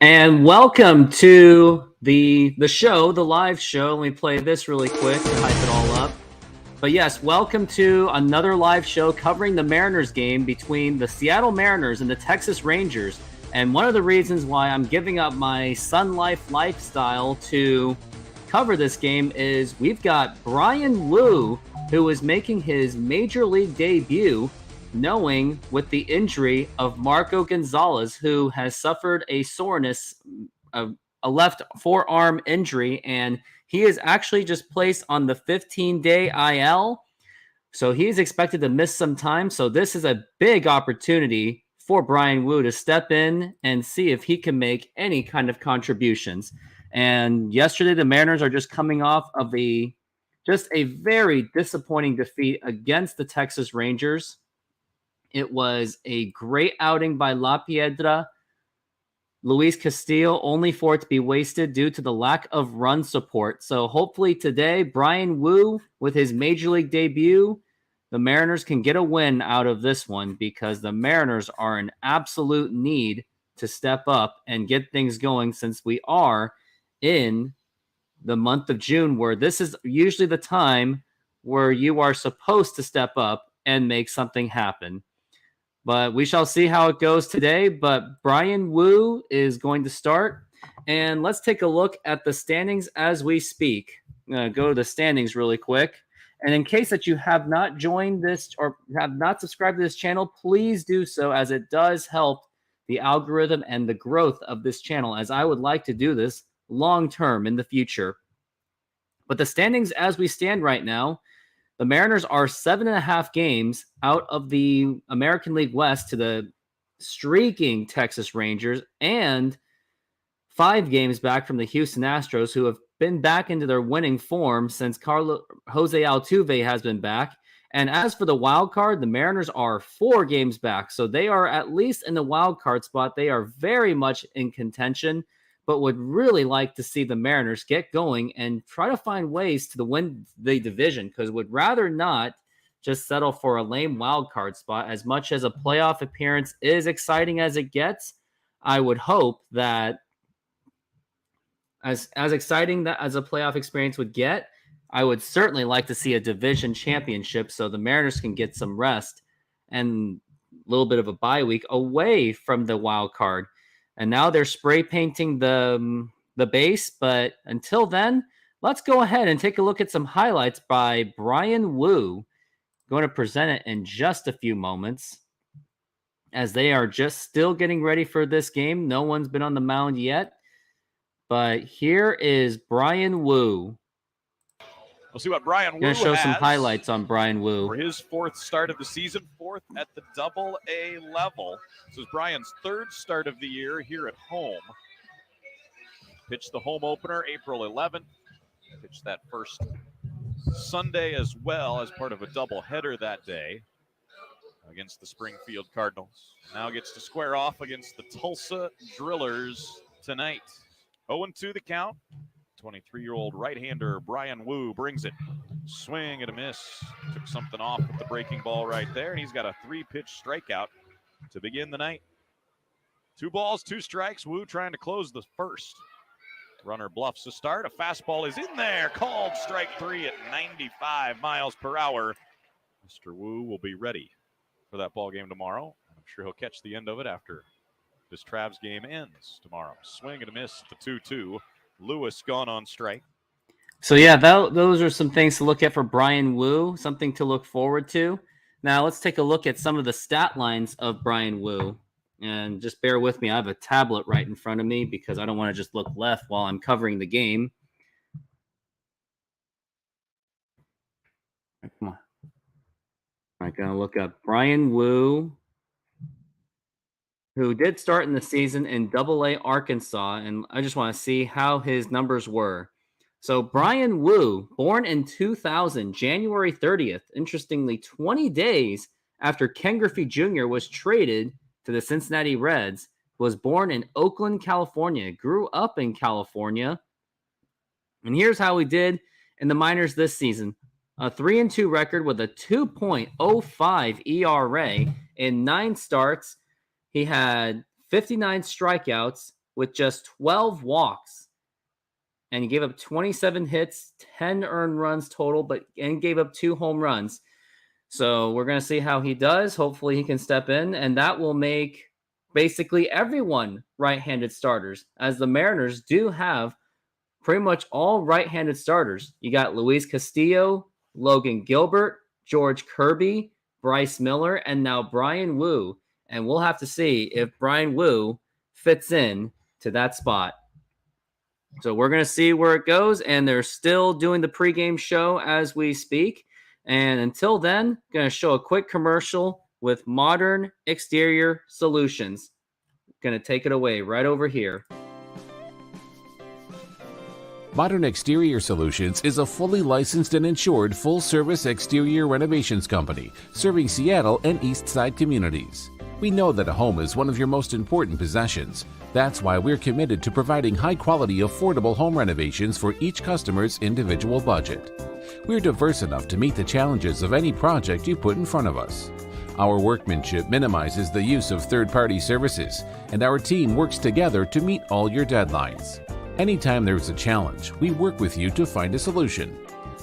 And welcome to the show, the live show. Let me play this really quick to hype it all up. But yes, welcome to another live show covering the Mariners game between the Seattle Mariners and the Texas Rangers. And one of the reasons why I'm giving up my Sun Life lifestyle to cover this game is we've got Bryan Woo, who is making his major league debut, knowing with the injury of Marco Gonzalez, who has suffered a soreness, a left forearm injury, and he is actually just placed on the 15-day IL. So he's expected to miss some time. So this is a big opportunity for Bryan Woo to step in and see if he can make any kind of contributions. And yesterday, the Mariners are just coming off of a very disappointing defeat against the Texas Rangers. It was a great outing by La Piedra, Luis Castillo, only for it to be wasted due to the lack of run support. So hopefully today, Bryan Woo, with his major league debut, the Mariners can get a win out of this one because the Mariners are in absolute need to step up and get things going, since we are in the month of June, where this is usually the time where you are supposed to step up and make something happen. But we shall see how it goes today. But Bryan Woo is going to start. And let's take a look at the standings as we speak. I'm going to go to the standings really quick. And in case that you have not joined this or have not subscribed to this channel, please do so, as it does help the algorithm and the growth of this channel, as I would like to do this long term in the future. But the standings as we stand right now, the Mariners are 7.5 games out of the American League West to the streaking Texas Rangers, and 5 games back from the Houston Astros, who have been back into their winning form since Jose Altuve has been back. And as for the wild card, the Mariners are 4 games back, so they are at least in the wild card spot. They are very much in contention, but would really like to see the Mariners get going and try to find ways to win the division, because would rather not just settle for a lame wild card spot. As much as a playoff appearance is exciting as it gets, I would hope that as exciting that as a playoff experience would get, I would certainly like to see a division championship so the Mariners can get some rest and a little bit of a bye week away from the wild card. And now they're spray painting the base. But until then, let's go ahead and take a look at some highlights by Bryan Woo. Going to present it in just a few moments, as they are just still getting ready for this game. No one's been on the mound yet. But here is Bryan Woo. We'll see what Bryan Woo Going to show has some highlights on Bryan Woo for his 4th start of the season, 4th at the Double-A level. This is Bryan's 3rd start of the year here at home. Pitched the home opener April 11th. Pitched that first Sunday as well as part of a doubleheader that day against the Springfield Cardinals. Now gets to square off against the Tulsa Drillers tonight. 0-2 the count. 23-year-old right-hander Bryan Woo brings it. Swing and a miss. Took something off with the breaking ball right there, and he's got a 3-pitch strikeout to begin the night. 2 balls, 2 strikes. Woo trying to close the first. Runner bluffs the start. A fastball is in there. Called strike 3 at 95 miles per hour. Mr. Woo will be ready for that ball game tomorrow. I'm sure he'll catch the end of it after this Travs game ends tomorrow. Swing and a miss at the 2-2. Lewis gone on strike. So yeah, those are some things to look at for Bryan Woo, something to look forward to. Now let's take a look at some of the stat lines of Bryan Woo. And just bear with me, I have a tablet right in front of me because I don't want to just look left while I'm covering the game. Come on. I'm going to look up Bryan Woo, who did start in the season in Double-A Arkansas, and I just want to see how his numbers were. So Bryan Woo, born in 2000, January 30th, interestingly 20 days after Ken Griffey Jr. was traded to the Cincinnati Reds, was born in Oakland, California, grew up in California. And here's how he did in the minors this season. A 3-2 record with a 2.05 ERA in 9 starts. He had 59 strikeouts, with just 12 walks. And he gave up 27 hits, 10 earned runs total, and gave up 2 home runs. So we're going to see how he does. Hopefully he can step in, and that will make basically everyone right-handed starters, as the Mariners do have pretty much all right-handed starters. You got Luis Castillo, Logan Gilbert, George Kirby, Bryce Miller, and now Bryan Woo. And we'll have to see if Bryan Woo fits in to that spot. So we're going to see where it goes, and they're still doing the pregame show as we speak. And until then, going to show a quick commercial with Modern Exterior Solutions. Going to take it away right over here. Modern Exterior Solutions is a fully licensed and insured full-service exterior renovations company serving Seattle and East Side communities. We know that a home is one of your most important possessions. That's why we're committed to providing high-quality, affordable home renovations for each customer's individual budget. We're diverse enough to meet the challenges of any project you put in front of us. Our workmanship minimizes the use of third-party services, and our team works together to meet all your deadlines. Anytime there's a challenge, we work with you to find a solution.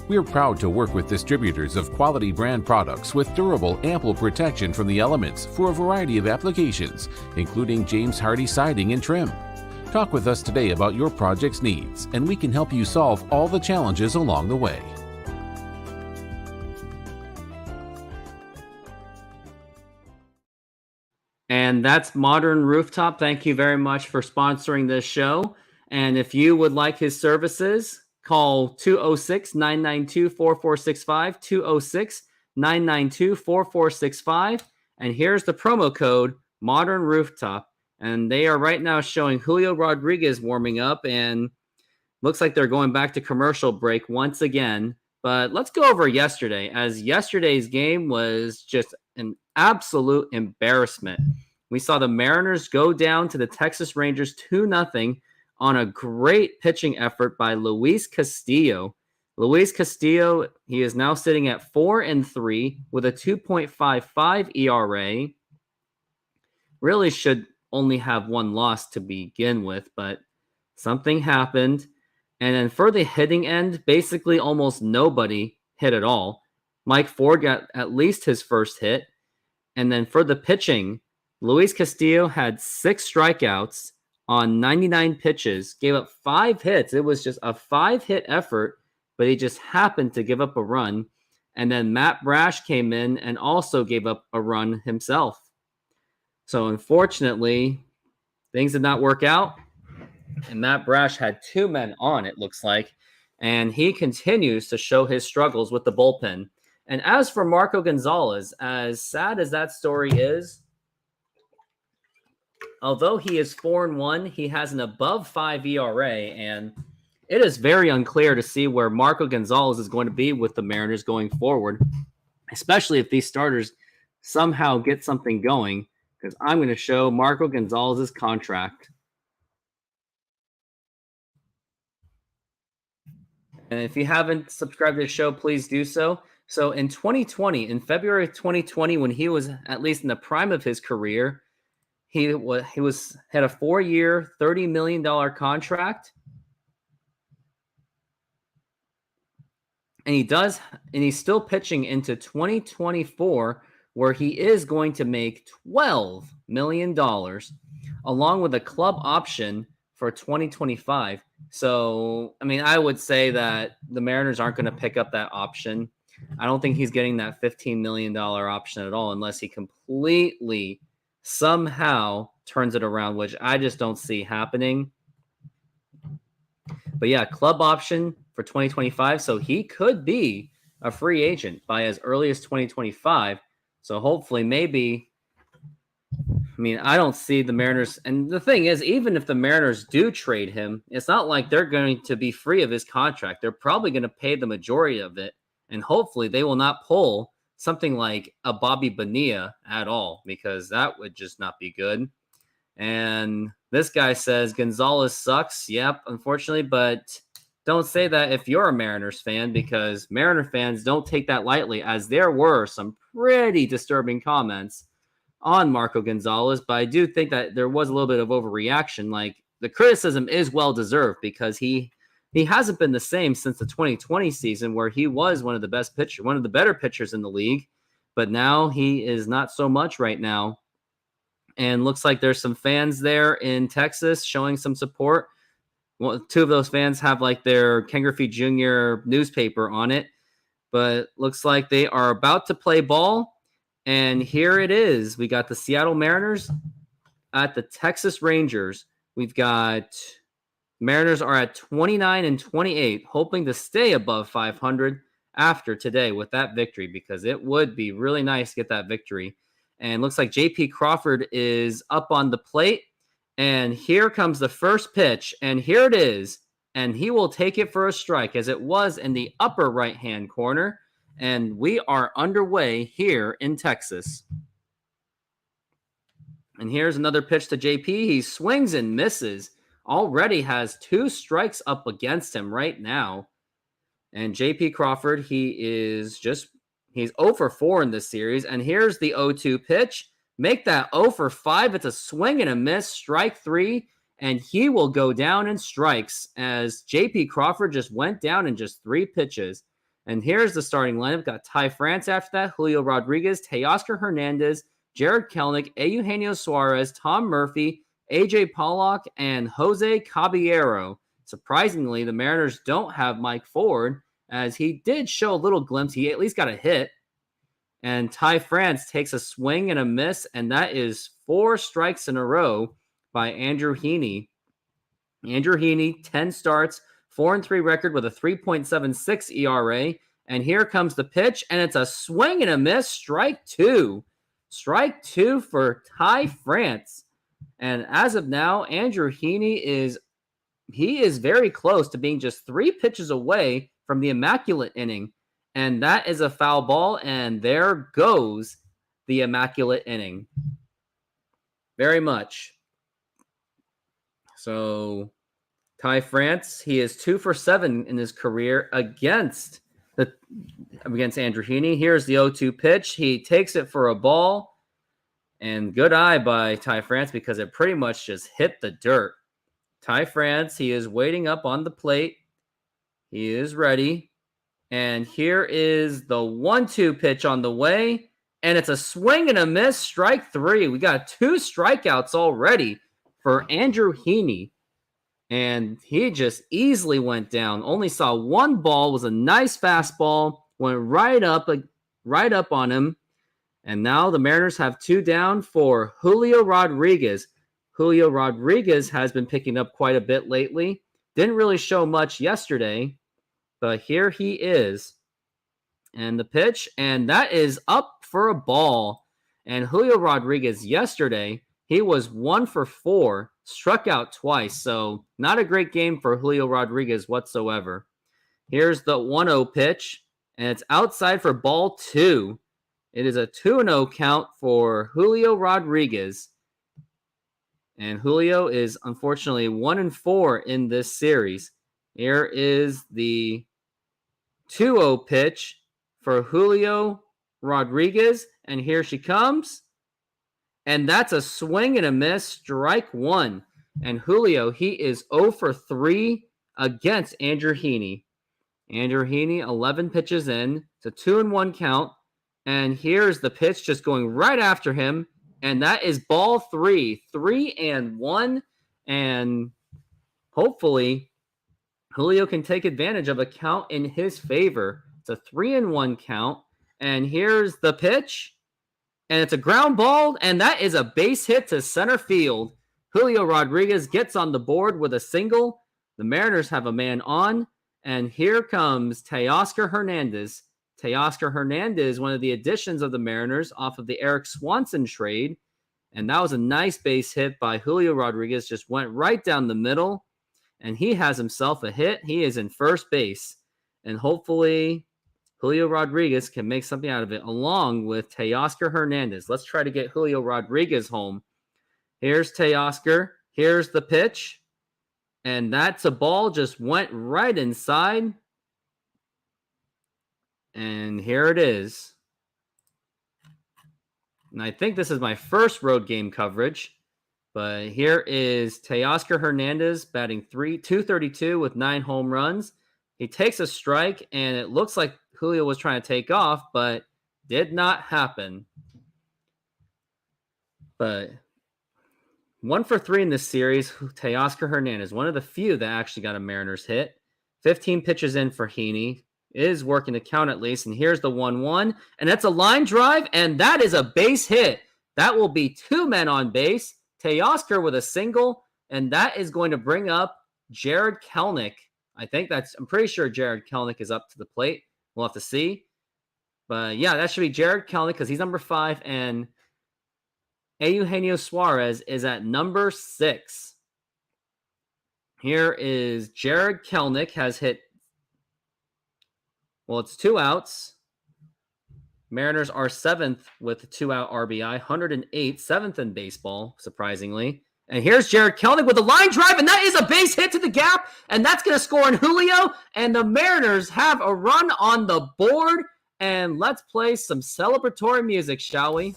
We're proud to work with distributors of quality brand products with durable, ample protection from the elements for a variety of applications, including James Hardie siding and trim. Talk with us today about your project's needs, and we can help you solve all the challenges along the way. And that's Modern Rooftop. Thank you very much for sponsoring this show. And if you would like his services, call 206-992-4465, 206-992-4465. And here's the promo code, Modern Rooftop. And they are right now showing Julio Rodriguez warming up, and looks like they're going back to commercial break once again. But let's go over yesterday, as yesterday's game was just an absolute embarrassment. We saw the Mariners go down to the Texas Rangers 2-0 on a great pitching effort by Luis Castillo. Luis Castillo, he is now sitting at 4-3 with a 2.55 ERA. Really should only have one loss to begin with, but something happened. And then for the hitting end, basically almost nobody hit at all. Mike Ford got at least his first hit. And then for the pitching, Luis Castillo had 6 strikeouts on 99 pitches, gave up 5 hits. It was just a 5-hit effort, but he just happened to give up a run. And then Matt Brash came in and also gave up a run himself. So unfortunately, things did not work out. And Matt Brash had 2 men on, it looks like. And he continues to show his struggles with the bullpen. And as for Marco Gonzalez, as sad as that story is, although he is 4-1, he has an above 5 ERA, and it is very unclear to see where Marco Gonzalez is going to be with the Mariners going forward, especially if these starters somehow get something going, because I'm going to show Marco Gonzalez's contract. And if you haven't subscribed to the show, please do so. So in 2020, in February of 2020, when he was at least in the prime of his career, He had a 4-year, $30 million contract. And he's still pitching into 2024, where he is going to make $12 million, along with a club option for 2025. So, I mean, I would say that the Mariners aren't going to pick up that option. I don't think he's getting that $15 million option at all, unless he completely somehow turns it around, which I just don't see happening. But yeah, club option for 2025. So he could be a free agent by as early as 2025. So hopefully, maybe, I mean, I don't see the Mariners. And the thing is, even if the Mariners do trade him, it's not like they're going to be free of his contract. They're probably going to pay the majority of it. And hopefully they will not pull something like a Bobby Bonilla at all, because that would just not be good. And this guy says Gonzalez sucks. Yep, unfortunately, but don't say that if you're a Mariners fan, because Mariner fans don't take that lightly, as there were some pretty disturbing comments on Marco Gonzalez. But I do think that there was a little bit of overreaction. Like, the criticism is well deserved because he hasn't been the same since the 2020 season where he was one of the better pitchers in the league, but now he is not so much right now. And looks like there's some fans there in Texas showing some support. Well, two of those fans have like their Ken Griffey Jr. newspaper on it, but looks like they are about to play ball. And here it is. We got the Seattle Mariners at the Texas Rangers. We've got Mariners are at 29-28, hoping to stay above 500 after today with that victory, because it would be really nice to get that victory. And looks like J.P. Crawford is up on the plate. And here comes the first pitch. And here it is. And he will take it for a strike, as it was in the upper right-hand corner. And we are underway here in Texas. And here's another pitch to JP. He swings and misses. Already has 2 strikes up against him right now. And JP Crawford, he's 0 for 4 in this series. And here's the 0-2 pitch. Make that 0 for 5. It's a swing and a miss, strike 3. And he will go down in strikes, as JP Crawford just went down in just 3 pitches. And here's the starting lineup. Got Ty France after that, Julio Rodriguez, Teoscar Hernandez, Jared Kelenic, Eugenio Suarez, Tom Murphy, AJ Pollock, and Jose Caballero. Surprisingly, the Mariners don't have Mike Ford, as he did show a little glimpse. He at least got a hit. And Ty France takes a swing and a miss, and that is 4 strikes in a row by Andrew Heaney. Andrew Heaney, 10 starts, 4-3 record with a 3.76 ERA. And here comes the pitch, and it's a swing and a miss, strike 2. Strike 2 for Ty France. And as of now, Andrew Heaney is very close to being just 3 pitches away from the immaculate inning. And that is a foul ball, and there goes the immaculate inning. Very much. So Ty France, he is 2 for 7 in his career against Andrew Heaney. Here's the 0-2 pitch. He takes it for a ball. And good eye by Ty France, because it pretty much just hit the dirt. Ty France, he is waiting up on the plate. He is ready. And here is the 1-2 pitch on the way. And it's a swing and a miss, strike 3. We got 2 strikeouts already for Andrew Heaney. And he just easily went down. Only saw 1 ball, was a nice fastball, went right up on him. And now the Mariners have 2 down for Julio Rodriguez. Julio Rodriguez has been picking up quite a bit lately. Didn't really show much yesterday, but here he is. And the pitch, and that is up for a ball. And Julio Rodriguez yesterday, he was 1 for 4, struck out twice. So not a great game for Julio Rodriguez whatsoever. Here's the 1-0 pitch, and it's outside for ball 2. It is a 2-0 count for Julio Rodriguez. And Julio is unfortunately 1-4 in this series. Here is the 2-0 pitch for Julio Rodriguez. And here she comes. And that's a swing and a miss, strike 1. And Julio, he is 0 for 3 against Andrew Heaney. Andrew Heaney, 11 pitches in. It's a 2-1 count. And here's the pitch just going right after him. And that is ball 3. 3-1. And hopefully Julio can take advantage of a count in his favor. It's a 3-1 count. And here's the pitch. And it's a ground ball. And that is a base hit to center field. Julio Rodriguez gets on the board with a single. The Mariners have a man on. And here comes Teoscar Hernandez. Teoscar Hernandez, one of the additions of the Mariners off of the Eric Swanson trade. And that was a nice base hit by Julio Rodriguez. Just went right down the middle. And he has himself a hit. He is in first base. And hopefully Julio Rodriguez can make something out of it along with Teoscar Hernandez. Let's try to get Julio Rodriguez home. Here's Teoscar. Here's the pitch. And that's a ball, just went right inside. And here it is. And I think this is my first road game coverage. But here is Teoscar Hernandez batting 232 with 9 home runs. He takes a strike, and it looks like Julio was trying to take off, but did not happen. But 1 for 3 in this series. Teoscar Hernandez, one of the few that actually got a Mariners hit. 15 pitches in for Heaney. Is working the count at least. And here's the 1-1. And that's a line drive, and that is a base hit. That will be 2 men on base. Teoscar with a single, and that is going to bring up Jared Kelenic. I'm pretty sure Jared Kelenic is up to the plate. We'll have to see. But yeah, that should be Jared Kelenic because he's number 5, and Eugenio Suarez is at number 6. Here is Jared Kelenic has hit. Well, it's 2 outs. Mariners are 7th with 2-out RBI, 108, 7th in baseball, surprisingly. And here's Jared Kelenic with a line drive, and that is a base hit to the gap, and that's going to score in Julio, and the Mariners have a run on the board, and let's play some celebratory music, shall we?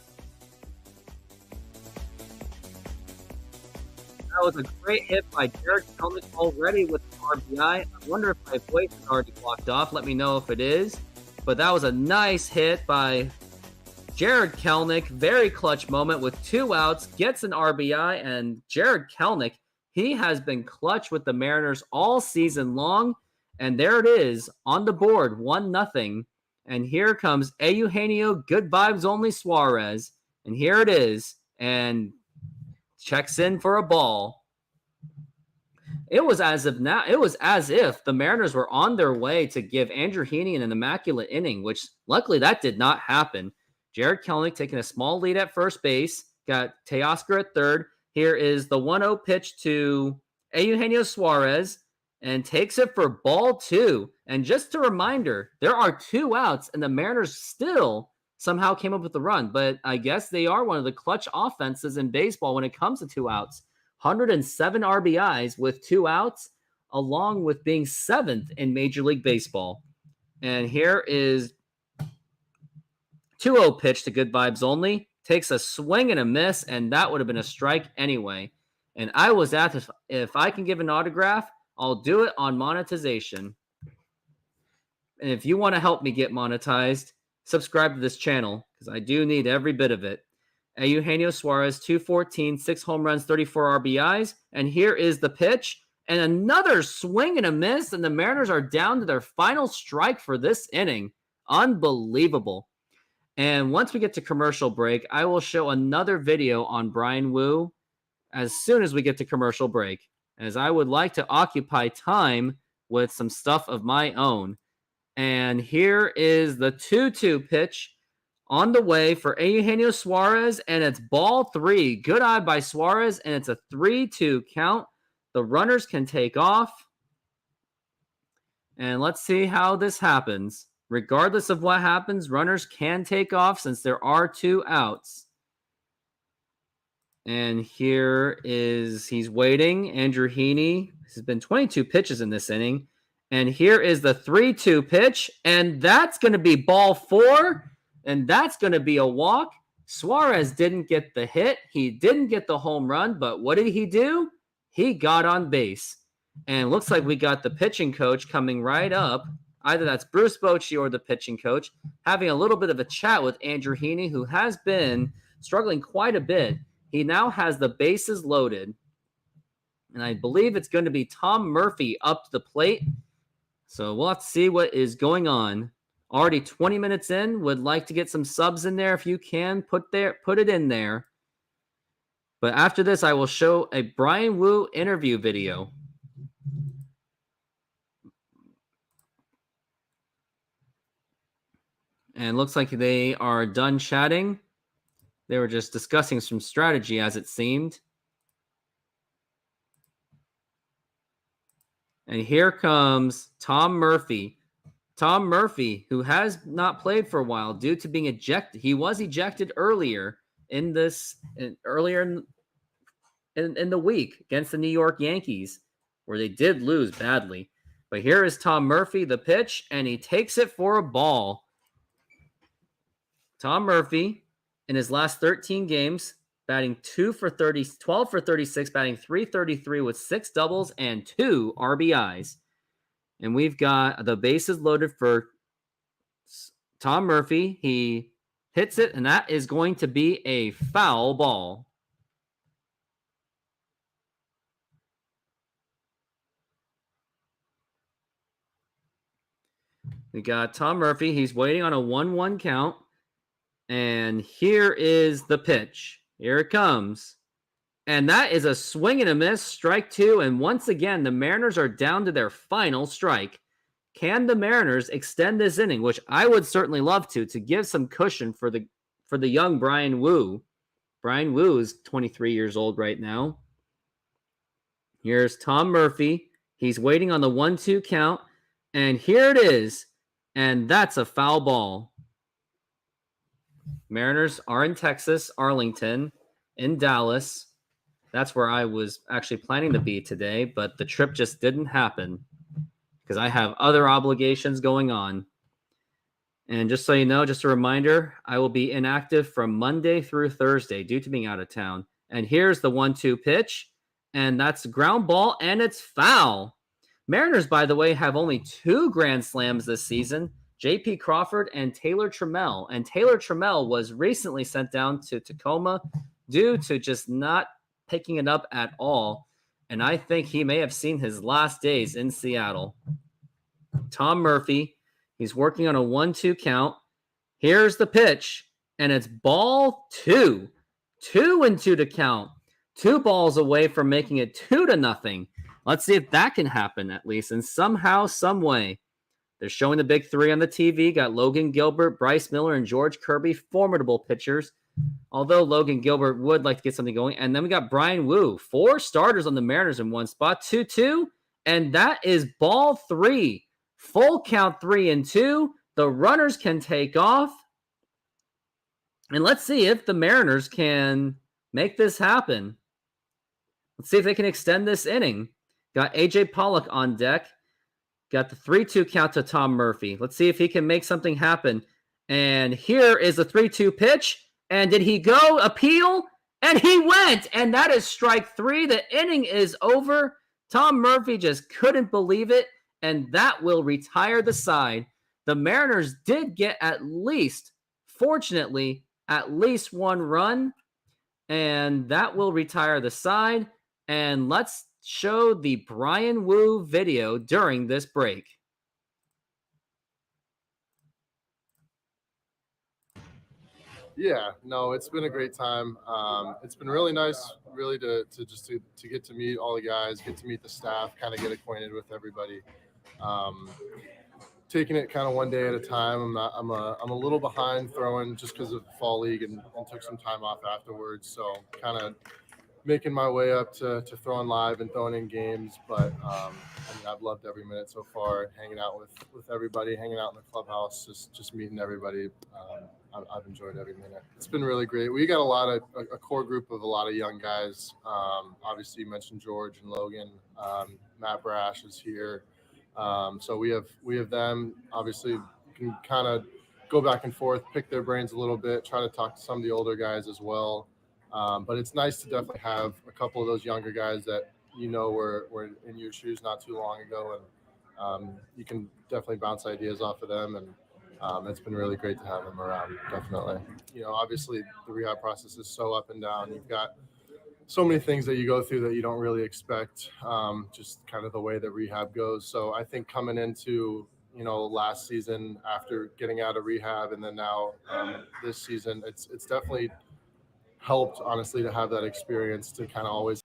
That was a great hit by Jared Kelenic already with the RBI. I wonder if my voice is already blocked off. Let me know if it is. But that was a nice hit by Jared Kelenic. Very clutch moment with 2 outs. Gets an RBI. And Jared Kelenic, he has been clutch with the Mariners all season long. And there it is on the board, 1-0. And here comes Eugenio Good Vibes Only Suarez. And here it is. And checks in for a ball. It was as if the Mariners were on their way to give Andrew Heaney an immaculate inning, which luckily that did not happen. Jared Kelenic taking a small lead at first base, got Teoscar at third. Here is the 1-0 pitch to Eugenio Suarez, and takes it for ball 2. And just a reminder, there are 2 outs, and the Mariners still somehow came up with the run. But I guess they are one of the clutch offenses in baseball when it comes to 2 outs. 107 RBIs with 2 outs, along with being 7th in Major League Baseball. And here is 2-0 pitch to Good Vibes Only. Takes a swing and a miss, and that would have been a strike anyway. And I was asked if I can give an autograph, I'll do it on monetization. And if you want to help me get monetized, subscribe to this channel because I do need every bit of it. Eugenio Suarez, 214, 6 home runs, 34 RBIs. And here is the pitch. And another swing and a miss. And the Mariners are down to their final strike for this inning. Unbelievable. And once we get to commercial break, I will show another video on Bryan Woo as soon as we get to commercial break, as I would like to occupy time with some stuff of my own. And here is the 2-2 pitch on the way for Eugenio Suarez, and it's ball 3. Good eye by Suarez, and it's a 3-2 count. The runners can take off. And let's see how this happens. Regardless of what happens, runners can take off since there are 2 outs. And here is, he's waiting. Andrew Heaney has been 22 pitches in this inning. And here is the 3-2 pitch, and that's going to be ball 4. And that's going to be a walk. Suarez didn't get the hit. He didn't get the home run, but what did he do? He got on base. And it looks like we got the pitching coach coming right up. Either that's Bruce Bochy or the pitching coach, having a little bit of a chat with Andrew Heaney, who has been struggling quite a bit. He now has the bases loaded. And I believe it's going to be Tom Murphy up to the plate. So we'll have to see what is going on. Already 20 minutes in. Would like to get some subs in there if you can. Put it in there. But after this, I will show a Bryan Woo interview video. And it looks like they are done chatting. They were just discussing some strategy, as it seemed. And here comes Tom Murphy. Tom Murphy, who has not played for a while due to being ejected. He was ejected earlier in the week against the New York Yankees, where they did lose badly. But here is Tom Murphy, the pitch, and he takes it for a ball. Tom Murphy, in his last 13 games, batting 12 for 36, batting .333 with 6 doubles and 2 RBIs. And we've got the bases loaded for Tom Murphy. He hits it, and that is going to be a foul ball. We got Tom Murphy. He's waiting on a 1-1 count. And here is the pitch. Here it comes. And that is a swing and a miss, strike 2. And once again, the Mariners are down to their final strike. Can the Mariners extend this inning, which I would certainly love to give some cushion for the young Bryan Woo. Bryan Woo is 23 years old right now. Here's Tom Murphy. He's waiting on the 1-2 count. And here it is. And that's a foul ball. Mariners are in Texas, Arlington, in Dallas. That's where I was actually planning to be today, but the trip just didn't happen because I have other obligations going on. And just so you know, just a reminder, I will be inactive from Monday through Thursday due to being out of town. And here's the 1-2 pitch, and that's a ground ball, and it's foul. Mariners, by the way, have only 2 grand slams this season, J.P. Crawford and Taylor Trammell. And Taylor Trammell was recently sent down to Tacoma due to just not picking it up at all. And I think he may have seen his last days in Seattle. Tom Murphy, he's working on a 1-2 count. Here's the pitch, and it's ball 2. 2-2 to count. 2 balls away from making it 2-0. Let's see if that can happen at least in somehow, some way. They're showing the big 3 on the TV. Got Logan Gilbert, Bryce Miller, and George Kirby, formidable pitchers. Although Logan Gilbert would like to get something going. And then we got Bryan Woo. 4 starters on the Mariners in one spot. 2-2. And that is ball 3. Full count 3-2. The runners can take off. And let's see if the Mariners can make this happen. Let's see if they can extend this inning. Got A.J. Pollock on deck. Got the 3-2 count to Tom Murphy. Let's see if he can make something happen. And here is the 3-2 pitch. And did he go appeal? And he went. And that is strike 3. The inning is over. Tom Murphy just couldn't believe it. And that will retire the side. The Mariners did get at least, fortunately, at least 1 run. And that will retire the side. And let's show the Bryan Woo video during this break. Yeah, no, it's been a great time. It's been really nice, really, to get to meet all the guys, get to meet the staff, kind of get acquainted with everybody. Taking it kind of one day at a time. I'm a little behind throwing just because of fall league and took some time off afterwards. So kind of making my way up to throwing live and throwing in games. But I mean, I've loved every minute so far, hanging out with everybody, hanging out in the clubhouse, just meeting everybody. I've enjoyed every minute. It's been really great. We got a core group of a lot of young guys. Obviously, you mentioned George and Logan. Matt Brash is here. So we have them. Obviously, you can kind of go back and forth, pick their brains a little bit, try to talk to some of the older guys as well. But it's nice to definitely have a couple of those younger guys that were in your shoes not too long ago, and you can definitely bounce ideas off of them. And it's been really great to have them around. Definitely, obviously the rehab process is so up and down. You've got so many things that you go through that you don't really expect, just kind of the way that rehab goes. So I think coming into, last season after getting out of rehab and then now this season, it's definitely helped, honestly, to have that experience to kind of always.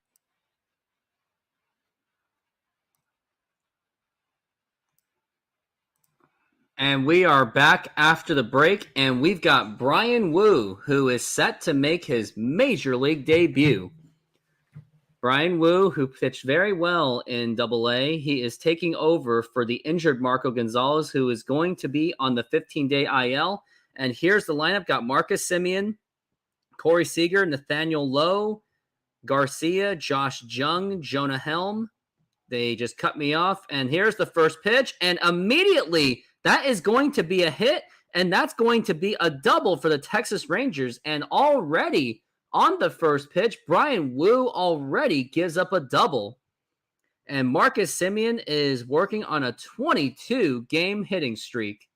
And we are back after the break, and we've got Bryan Woo, who is set to make his major league debut. Bryan Woo, who pitched very well in Double-A, he is taking over for the injured Marco Gonzalez, who is going to be on the 15-day IL. And here's the lineup. Got Marcus Semien, Corey Seager, Nathaniel Lowe, Garcia, Josh Jung, Jonah Helm. They just cut me off. And here's the first pitch. And immediately, that is going to be a hit. And that's going to be a double for the Texas Rangers. And already On the first pitch, Bryan Woo already gives up a double. And Marcus Semien is working on a 22-game hitting streak.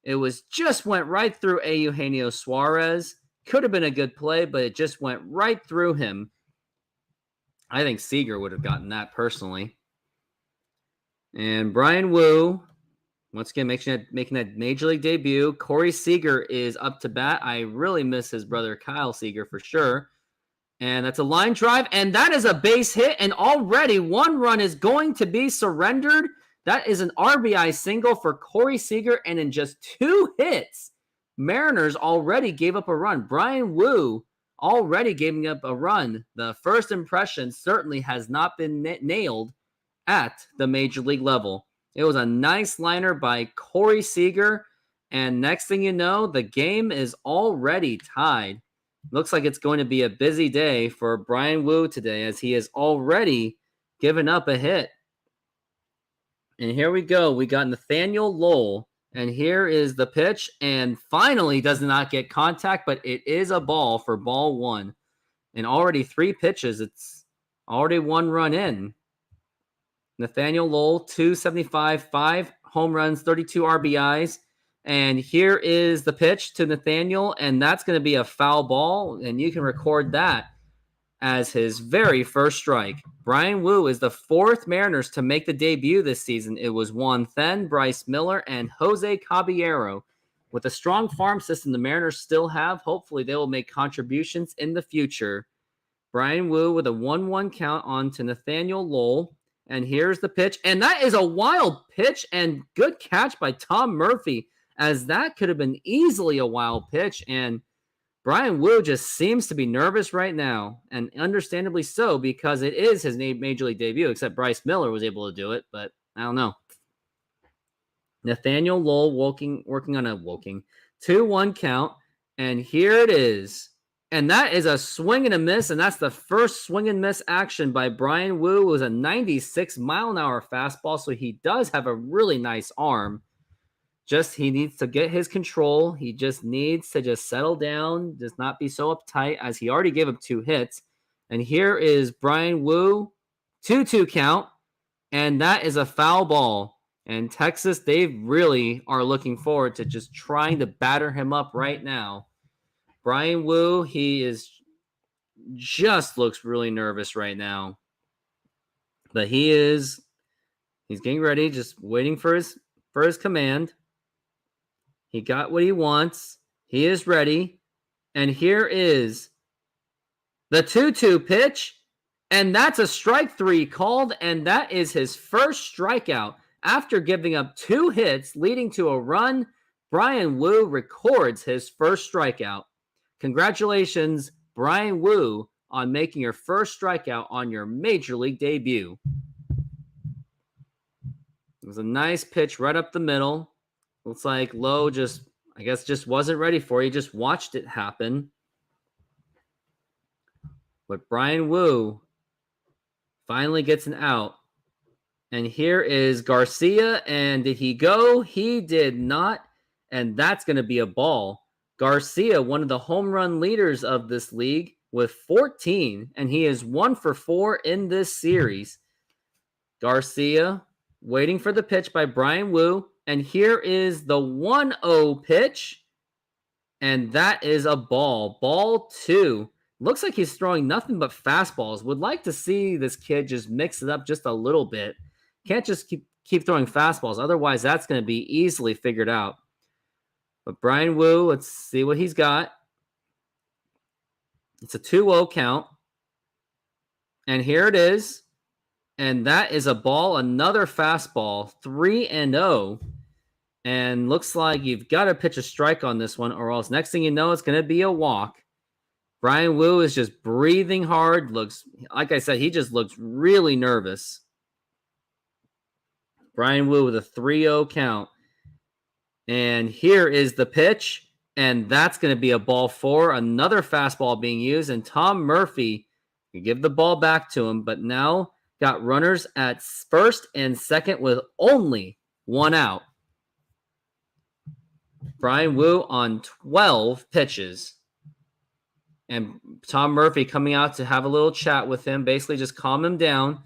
It just went right through Eugenio Suarez. Could have been a good play, but it just went right through him. I think Seager would have gotten that personally. And Bryan Woo, once again, making that major league debut. Corey Seager is up to bat. I really miss his brother Kyle Seager for sure. And that's a line drive, and that is a base hit, and already one run is going to be surrendered. That is an RBI single for Corey Seager, and in just 2 hits, Mariners already gave up a run. Bryan Woo already giving up a run. The first impression certainly has not been nailed at the major league level. It was a nice liner by Corey Seager, and next thing you know, the game is already tied. Looks like it's going to be a busy day for Bryan Woo today, as he has already given up a hit. And here we go. We got Nathaniel Lowell, and here is the pitch, and finally does not get contact, but it is a ball for ball 1. And already 3 pitches. It's already 1 run in. Nathaniel Lowell, 275, 5 home runs, 32 RBIs. And here is the pitch to Nathaniel, and that's going to be a foul ball, and you can record that as his very first strike. Bryan Woo is the 4th Mariners to make the debut this season. It was Juan Then, Bryce Miller, and Jose Caballero. With a strong farm system the Mariners still have, hopefully they will make contributions in the future. Bryan Woo with a 1-1 count on to Nathaniel Lowell. And here's the pitch, and that is a wild pitch, and good catch by Tom Murphy, as that could have been easily a wild pitch, and Bryan Woo just seems to be nervous right now, and understandably so, because it is his major league debut, except Bryce Miller was able to do it, but I don't know. Nathaniel Lowell working on a 2-1 count, and here it is. And that is a swing and a miss, and that's the first swing and miss action by Bryan Woo. It was a 96-mile-an-hour fastball, so he does have a really nice arm. He needs to get his control. He just needs to settle down, just not be so uptight, as he already gave up 2 hits. And here is Bryan Woo, 2-2 count, and that is a foul ball. And Texas, they really are looking forward to just trying to batter him up right now. Bryan Woo, he looks really nervous right now. But he's getting ready, just waiting for his command. He got what he wants. He is ready. And here is the 2-2 pitch. And that's a strike 3 called. And that is his first strikeout. After giving up 2 hits leading to a run, Bryan Woo records his first strikeout. Congratulations, Bryan Woo, on making your first strikeout on your major league debut. It was a nice pitch right up the middle. Looks like Lowe just wasn't ready for it. He just watched it happen. But Bryan Woo finally gets an out. And here is Garcia. And did he go? He did not. And that's going to be a ball. Garcia, one of the home run leaders of this league, with 14. And he is 1 for 4 in this series. Garcia waiting for the pitch by Bryan Woo. And here is the 1-0 pitch. And that is a ball. Ball 2. Looks like he's throwing nothing but fastballs. Would like to see this kid just mix it up just a little bit. Can't just keep throwing fastballs. Otherwise, that's going to be easily figured out. But Bryan Woo, let's see what he's got. It's a 2-0 count. And here it is. And that is a ball, another fastball, 3-0. And looks like you've got to pitch a strike on this one, or else next thing you know, it's going to be a walk. Bryan Woo is just breathing hard. Like I said, he just looks really nervous. Bryan Woo with a 3-0 count. And here is the pitch. And that's going to be a ball 4. Another fastball being used. And Tom Murphy can give the ball back to him. But now got runners at first and second with only 1 out. Bryan Woo on 12 pitches. And Tom Murphy coming out to have a little chat with him, basically just calm him down.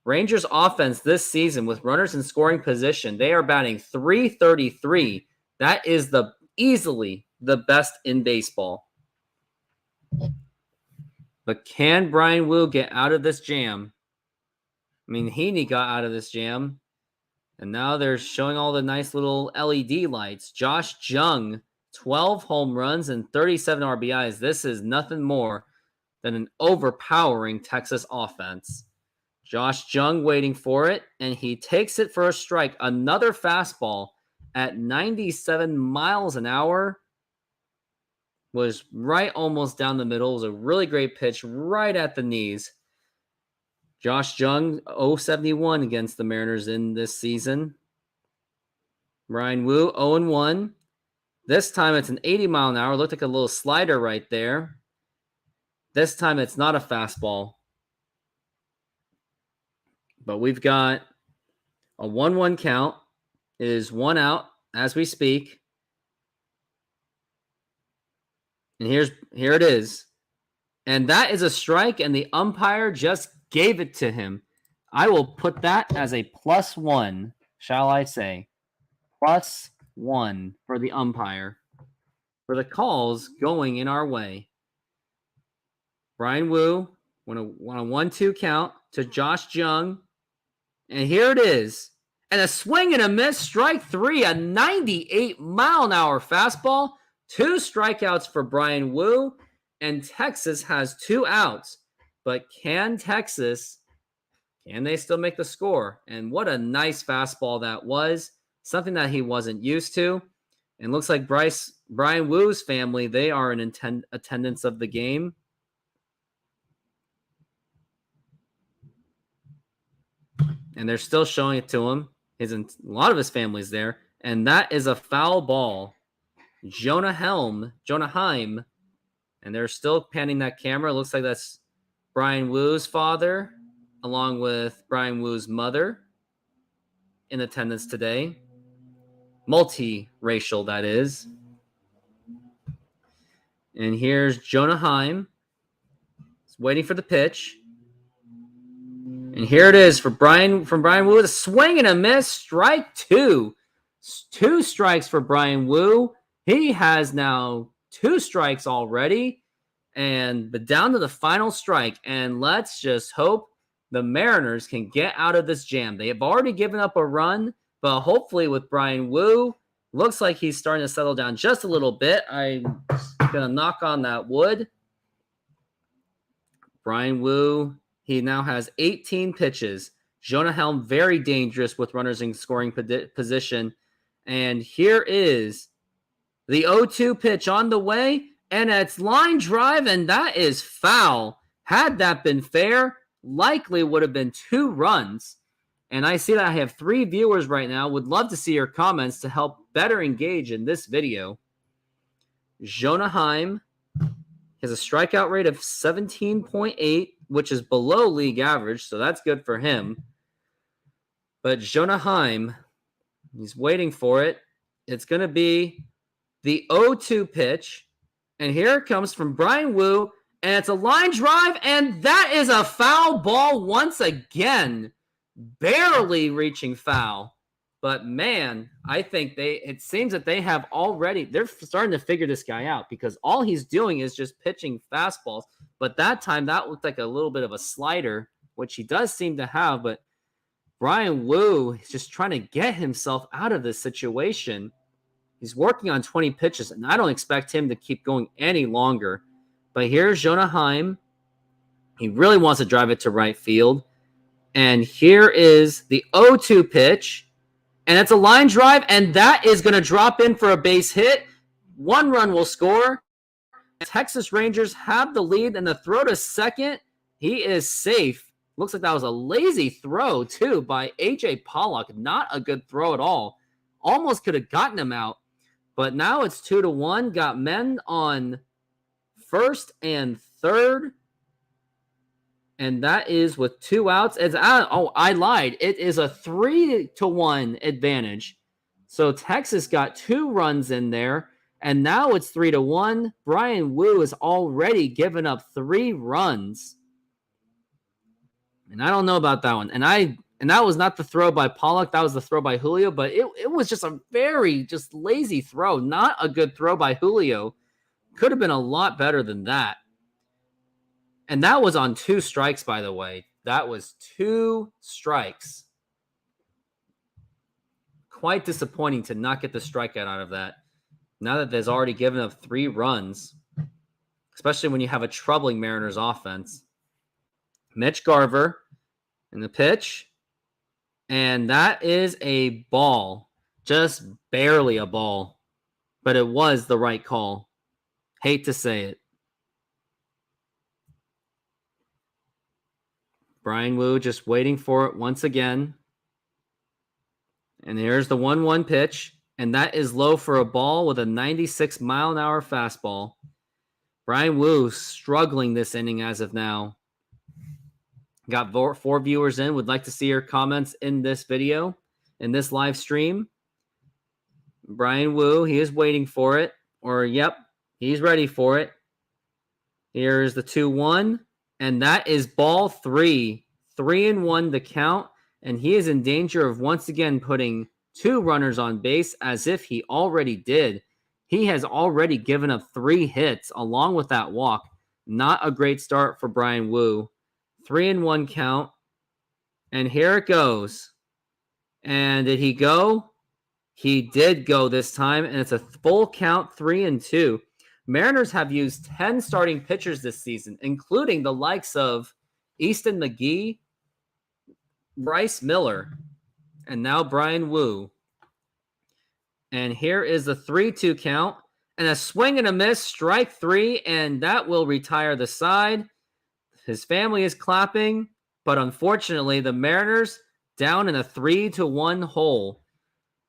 Rangers offense this season with runners in scoring position, they are batting .333. That is easily the best in baseball. But can Bryan Woo get out of this jam? I mean, Heaney got out of this jam. And now they're showing all the nice little LED lights. Josh Jung, 12 home runs and 37 RBIs. This is nothing more than an overpowering Texas offense. Josh Jung waiting for it, and he takes it for a strike. Another fastball at 97 miles an hour. Was right almost down the middle. It was a really great pitch right at the knees. Josh Jung, 0-71 against the Mariners in this season. Bryan Woo, 0-1. This time it's an 80 mile an hour. Looked like a little slider right there. This time it's not a fastball. But we've got a 1-1 count. It is 1 out as we speak. And here it is. And that is a strike, and the umpire just gave it to him. I will put that as a +1, shall I say. +1 for the umpire. For the calls going in our way. Bryan Woo won a 1-2 count to Josh Jung. And here it is. And a swing and a miss, strike 3, a 98 mile an hour fastball. 2 strikeouts for Bryan Woo, and Texas has 2 outs. But can they still make the score? And what a nice fastball that was. Something that he wasn't used to. And looks like Bryan Woo's family, they are in attendance of the game. And they're still showing it to him. A lot of his family's there. And that is a foul ball. Jonah Heim, and they're still panning that camera. It looks like that's Bryan Woo's father, along with Bryan Woo's mother, in attendance today. Multi-racial, that is. And here's Jonah Heim. He's waiting for the pitch. And here it is from Bryan Woo. A swing and a miss, strike 2. 2 strikes for Bryan Woo. He has now 2 strikes already, but down to the final strike. And let's just hope the Mariners can get out of this jam. They have already given up a run, but hopefully with Bryan Woo, looks like he's starting to settle down just a little bit. I'm going to knock on that wood. Bryan Woo, he now has 18 pitches. Jonah Helm, very dangerous with runners in scoring position. And here is the 0-2 pitch on the way, and it's line drive, and that is foul. Had that been fair, likely would have been 2 runs. And I see that I have 3 viewers right now. Would love to see your comments to help better engage in this video. Jonah Heim has a strikeout rate of 17.8, which is below league average, so that's good for him. But Jonah Heim, he's waiting for it. It's going to be the 0-2 pitch, and here it comes from Bryan Woo, and it's a line drive, and that is a foul ball once again, barely reaching foul. But man, I think it seems that they're starting to figure this guy out, because all he's doing is just pitching fastballs. But that time, that looked like a little bit of a slider, which he does seem to have. But Bryan Woo is just trying to get himself out of this situation. He's working on 20 pitches, and I don't expect him to keep going any longer. But here's Jonah Heim. He really wants to drive it to right field. And here is the 0-2 pitch. And it's a line drive, and that is going to drop in for a base hit. 1 run will score. Texas Rangers have the lead, and the throw to second, he is safe. Looks like that was a lazy throw, too, by A.J. Pollock. Not a good throw at all. Almost could have gotten him out. But now it's 2-1. Got men on first and third. And that is with 2 outs. I lied. It is a 3-1 advantage. So Texas got 2 runs in there. And now it's 3-1. Bryan Woo has already given up 3 runs. And I don't know about that one. And that was not the throw by Pollock. That was the throw by Julio. But it was just a very just lazy throw. Not a good throw by Julio. Could have been a lot better than that. And that was on 2 strikes, by the way. That was 2 strikes. Quite disappointing to not get the strikeout out of that. Now that there's already given up 3 runs, especially when you have a troubling Mariners offense. Mitch Garver in the pitch. And that is a ball. Just barely a ball. But it was the right call. Hate to say it. Bryan Woo just waiting for it once again. And here's the 1-1 pitch. And that is low for a ball with a 96-mile-an-hour fastball. Bryan Woo struggling this inning as of now. Got 4 viewers in. Would like to see your comments in this video, in this live stream. Bryan Woo, he is waiting for it. Or, yep, he's ready for it. Here's the 2-1. And that is ball 3. 3-1 the count. And he is in danger of once again putting 2 runners on base as if he already did. He has already given up 3 hits along with that walk. Not a great start for Bryan Woo. 3-1 count. And here it goes. And did he go? He did go this time. And it's a full count, 3-2. Mariners have used 10 starting pitchers this season, including the likes of Easton McGee, Bryce Miller, and now Bryan Woo. And here is the 3-2 count. And a swing and a miss, strike 3, and that will retire the side. His family is clapping, but unfortunately, the Mariners down in a 3-1 hole.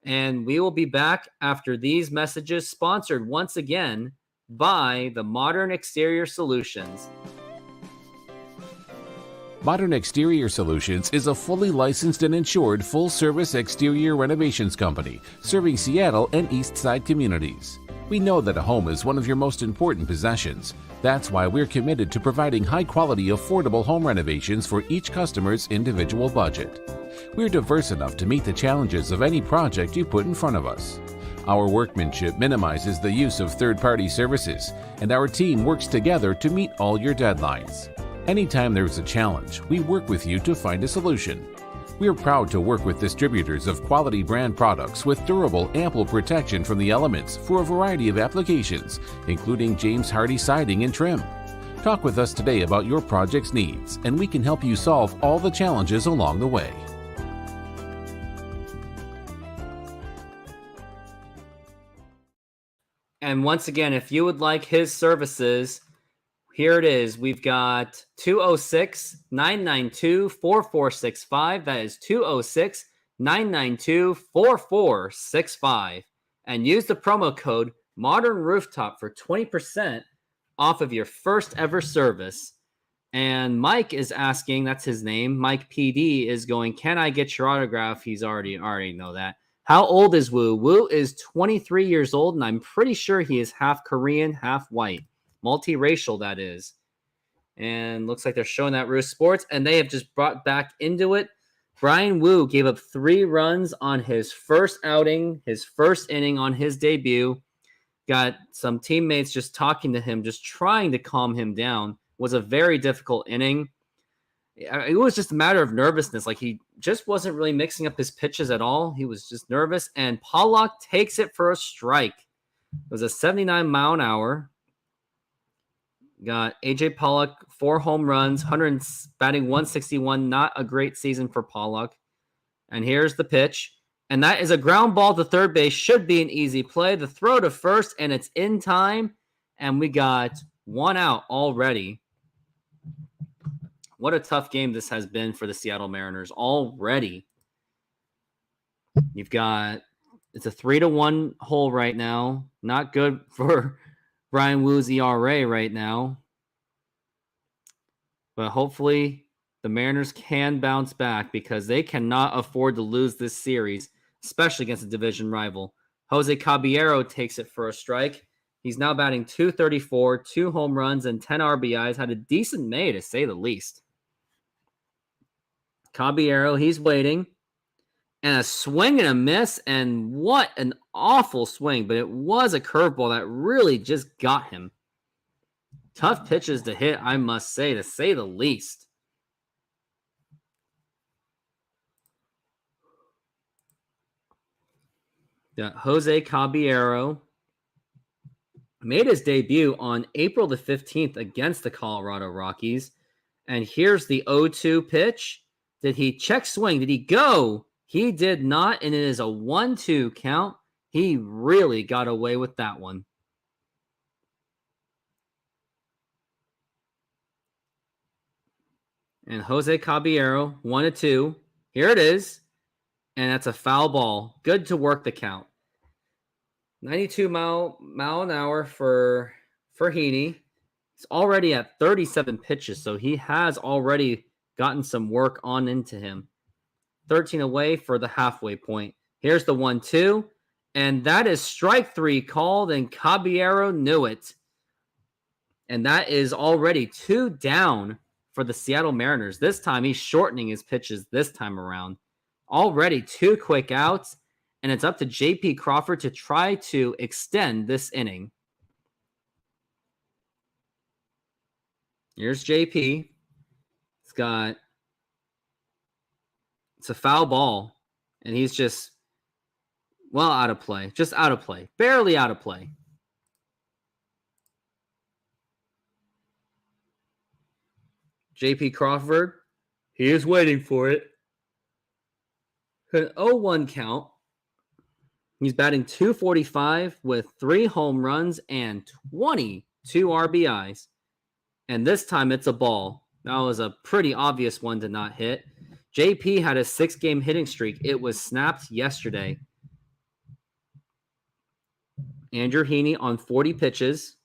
And we will be back after these messages, sponsored once again by the Modern Exterior Solutions. Modern Exterior Solutions is a fully licensed and insured full-service exterior renovations company serving Seattle and East Side communities. We know that a home is one of your most important possessions. That's why we're committed to providing high-quality, affordable home renovations for each customer's individual budget. We're diverse enough to meet the challenges of any project you put in front of us. Our workmanship minimizes the use of third-party services, and our team works together to meet all your deadlines. Anytime there's a challenge, we work with you to find a solution. We are proud to work with distributors of quality brand products with durable, ample protection from the elements for a variety of applications, including James Hardie siding and trim. Talk with us today about your project's needs, and we can help you solve all the challenges along the way. And once again, if you would like his services, here it is. We've got 206-992-4465. That is 206-992-4465. And use the promo code Modern Rooftop for 20% off of your first ever service. And Mike is asking, that's his name, Mike PD is going, can I get your autograph? He's already know that. How old is Woo? Woo is 23 years old, and I'm pretty sure he is half Korean, half white. Multiracial, that is. And looks like they're showing that Roost Sports, and they have just brought back into it. Bryan Woo gave up 3 runs on his first outing, his first inning on his debut. Got some teammates just talking to him, just trying to calm him down. Was a very difficult inning. It was just a matter of nervousness. Like, he just wasn't really mixing up his pitches at all. He was just nervous, and Pollock takes it for a strike. It was a 79 mile an hour. Got A.J. Pollock, 4 home runs, batting 161. Not a great season for Pollock. And here's the pitch. And that is a ground ball to third base. Should be an easy play. The throw to first, and it's in time. And we got 1 out already. What a tough game this has been for the Seattle Mariners already. You've got, it's a 3-1 hole right now. Not good for Bryan Woo's ERA right now. But hopefully the Mariners can bounce back because they cannot afford to lose this series, especially against a division rival. Jose Caballero takes it for a strike. He's now batting .234, 2 home runs, and 10 RBIs. Had a decent May, to say the least. Caballero, he's waiting. And a swing and a miss, and what an awful swing, but it was a curveball that really just got him. Tough pitches to hit, I must say, to say the least. Jose Caballero made his debut on April the 15th against the Colorado Rockies. And here's the 0-2 pitch. Did he check swing? Did he go? He did not, and it is a 1-2 count. He really got away with that one. And Jose Caballero, 1-2. Here it is. And that's a foul ball. Good to work the count. 92 mile an hour for Heaney. He's already at 37 pitches, so he has already gotten some work on into him. 13 away for the halfway point. Here's the 1-2, and that is strike 3 called, and Caballero knew it. And that is already 2 down for the Seattle Mariners. This time, he's shortening his pitches this time around. Already 2 quick outs, and it's up to J.P. Crawford to try to extend this inning. Here's J.P. It's a foul ball, and he's just, out of play. Just out of play. Barely out of play. J.P. Crawford, he is waiting for it. An 0-1 count. He's batting .245 with 3 home runs and 22 RBIs. And this time it's a ball. That was a pretty obvious one to not hit. JP had a 6-game hitting streak. It was snapped yesterday. Andrew Heaney on 40 pitches.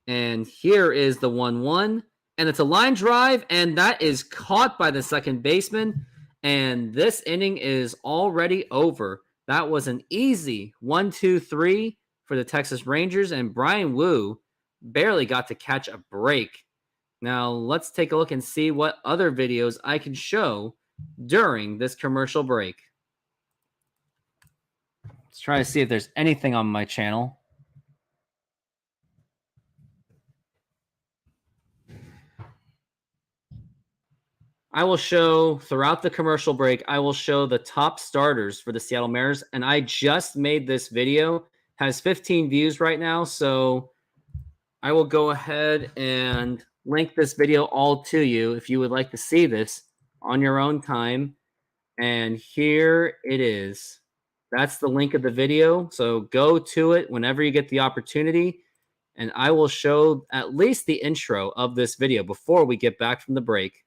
And here is the 1-1. And it's a line drive, and that is caught by the second baseman. And this inning is already over. That was an easy 1-2-3 for the Texas Rangers, and Bryan Woo barely got to catch a break. Now, let's take a look and see what other videos I can show during this commercial break. Let's try to see if there's anything on my channel. I will show, throughout the commercial break, I will show the top starters for the Seattle Mariners, and I just made this video. Has 15 views right now, so I will go ahead and link this video all to you if you would like to see this on your own time. And here it is. That's the link of the video, so go to it whenever you get the opportunity, and I will show at least the intro of this video before we get back from the break.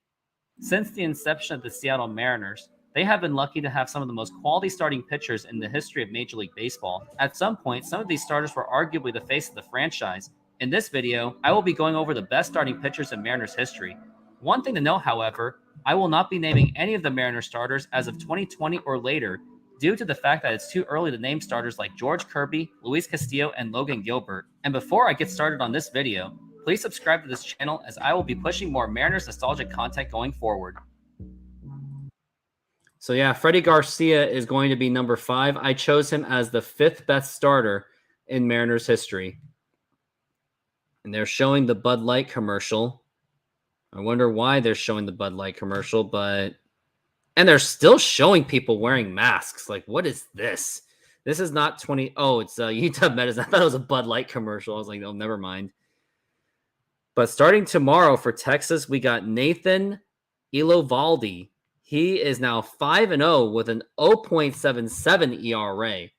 Since the inception of the Seattle Mariners, they have been lucky to have some of the most quality starting pitchers in the history of Major League Baseball. At some point, some of these starters were arguably the face of the franchise. In this video, I will be going over the best starting pitchers in Mariners history. One thing to note, however, I will not be naming any of the Mariners starters as of 2020 or later, due to the fact that it's too early to name starters like George Kirby, Luis Castillo, and Logan Gilbert. And before I get started on this video, please subscribe to this channel as I will be pushing more Mariners nostalgic content going forward. So yeah, Freddie Garcia is going to be number 5. I chose him as the 5th best starter in Mariners history. And they're showing the Bud Light commercial. I wonder why they're showing the Bud Light commercial, but... And they're still showing people wearing masks. Like, what is this? This is not 20... Oh, it's UW Medicine. I thought it was a Bud Light commercial. I was like, oh, never mind. But starting tomorrow for Texas, we got Nathan Elovaldi. He is now 5-0 with an 0.77 ERA.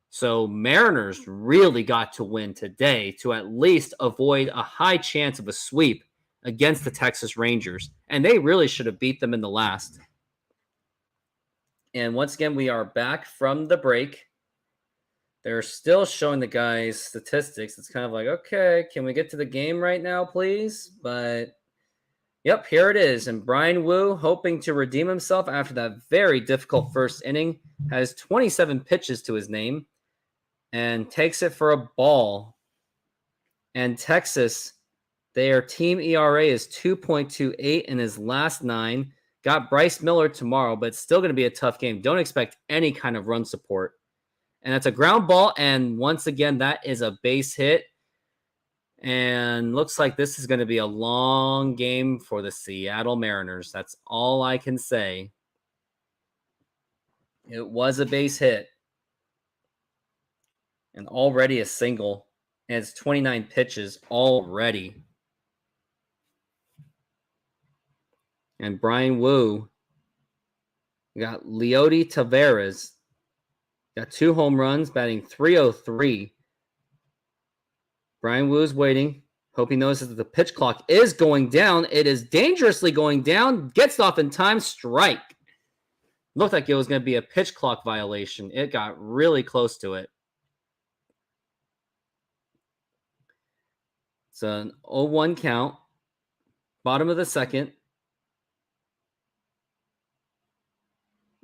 So Mariners really got to win today to at least avoid a high chance of a sweep against the Texas Rangers. And they really should have beat them in the last. And once again, we are back from the break. They're still showing the guys' statistics. It's kind of like, okay, can we get to the game right now, please? But, yep, here it is. And Bryan Woo, hoping to redeem himself after that very difficult first inning, has 27 pitches to his name. and takes it for a ball. And Texas, their team ERA is 2.28 in his last 9. Got Bryce Miller tomorrow, but it's still going to be a tough game. Don't expect any kind of run support. And it's a ground ball, and once again, that is a base hit. And looks like this is going to be a long game for the Seattle Mariners. That's all I can say. It was a base hit. And already a single. And it's 29 pitches already. And Bryan Wu. We got Leody Taveras. Got 2 home runs, batting .303. Bryan Wu's waiting. Hope he notices that the pitch clock is going down. It is dangerously going down. Gets off in time. Strike. Looked like it was going to be a pitch clock violation. It got really close to it. It's an 0-1 count. Bottom of the second.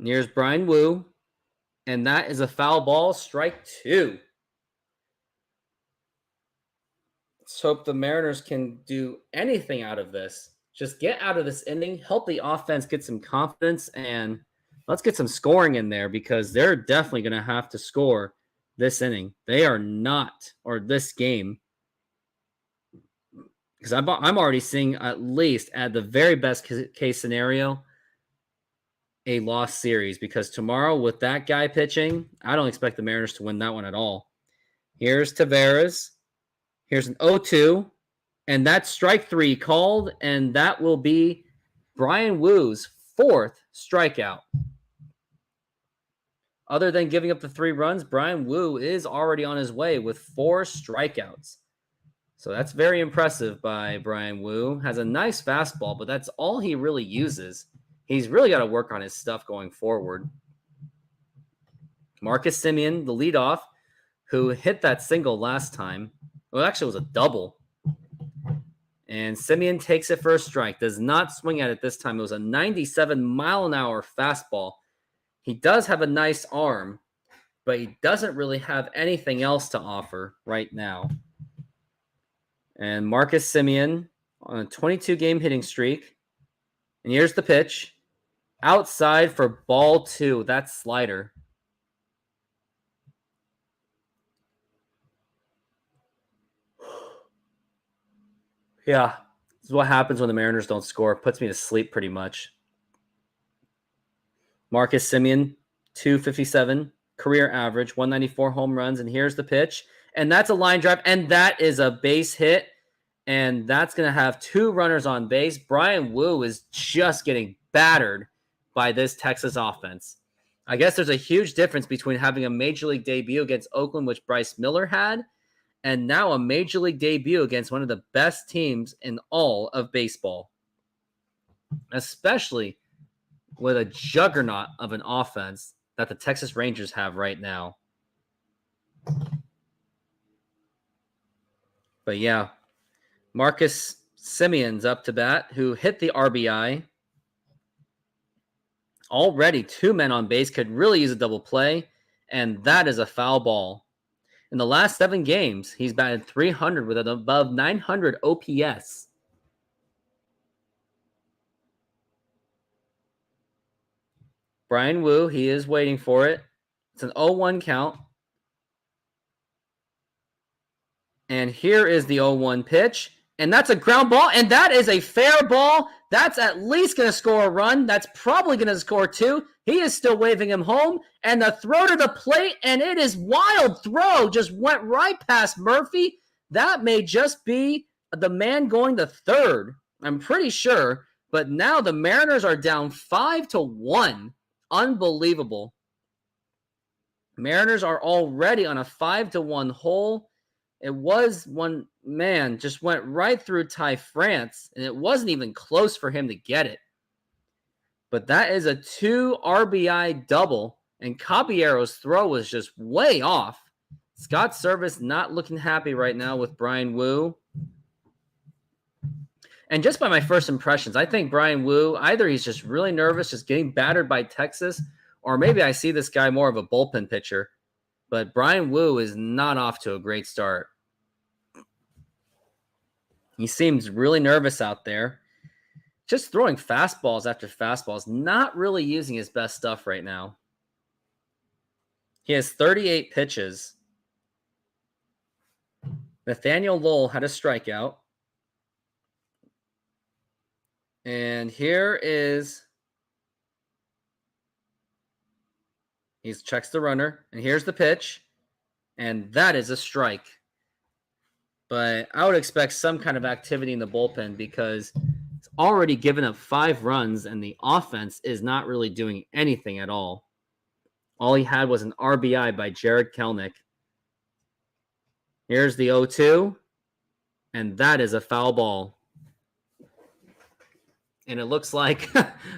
Here's Bryan Wu. And that is a foul ball. Strike 2. Let's hope the Mariners can do anything out of this. Just get out of this inning, help the offense get some confidence, and let's get some scoring in there because they're definitely going to have to score this inning. They are not, or this game, because I'm already seeing at least at the very best case scenario, a lost series because tomorrow with that guy pitching, I don't expect the Mariners to win that one at all. Here's Taveras. Here's an 0-2, and that's strike 3 called, and that will be Bryan Wu's 4th strikeout. Other than giving up the 3 runs, Bryan Wu is already on his way with 4 strikeouts. So that's very impressive by Bryan Wu. Has a nice fastball, but that's all he really uses. He's really got to work on his stuff going forward. Marcus Semien, the leadoff, who hit that single last time. Well, actually, it was a double. And Semien takes it for a strike. Does not swing at it this time. It was a 97-mile-an-hour fastball. He does have a nice arm, but he doesn't really have anything else to offer right now. And Marcus Semien on a 22-game hitting streak. And here's the pitch. Outside for ball 2. That's slider. Yeah, this is what happens when the Mariners don't score. It puts me to sleep pretty much. Marcus Semien, 257, career average, 194 home runs. And here's the pitch. And that's a line drive. And that is a base hit. And that's going to have 2 runners on base. Bryan Wu is just getting battered by this Texas offense. I guess there's a huge difference between having a major league debut against Oakland, which Bryce Miller had, and now a major league debut against one of the best teams in all of baseball, especially with a juggernaut of an offense that the Texas Rangers have right now. But yeah, Marcus Semien's up to bat, who hit the RBI. Already 2 men on base, could really use a double play, and that is a foul ball. In the last 7 games, he's batted .300 with an above .900 OPS. Bryan Wu, he is waiting for it. It's an 0-1 count. And here is the 0-1 pitch. And that's a ground ball, and that is a fair ball. That's at least going to score a run. That's probably going to score 2. He is still waving him home, and the throw to the plate, and it is wild throw. Just went right past Murphy. That may just be the man going to third. I'm pretty sure. But now the Mariners are down 5-1. Unbelievable. Mariners are already on a 5-1 hole. It was one man just went right through Ty France, and it wasn't even close for him to get it. But that is a 2 RBI double, and Caballero's throw was just way off. Scott Service not looking happy right now with Bryan Wu. And just by my first impressions, I think Bryan Wu, either he's just really nervous, just getting battered by Texas, or maybe I see this guy more of a bullpen pitcher. But Bryan Woo is not off to a great start. He seems really nervous out there. Just throwing fastballs after fastballs, not really using his best stuff right now. He has 38 pitches. Nathaniel Lowell had a strikeout. And here is, he checks the runner, and here's the pitch, and that is a strike. But I would expect some kind of activity in the bullpen because it's already given up 5 runs, and the offense is not really doing anything at all. All he had was an RBI by Jared Kelnick. Here's the 0-2, and that is a foul ball. And it looks like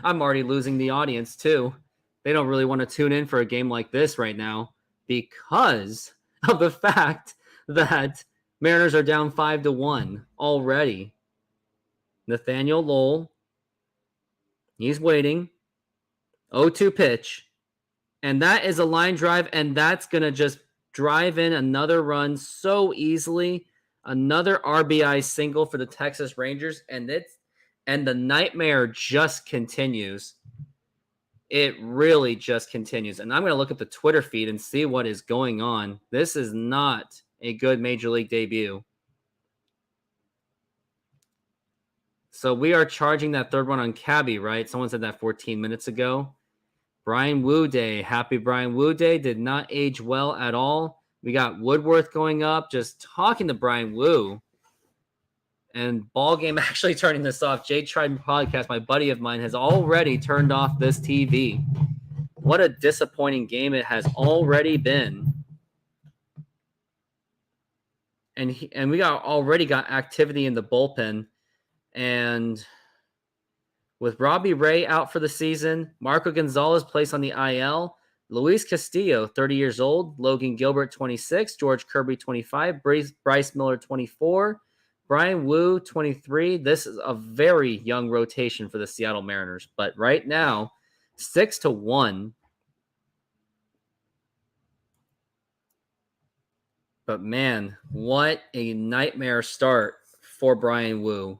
I'm already losing the audience too. They don't really want to tune in for a game like this right now because of the fact that Mariners are down 5-1 already. Nathaniel Lowell, he's waiting. 0-2 pitch. And that is a line drive, and that's going to just drive in another run so easily. Another RBI single for the Texas Rangers, and the nightmare just continues. It really just continues. And I'm going to look at the Twitter feed and see what is going on. This is not a good Major League debut. So we are charging that third one on Cabby, right? Someone said that 14 minutes ago. Bryan Woo Day. Happy Bryan Woo Day. Did not age well at all. We got Woodworth going up, just talking to Bryan Woo. And ball game actually turning this off. Jay Trident Podcast, my buddy of mine, has already turned off this TV. What a disappointing game it has already been. And we already got activity in the bullpen. And with Robbie Ray out for the season, Marco Gonzalez placed on the IL, Luis Castillo, 30 years old, Logan Gilbert, 26, George Kirby, 25, Bryce Miller, 24, Bryan Woo, 23. This is a very young rotation for the Seattle Mariners. But right now, 6-1. But man, what a nightmare start for Bryan Woo.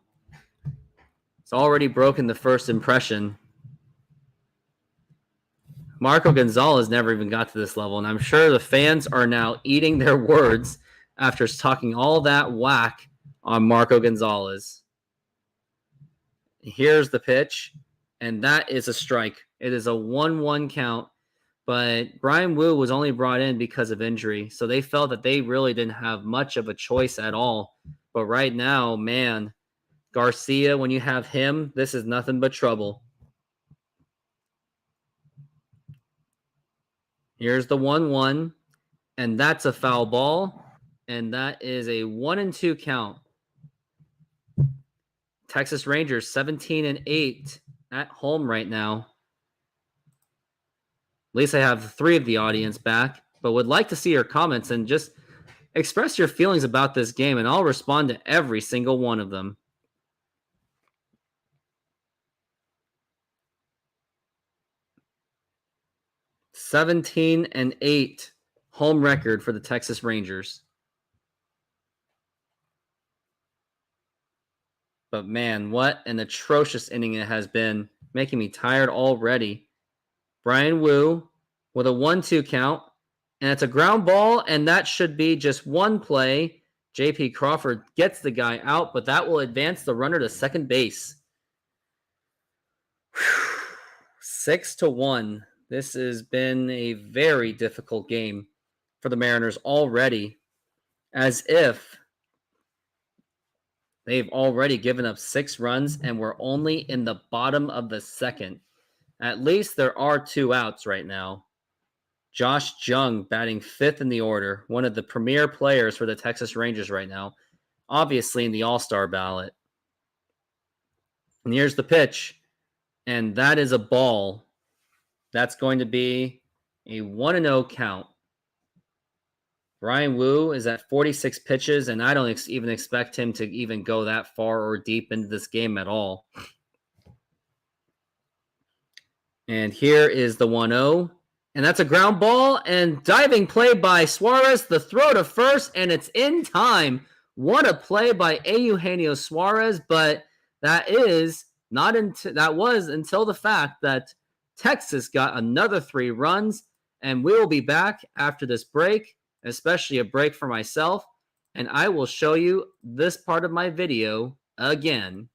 It's already broken the first impression. Marco Gonzalez never even got to this level, and I'm sure the fans are now eating their words after talking all that whack on Marco Gonzalez. Here's the pitch, and that is a strike. It is a 1-1 count, but Bryan Woo was only brought in because of injury, so they felt that they really didn't have much of a choice at all. But right now, man, Garcia, when you have him, this is nothing but trouble. Here's the 1-1, and that's a foul ball, and that is a 1-2 count. Texas Rangers 17-8 at home right now. At least I have 3 of the audience back, but would like to see your comments and just express your feelings about this game, and I'll respond to every single one of them. (17-8) home record for the Texas Rangers. But man, what an atrocious inning it has been, making me tired already. Bryan Woo with a 1-2 count, and it's a ground ball, and that should be just one play. J.P. Crawford gets the guy out, but that will advance the runner to second base. 6-1. This has been a very difficult game for the Mariners already, as if they've already given up 6 runs and we're only in the bottom of the second. At least there are 2 outs right now. Josh Jung batting 5th in the order, one of the premier players for the Texas Rangers right now, obviously in the All-Star ballot. And here's the pitch, and that is a ball. That's going to be a 1-0 count. Bryan Woo is at 46 pitches, and I don't even expect him to even go that far or deep into this game at all. And here is the 1-0, And that's a ground ball and diving play by Suarez. The throw to first, and it's in time. What a play by Eugenio Suarez, but that was until the fact that Texas got another 3 runs, and we will be back after this break, especially a break for myself, and I will show you this part of my video again.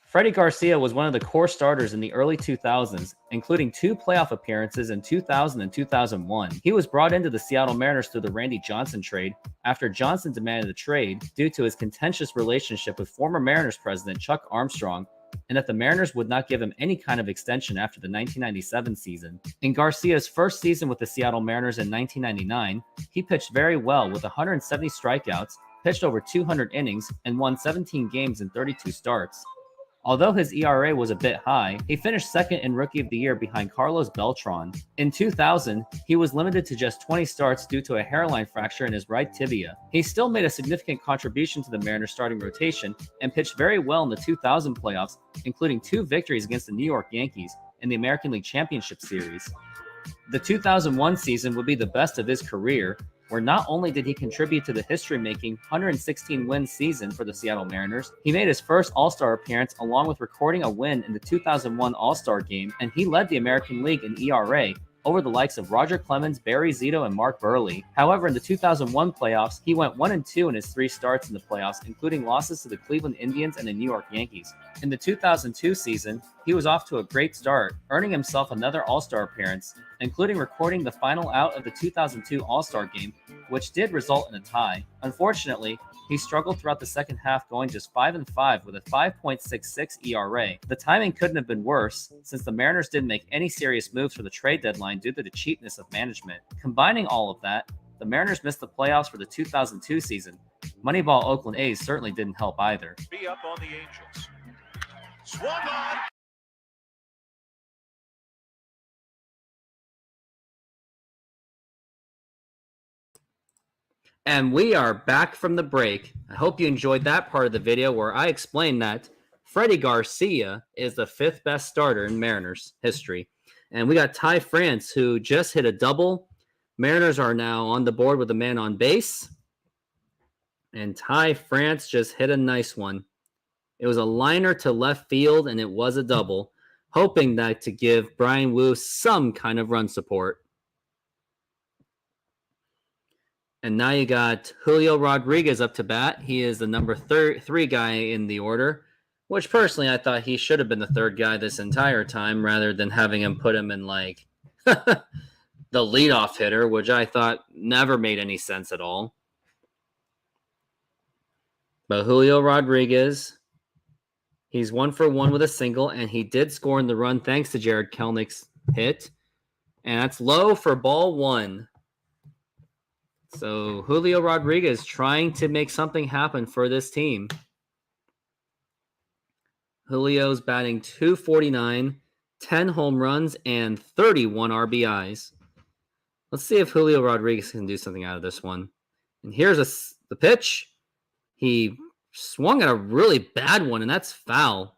Freddie Garcia was one of the core starters in the early 2000s, including 2 playoff appearances in 2000 and 2001. He was brought into the Seattle Mariners through the Randy Johnson trade after Johnson demanded the trade due to his contentious relationship with former Mariners president Chuck Armstrong, and that the Mariners would not give him any kind of extension after the 1997 season. In Garcia's first season with the Seattle Mariners in 1999, he pitched very well with 170 strikeouts, pitched over 200 innings, and won 17 games in 32 starts. Although his ERA was a bit high, he finished second in Rookie of the Year behind Carlos Beltran. In 2000, he was limited to just 20 starts due to a hairline fracture in his right tibia. He still made a significant contribution to the Mariners starting rotation and pitched very well in the 2000 playoffs, including 2 victories against the New York Yankees in the American League Championship Series. The 2001 season would be the best of his career, where not only did he contribute to the history-making 116-win season for the Seattle Mariners, he made his first All-Star appearance along with recording a win in the 2001 All-Star Game, and he led the American League in ERA over the likes of Roger Clemens, Barry Zito, and Mark Burley. However, in the 2001 playoffs, he went 1-2 in his 3 starts in the playoffs, including losses to the Cleveland Indians and the New York Yankees. In the 2002 season, he was off to a great start, earning himself another All-Star appearance, including recording the final out of the 2002 All-Star Game, which did result in a tie. Unfortunately, he struggled throughout the second half, going just 5-5 with a 5.66 ERA. The timing couldn't have been worse, since the Mariners didn't make any serious moves for the trade deadline due to the cheapness of management. Combining all of that, the Mariners missed the playoffs for the 2002 season. Moneyball Oakland A's certainly didn't help either. Be up on the Angels. Swung on. And we are back from the break. I hope you enjoyed that part of the video where I explained that Freddie Garcia is the 5th best starter in Mariners history. And we got Ty France, who just hit a double. Mariners are now on the board with a man on base. And Ty France just hit a nice one. It was a liner to left field, and it was a double, hoping that to give Bryan Woo some kind of run support. And now you got Julio Rodriguez up to bat. He is the number 3 guy in the order, which personally I thought he should have been the 3rd guy this entire time rather than having him put him in like the leadoff hitter, which I thought never made any sense at all. But Julio Rodriguez, he's 1 for 1 with a single, and he did score in the run thanks to Jared Kelenich's hit. And that's low for ball 1. So Julio Rodriguez trying to make something happen for this team. Julio's batting .249, 10 home runs, and 31 RBIs. Let's see if Julio Rodriguez can do something out of this one. And here's the pitch. He swung at a really bad one, and that's foul.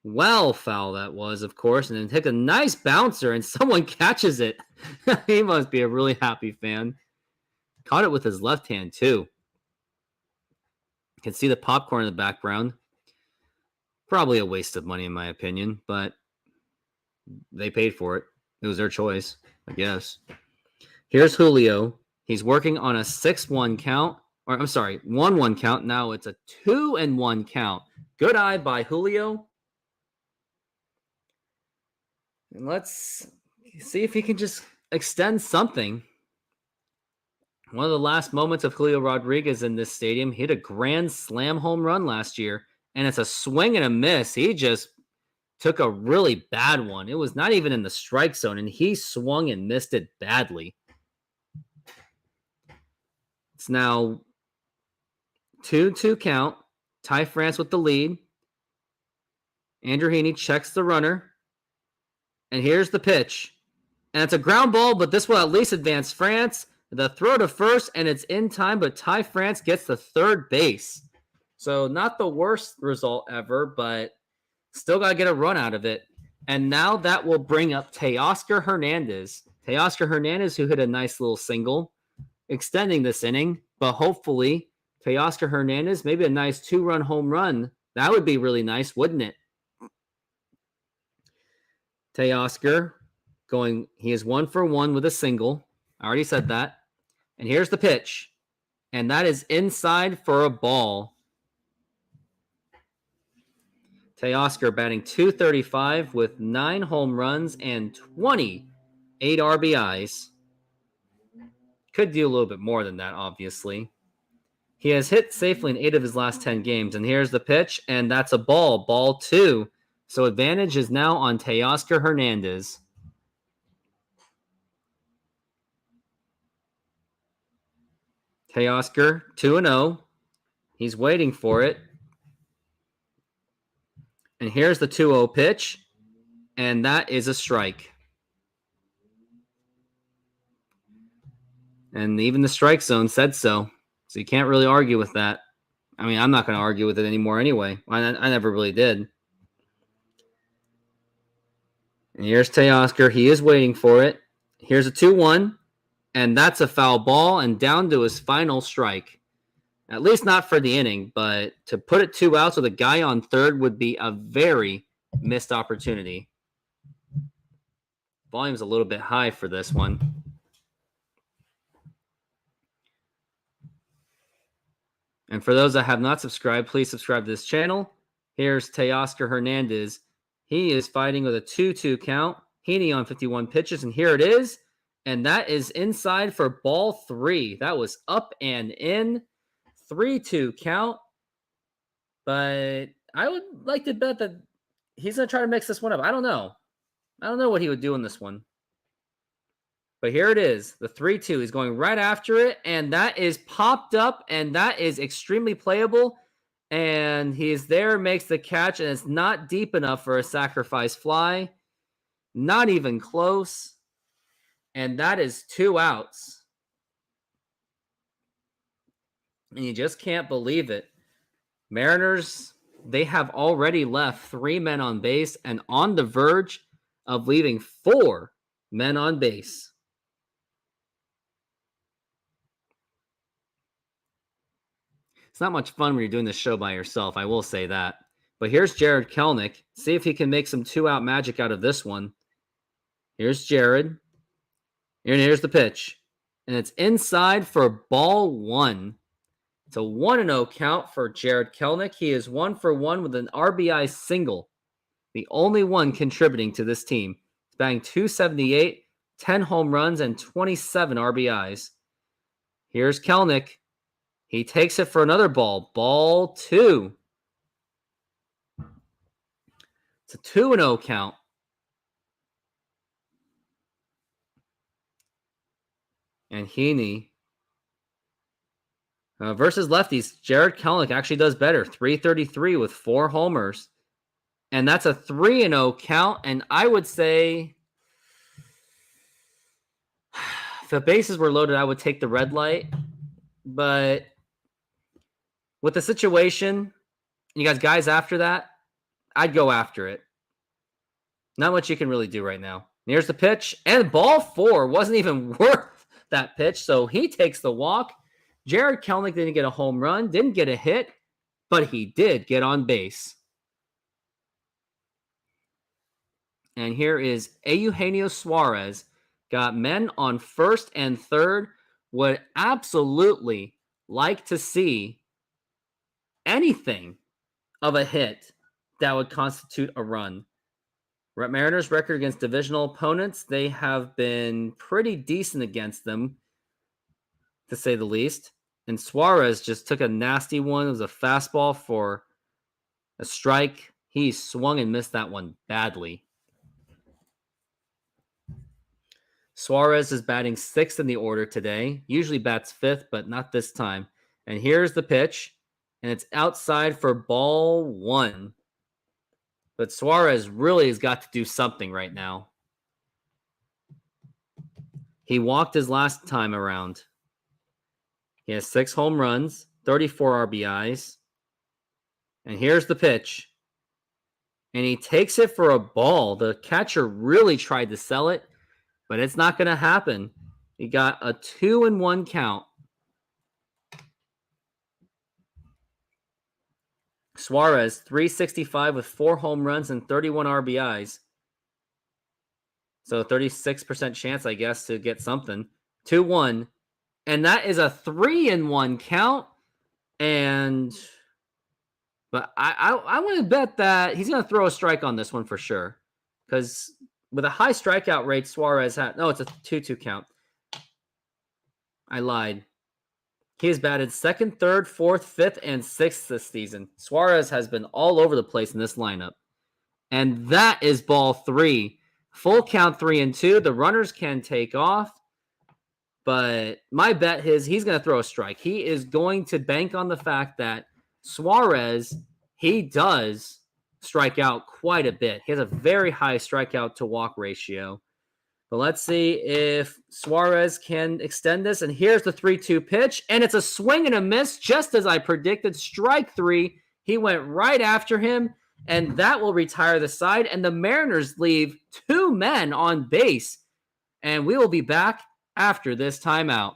Well, foul that was, of course, and then take a nice bouncer, and someone catches it. He must be a really happy fan. Caught it with his left hand, too. You can see the popcorn in the background. Probably a waste of money, in my opinion, but they paid for it. It was their choice, I guess. Here's Julio. He's working on a 6-1 count. Or, I'm sorry, 1-1 count. Now it's a 2-1 count. Good eye by Julio. And let's see if he can just extend something. One of the last moments of Julio Rodriguez in this stadium, he hit a grand slam home run last year, and it's a swing and a miss. He just took a really bad one. It was not even in the strike zone, and he swung and missed it badly. It's now 2-2 count. Ty France with the lead. Andrew Heaney checks the runner. And here's the pitch. And it's a ground ball, but this will at least advance France. The throw to first, and it's in time, but Ty France gets the 3rd base. So not the worst result ever, but Still got to get a run out of it. And now that will bring up Teoscar Hernandez. Teoscar Hernandez, who hit a nice little single, extending this inning. But hopefully, Teoscar Hernandez, maybe a nice 2-run home run. That would be really nice, wouldn't it? Teoscar he is 1 for 1 with a single. I already said that. And here's the pitch. And that is inside for a ball. Teoscar batting .235 with 9 home runs and 28 RBIs. Could do a little bit more than that, obviously. He has hit safely in 8 of his last 10 games. And here's the pitch, and that's a ball. Ball 2. So advantage is now on Teoscar Hernandez. Teoscar, 2-0. He's waiting for it. And here's the 2-0 pitch. And that is a strike. And even the strike zone said so. So you can't really argue with that. I mean, I'm not going to argue with it anymore anyway. I never really did. And here's Teoscar. He is waiting for it. Here's a 2-1. And that's a foul ball and down to his final strike. At least not for the inning, but to put it 2 outs with a guy on third would be a very missed opportunity. Volume's a little bit high for this one. And for those that have not subscribed, please subscribe to this channel. Here's Teoscar Hernandez. He is fighting with a 2-2 count. Heaney on 51 pitches, and here it is. And that is inside for ball 3. That was up and in. 3-2 count. But I would like to bet that he's going to try to mix this one up. I don't know. I don't know what he would do in this one. But here it is. The 3-2. He's going right after it. And that is popped up. And that is extremely playable. And he's there, makes the catch. And it's not deep enough for a sacrifice fly. Not even close. And that is 2 outs. And you just can't believe it. Mariners, they have already left 3 men on base and on the verge of leaving 4 men on base. It's not much fun when you're doing this show by yourself, I will say that. But here's Jared Kelenic. See if he can make some 2-out magic out of this one. Here's Jared. And here's the pitch. And it's inside for ball 1. It's a 1-0 count for Jared Kelenic. He is 1 for 1 with an RBI single. The only one contributing to this team. He's batting .278, 10 home runs, and 27 RBIs. Here's Kelenic. He takes it for another ball. Ball 2. It's a 2-0 count. And Heaney. Versus lefties, Jared Kelenic actually does better. .333 with 4 homers. And that's a 3-0 count. And I would say if the bases were loaded, I would take the red light. But with the situation, you guys after that, I'd go after it. Not much you can really do right now. Here's the pitch. And ball 4 wasn't even worth that pitch. So he takes the walk. Jared Kelenic didn't get a home run, didn't get a hit, but he did get on base. And here is Eugenio Suarez. Got men on first and third. Would absolutely like to see anything of a hit that would constitute a run. Mariners' record against divisional opponents, they have been pretty decent against them, to say the least. And Suarez just took a nasty one. It was a fastball for a strike. He swung and missed that one badly. Suarez is batting 6th in the order today. Usually bats 5th, but not this time. And here's the pitch. And it's outside for ball 1. But Suarez really has got to do something right now. He walked his last time around. He has 6 home runs, 34 RBIs. And here's the pitch. And he takes it for a ball. The catcher really tried to sell it, but it's not going to happen. He got a 2-1 count. Suarez, 365 with 4 home runs and 31 RBIs. So 36% chance, I guess, to get something. 2-1. And that is a 3-1 count. But I want to bet that he's going to throw a strike on this one for sure. Because with a high strikeout rate, Suarez had... No, it's a 2-2 count. I lied. He has batted 2nd, 3rd, 4th, 5th, and 6th this season. Suarez has been all over the place in this lineup. And that is ball 3. Full count 3-2. The runners can take off. But my bet is he's going to throw a strike. He is going to bank on the fact that Suarez, he does strike out quite a bit. He has a very high strikeout to walk ratio. But let's see if Suarez can extend this. And here's the 3-2 pitch. And it's a swing and a miss, just as I predicted. Strike 3. He went right after him. And that will retire the side. And the Mariners leave 2 men on base. And we will be back after this timeout.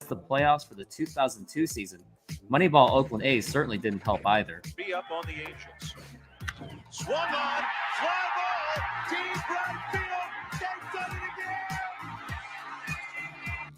The playoffs for the 2002 season. Moneyball Oakland A's certainly didn't help either. Be up on the Angels. Swung on, fly ball, deep right field, they've done it again!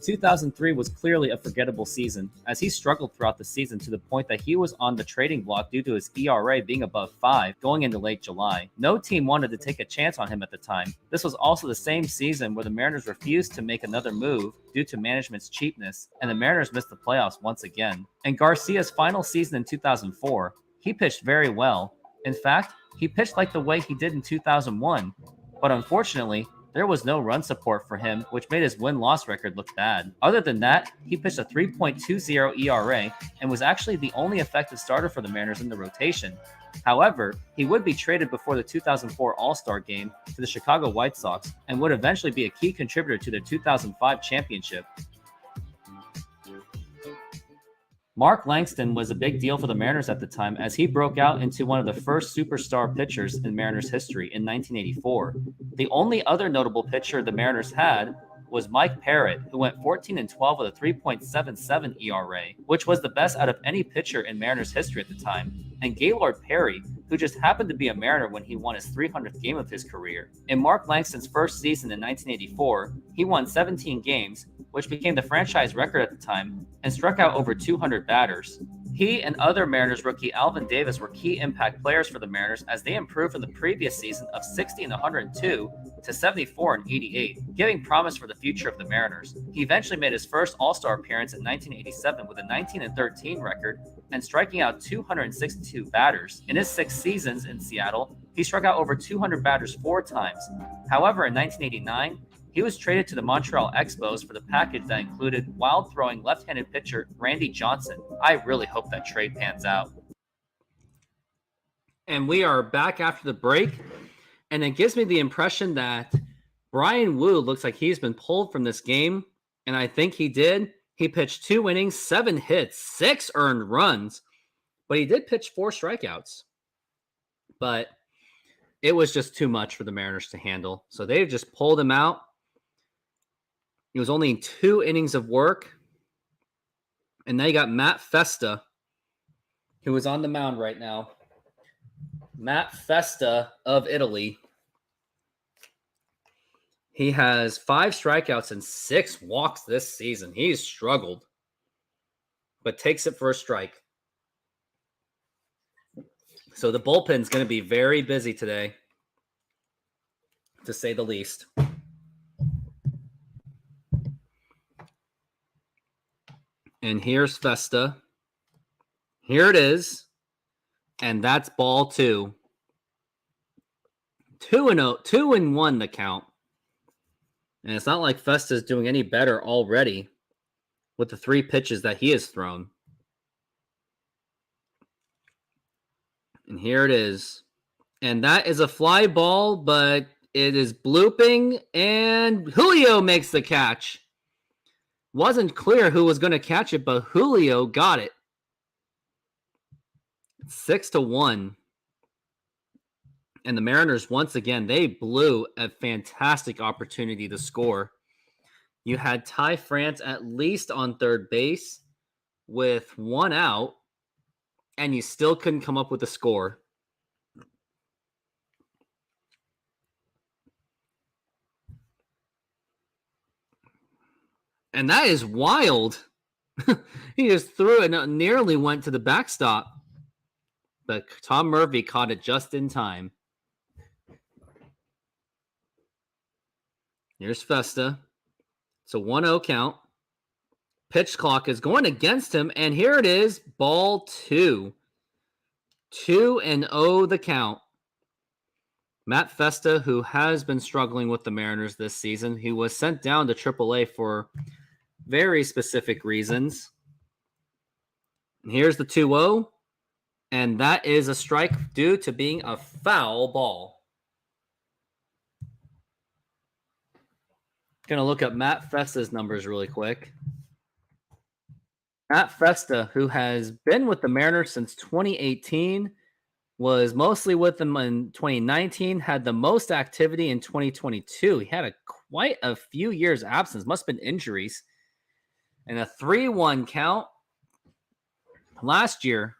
2003 was clearly a forgettable season, as he struggled throughout the season to the point that he was on the trading block due to his ERA being above 5 going into late July. No team wanted to take a chance on him at the time. This was also the same season where the Mariners refused to make another move due to management's cheapness, and the Mariners missed the playoffs once again. In Garcia's final season in 2004, he pitched very well. In fact, he pitched like the way he did in 2001, but unfortunately, there was no run support for him, which made his win-loss record look bad. Other than that, he pitched a 3.20 ERA and was actually the only effective starter for the Mariners in the rotation. However, he would be traded before the 2004 All-Star Game to the Chicago White Sox and would eventually be a key contributor to their 2005 championship. Mark Langston was a big deal for the Mariners at the time, as he broke out into one of the first superstar pitchers in Mariners history in 1984. The only other notable pitcher the Mariners had was Mike Parrott, who went 14-12 with a 3.77 ERA, which was the best out of any pitcher in Mariners history at the time, and Gaylord Perry, who just happened to be a Mariner when he won his 300th game of his career. In Mark Langston's first season in 1984, he won 17 games, which became the franchise record at the time, and struck out over 200 batters. He and other Mariners rookie Alvin Davis were key impact players for the Mariners as they improved from the previous season of 60-102 to 74-88, giving promise for the future of the Mariners. He eventually made his first All-Star appearance in 1987 with a 19-13 record and striking out 262 batters. In his 6 seasons in Seattle, he struck out over 200 batters 4 times. However, in 1989, he was traded to the Montreal Expos for the package that included wild-throwing left-handed pitcher Randy Johnson. I really hope that trade pans out. And we are back after the break, and it gives me the impression that Bryan Woo looks like he's been pulled from this game, and I think he did. He pitched 2 innings, 7 hits, 6 earned runs, but he did pitch 4 strikeouts. But it was just too much for the Mariners to handle, so they just pulled him out. It was only 2 innings of work. And now you got Matt Festa, who is on the mound right now. Matt Festa of Italy. He has 5 strikeouts and 6 walks this season. He's struggled, but takes it for a strike. So the bullpen's going to be very busy today, to say the least. And here's Festa. Here it is. And that's ball 2. 2-1 the count. And it's not like Festa's doing any better already with the 3 pitches that he has thrown. And here it is. And that is a fly ball, but it is blooping. And Julio makes the catch. Wasn't clear who was going to catch it, but Julio got it. 6-1. And the Mariners, once again, they blew a fantastic opportunity to score. You had Ty France at least on third base with one out, and you still couldn't come up with a score. And that is wild. He just threw it and nearly went to the backstop. But Tom Murphy caught it just in time. Here's Festa. It's a 1-0 count. Pitch clock is going against him, and here it is, ball 2. 2-0 the count. Matt Festa, who has been struggling with the Mariners this season, he was sent down to AAA for very specific reasons. And here's the 2-0, and that is a strike due to being a foul ball. Going to look up Matt Festa's numbers really quick. Matt Festa, who has been with the Mariners since 2018, was mostly with them in 2019, had the most activity in 2022. He had quite a few years absence, must have been injuries. And a 3-1 count. Last year,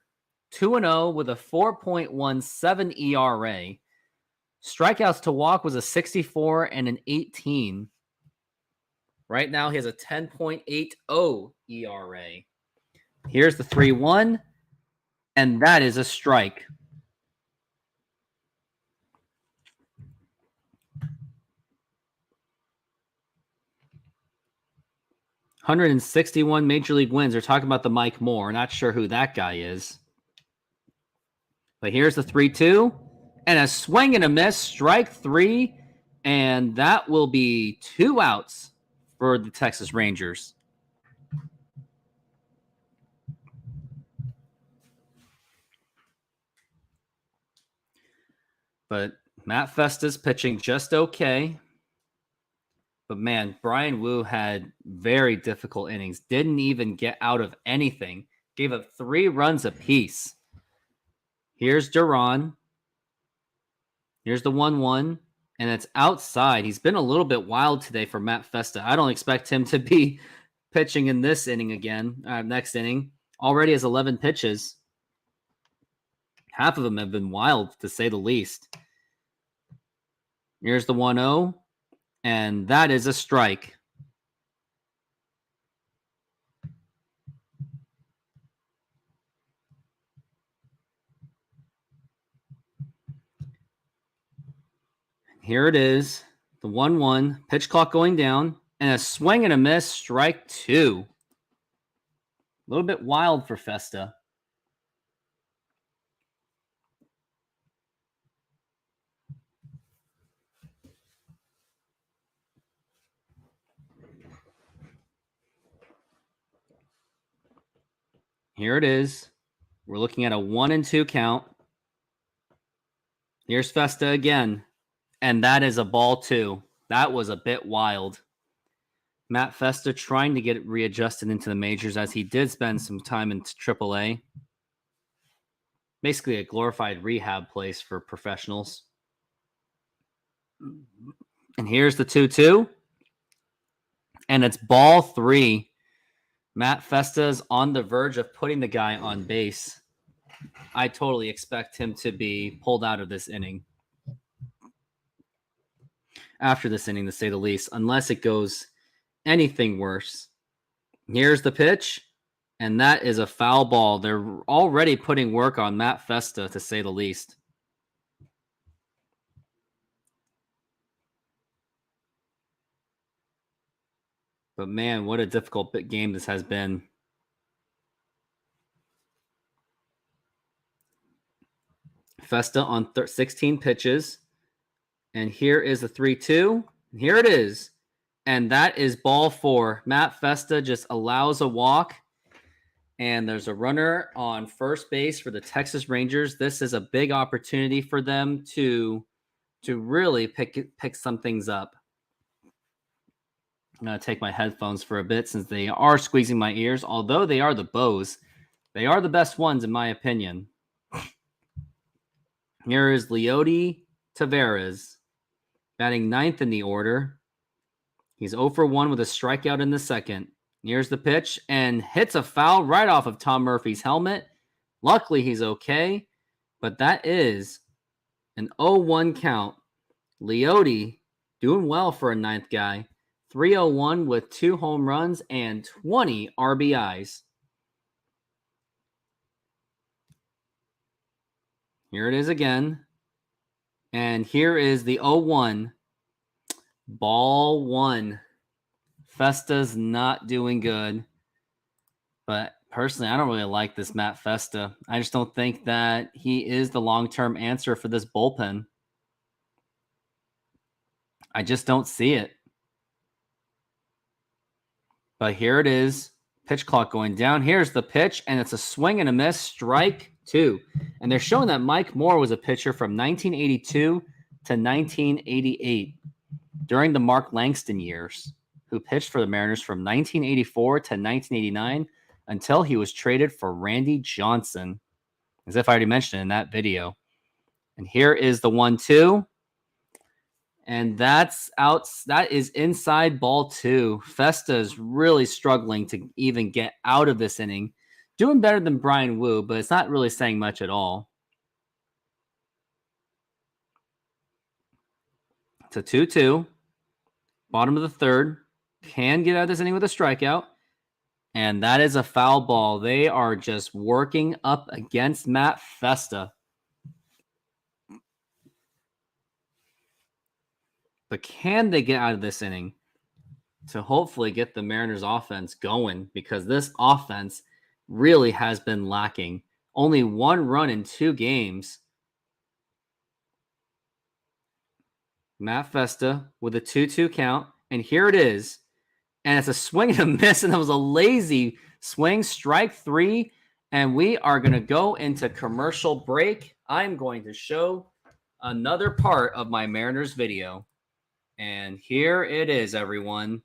2-0 with a 4.17 ERA. Strikeouts to walk was a 64 and an 18. Right now, he has a 10.80 ERA. Here's the 3-1, and that is a strike. $161 Major League wins. They're talking about the Mike Moore. Not sure who that guy is. But here's the 3-2, and a swing and a miss, strike 3, and that will be 2 outs for the Texas Rangers. But Matt Festa's pitching just okay. But man, Bryan Wu had very difficult innings. Didn't even get out of anything. Gave up 3 runs apiece. Here's Duran. Here's the 1-1. And it's outside. He's been a little bit wild today for Matt Festa. I don't expect him to be pitching in this inning again. Next inning. Already has 11 pitches. Half of them have been wild, to say the least. Here's the 1-0. And that is a strike. Here it is. The 1-1. Pitch clock going down. And a swing and a miss. Strike 2. A little bit wild for Festa. Here it is. We're looking at a 1-2 count. Here's Festa again. And that is a ball 2. That was a bit wild. Matt Festa trying to get readjusted into the majors, as he did spend some time in AAA. Basically a glorified rehab place for professionals. And here's the 2-2. And it's ball 3. Matt Festa is on the verge of putting the guy on base. I totally expect him to be pulled out of this inning. After this inning, to say the least, unless it goes anything worse. Here's the pitch, and that is a foul ball. They're already putting work on Matt Festa, to say the least. But man, what a difficult game this has been. Festa on 16 pitches. And here is the 3-2. Here it is. And that is ball 4. Matt Festa just allows a walk. And there's a runner on first base for the Texas Rangers. This is a big opportunity for them to really pick some things up. I'm going to take my headphones for a bit since they are squeezing my ears. Although they are the Bose, they are the best ones in my opinion. Here is Leody Taveras, batting 9th in the order. He's 0 for 1 with a strikeout in the second. Here's the pitch and hits a foul right off of Tom Murphy's helmet. Luckily, he's okay, but that is an 0-1 count. Leody doing well for a 9th guy. 301 with 2 home runs and 20 RBIs. Here it is again. And here is the 0-1. Ball 1. Festa's not doing good. But personally, I don't really like this Matt Festa. I just don't think that he is the long-term answer for this bullpen. I just don't see it. But here it is. Pitch clock going down. Here's the pitch, and it's a swing and a miss. Strike 2. And they're showing that Mike Moore was a pitcher from 1982 to 1988 during the Mark Langston years, who pitched for the Mariners from 1984 to 1989 until he was traded for Randy Johnson, as if I already mentioned in that video. And here is the 1-2. And that's out. That is inside ball 2. Festa is really struggling to even get out of this inning. Doing better than Bryan Wu, but it's not really saying much at all. It's a 2-2. Bottom of the third. Can get out of this inning with a strikeout. And that is a foul ball. They are just working up against Matt Festa. But can they get out of this inning to hopefully get the Mariners offense going? Because this offense really has been lacking. Only 1 run in 2 games. Matt Festa with a 2-2 count. And here it is. And it's a swing and a miss. And that was a lazy swing. Strike 3. And we are going to go into commercial break. I'm going to show another part of my Mariners video. And here it is, everyone.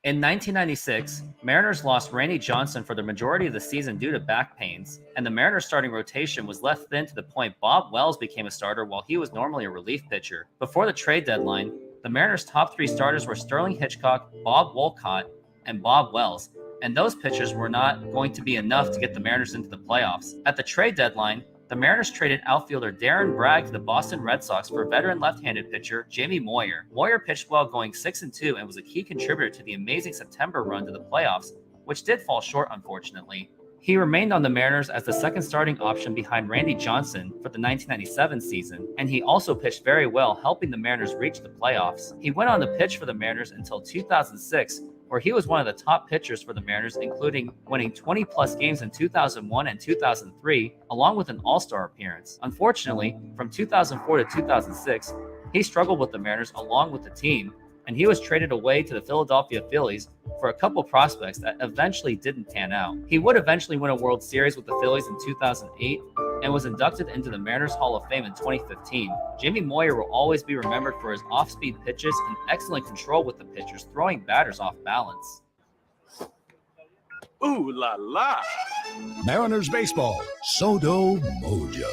In 1996, Mariners lost Randy Johnson for the majority of the season due to back pains, and the Mariners starting rotation was left thin to the point Bob Wells became a starter while he was normally a relief pitcher. Before the trade deadline, the Mariners' top 3 starters were Sterling Hitchcock, Bob Wolcott, and Bob Wells, and those pitchers were not going to be enough to get the Mariners into the playoffs. At the trade deadline, the Mariners traded outfielder Darren Bragg to the Boston Red Sox for veteran left-handed pitcher Jamie Moyer. Moyer pitched well, going 6-2, and was a key contributor to the amazing September run to the playoffs, which did fall short, unfortunately. He remained on the Mariners as the second starting option behind Randy Johnson for the 1997 season, and he also pitched very well, helping the Mariners reach the playoffs. He went on to pitch for the Mariners until 2006, where he was one of the top pitchers for the Mariners, including winning 20-plus games in 2001 and 2003, along with an All-Star appearance. Unfortunately, from 2004 to 2006, he struggled with the Mariners along with the team, and he was traded away to the Philadelphia Phillies for a couple prospects that eventually didn't pan out. He would eventually win a World Series with the Phillies in 2008 and was inducted into the Mariners Hall of Fame in 2015. Jamie Moyer will always be remembered for his off-speed pitches and excellent control with the pitchers, throwing batters off balance. Ooh la la! Mariners baseball, Sodo Mojo.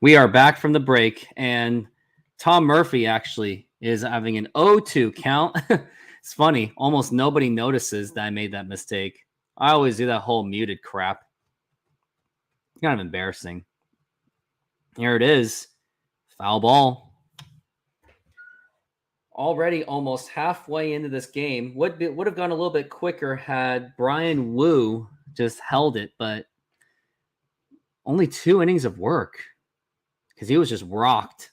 We are back from the break, and Tom Murphy actually is having an 0-2 count. It's funny. Almost nobody notices that I made that mistake. I always do that whole muted crap. Kind of embarrassing. Here it is. Foul ball. Already almost halfway into this game. Would have gone a little bit quicker had Bryan Wu just held it, but only 2 innings of work because he was just rocked.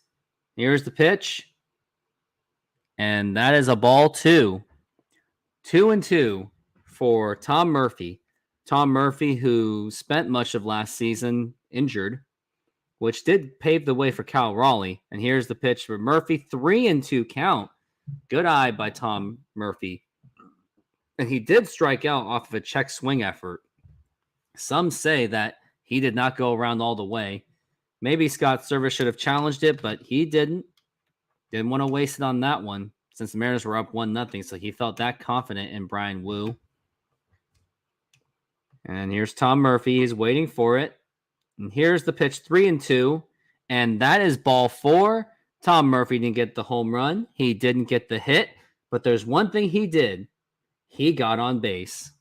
Here's the pitch. And that is a ball 2. 2-2 for Tom Murphy. Tom Murphy, who spent much of last season injured, which did pave the way for Cal Raleigh. And here's the pitch for Murphy. 3-2 count. Good eye by Tom Murphy. And he did strike out off of a check swing effort. Some say that he did not go around all the way. Maybe Scott Service should have challenged it, but he didn't. Didn't want to waste it on that one since the Mariners were up 1-0, so he felt that confident in Bryan Wu. And here's Tom Murphy. He's waiting for it. And here's the pitch, 3-2. And that is ball 4. Tom Murphy didn't get the home run. He didn't get the hit. But there's one thing he did. He got on base.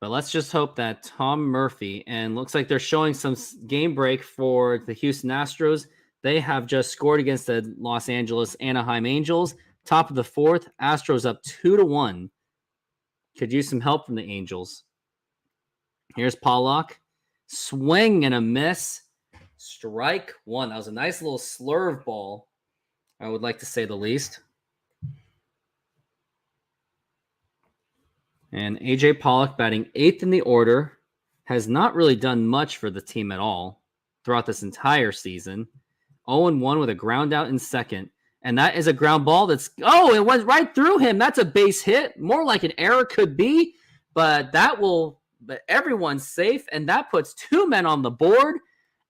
But let's just hope that Tom Murphy, and looks like they're showing some game break for the Houston Astros. They have just scored against the Los Angeles Anaheim Angels. Top of the 4th, Astros up 2-1. Could use some help from the Angels. Here's Pollock. Swing and a miss. Strike 1. That was a nice little slurve ball, I would like to say the least. And A.J. Pollock, batting 8th in the order, has not really done much for the team at all throughout this entire season. 0-1 with a ground out in second. And that is a ground ball that's... Oh, it went right through him. That's a base hit. More like an error could be. But that will... But everyone's safe. And that puts 2 men on the board.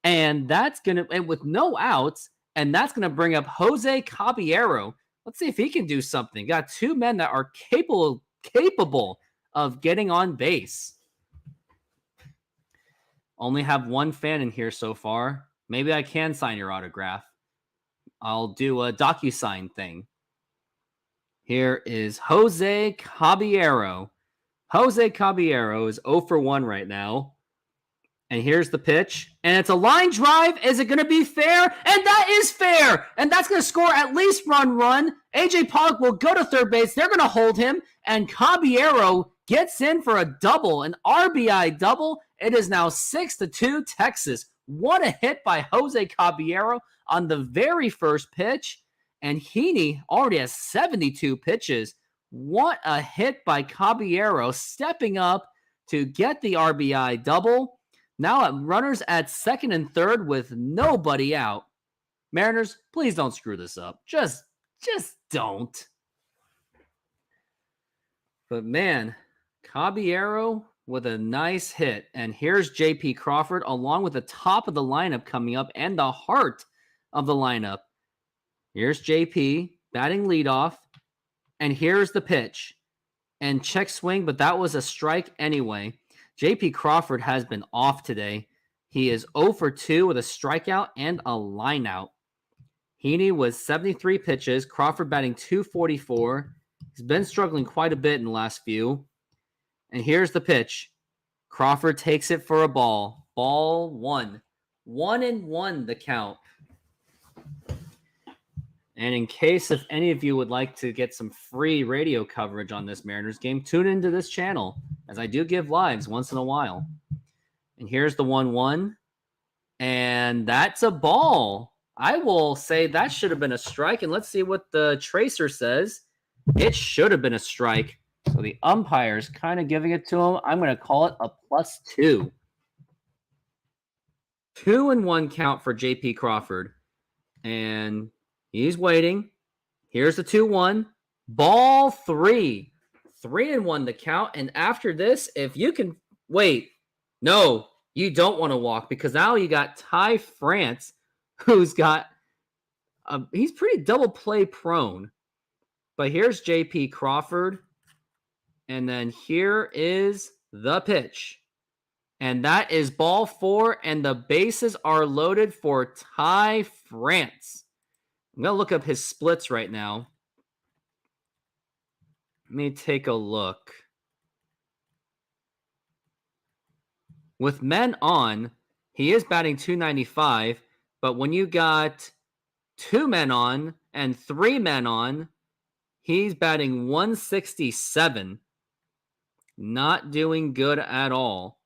And that's going to... And with no outs. And that's going to bring up Jose Caballero. Let's see if he can do something. Got 2 men that are capable of getting on base. Only have 1 fan in here so far. Maybe I can sign your autograph. I'll do a DocuSign thing. Here is Jose Caballero. Jose Caballero is 0-1 right now. And here's the pitch. And it's a line drive. Is it going to be fair? And that is fair. And that's going to score at least run. A.J. Pollock will go to third base. They're going to hold him. And Caballero gets in for a double, an RBI double. It is now 6-2 Texas. What a hit by Jose Caballero on the very first pitch. And Heaney already has 72 pitches. What a hit by Caballero, stepping up to get the RBI double. Now at runners at second and third with nobody out. Mariners, please don't screw this up. Just don't. But man, Caballero with a nice hit. And here's J.P. Crawford along with the top of the lineup coming up and the heart of the lineup. Here's J.P. batting leadoff. And here's the pitch. And check swing, but that was a strike anyway. J.P. Crawford has been off today. He is 0-2 with a strikeout and a lineout. Heaney was 73 pitches. Crawford batting .244. He's been struggling quite a bit in the last few. And here's the pitch. Crawford takes it for a ball. Ball 1. 1-1 the count. And in case if any of you would like to get some free radio coverage on this Mariners game, tune into this channel, as I do give lives once in a while. And here's the 1-1. And that's a ball. I will say that should have been a strike. And let's see what the tracer says. It should have been a strike. So the umpire's kind of giving it to him. I'm going to call it a +2. 2-1 count for J.P. Crawford. And he's waiting. Here's the 2-1. Ball 3. 3-1 the count. And after this, if you can wait, no, you don't want to walk because now you got Ty France, who's got he's pretty double play prone. But here's J.P. Crawford. And then here is the pitch. And that is ball 4, and the bases are loaded for Ty France. I'm going to look up his splits right now. Let me take a look. With men on, he is batting .295, but when you got 2 men on and 3 men on, he's batting .167. Not doing good at all.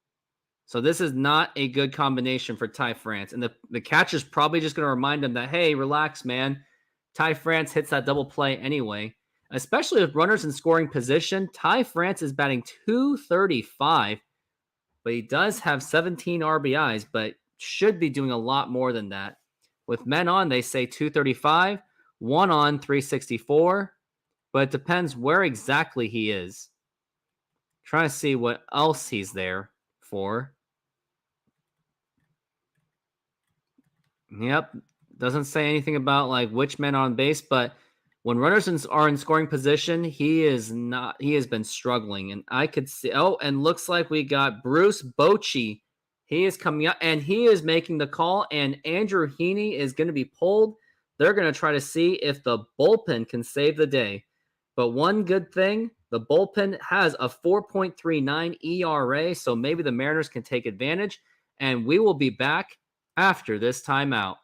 So this is not a good combination for Ty France. And the catcher's probably just going to remind him that, hey, relax, man. Ty France hits that double play anyway. Especially with runners in scoring position, Ty France is batting .235, but he does have 17 RBIs, but should be doing a lot more than that. With men on, they say .235, 1 on, .364, but it depends where exactly he is. Trying to see what else he's there for. Yep. Doesn't say anything about like which men on base, but when runners are in scoring position, he has been struggling. And I could see, and looks like we got Bruce Bochy. He is coming up and he is making the call, and Andrew Heaney is going to be pulled. They're going to try to see if the bullpen can save the day. But one good thing, the bullpen has a 4.39 ERA, so maybe the Mariners can take advantage, and we will be back after this timeout.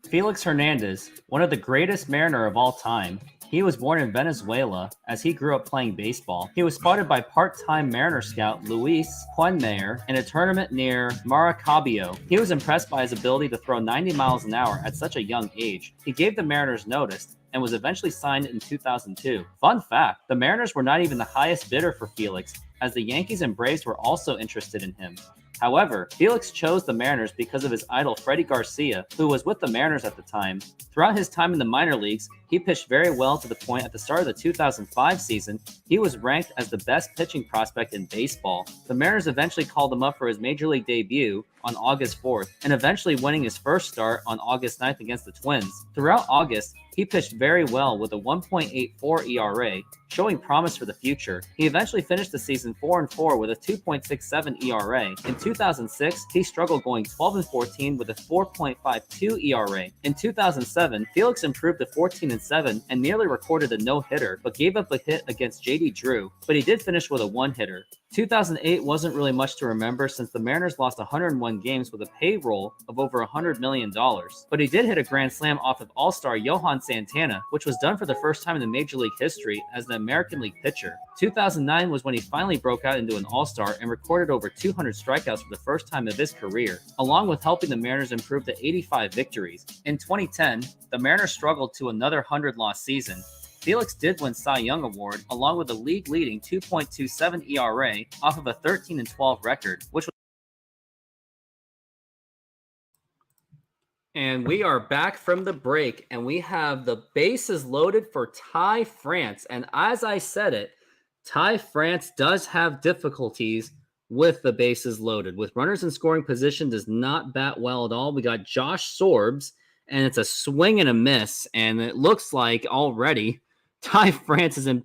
Felix Hernandez, one of the greatest Mariner of all time. He was born in Venezuela as he grew up playing baseball. He was spotted by part-time Mariner scout Luis Quenmeyer in a tournament near Maracaibo. He was impressed by his ability to throw 90 miles an hour at such a young age. He gave the Mariners notice and was eventually signed in 2002. Fun fact, the Mariners were not even the highest bidder for Felix, as the Yankees and Braves were also interested in him. However, Felix chose the Mariners because of his idol Freddie Garcia, who was with the Mariners at the time. Throughout his time in the minor leagues, he pitched very well to the point at the start of the 2005 season, he was ranked as the best pitching prospect in baseball. The Mariners eventually called him up for his major league debut on August 4th, and eventually winning his first start on August 9th against the Twins. Throughout August, he pitched very well with a 1.84 ERA, showing promise for the future. He eventually finished the season 4-4 with a 2.67 ERA. In 2006, he struggled going 12-14 with a 4.52 ERA. In 2007, Felix improved to 14-7 and nearly recorded a no-hitter, but gave up a hit against JD Drew, but he did finish with a one-hitter. 2008 wasn't really much to remember since the Mariners lost 101 games with a payroll of over $100 million. But he did hit a grand slam off of All-Star Johan Santana, which was done for the first time in the Major League history as an American League pitcher. 2009 was when he finally broke out into an All-Star and recorded over 200 strikeouts for the first time of his career, along with helping the Mariners improve to 85 victories. In 2010, the Mariners struggled to another 100-loss season. Felix did win Cy Young Award, along with a league-leading 2.27 ERA off of a 13-12 record, which was. And we are back from the break, and we have the bases loaded for Ty France. And as I said it, Ty France does have difficulties with the bases loaded. With runners in scoring position, does not bat well at all. We got Josh Sorbs, and it's a swing and a miss, and it looks like already Ty France is in.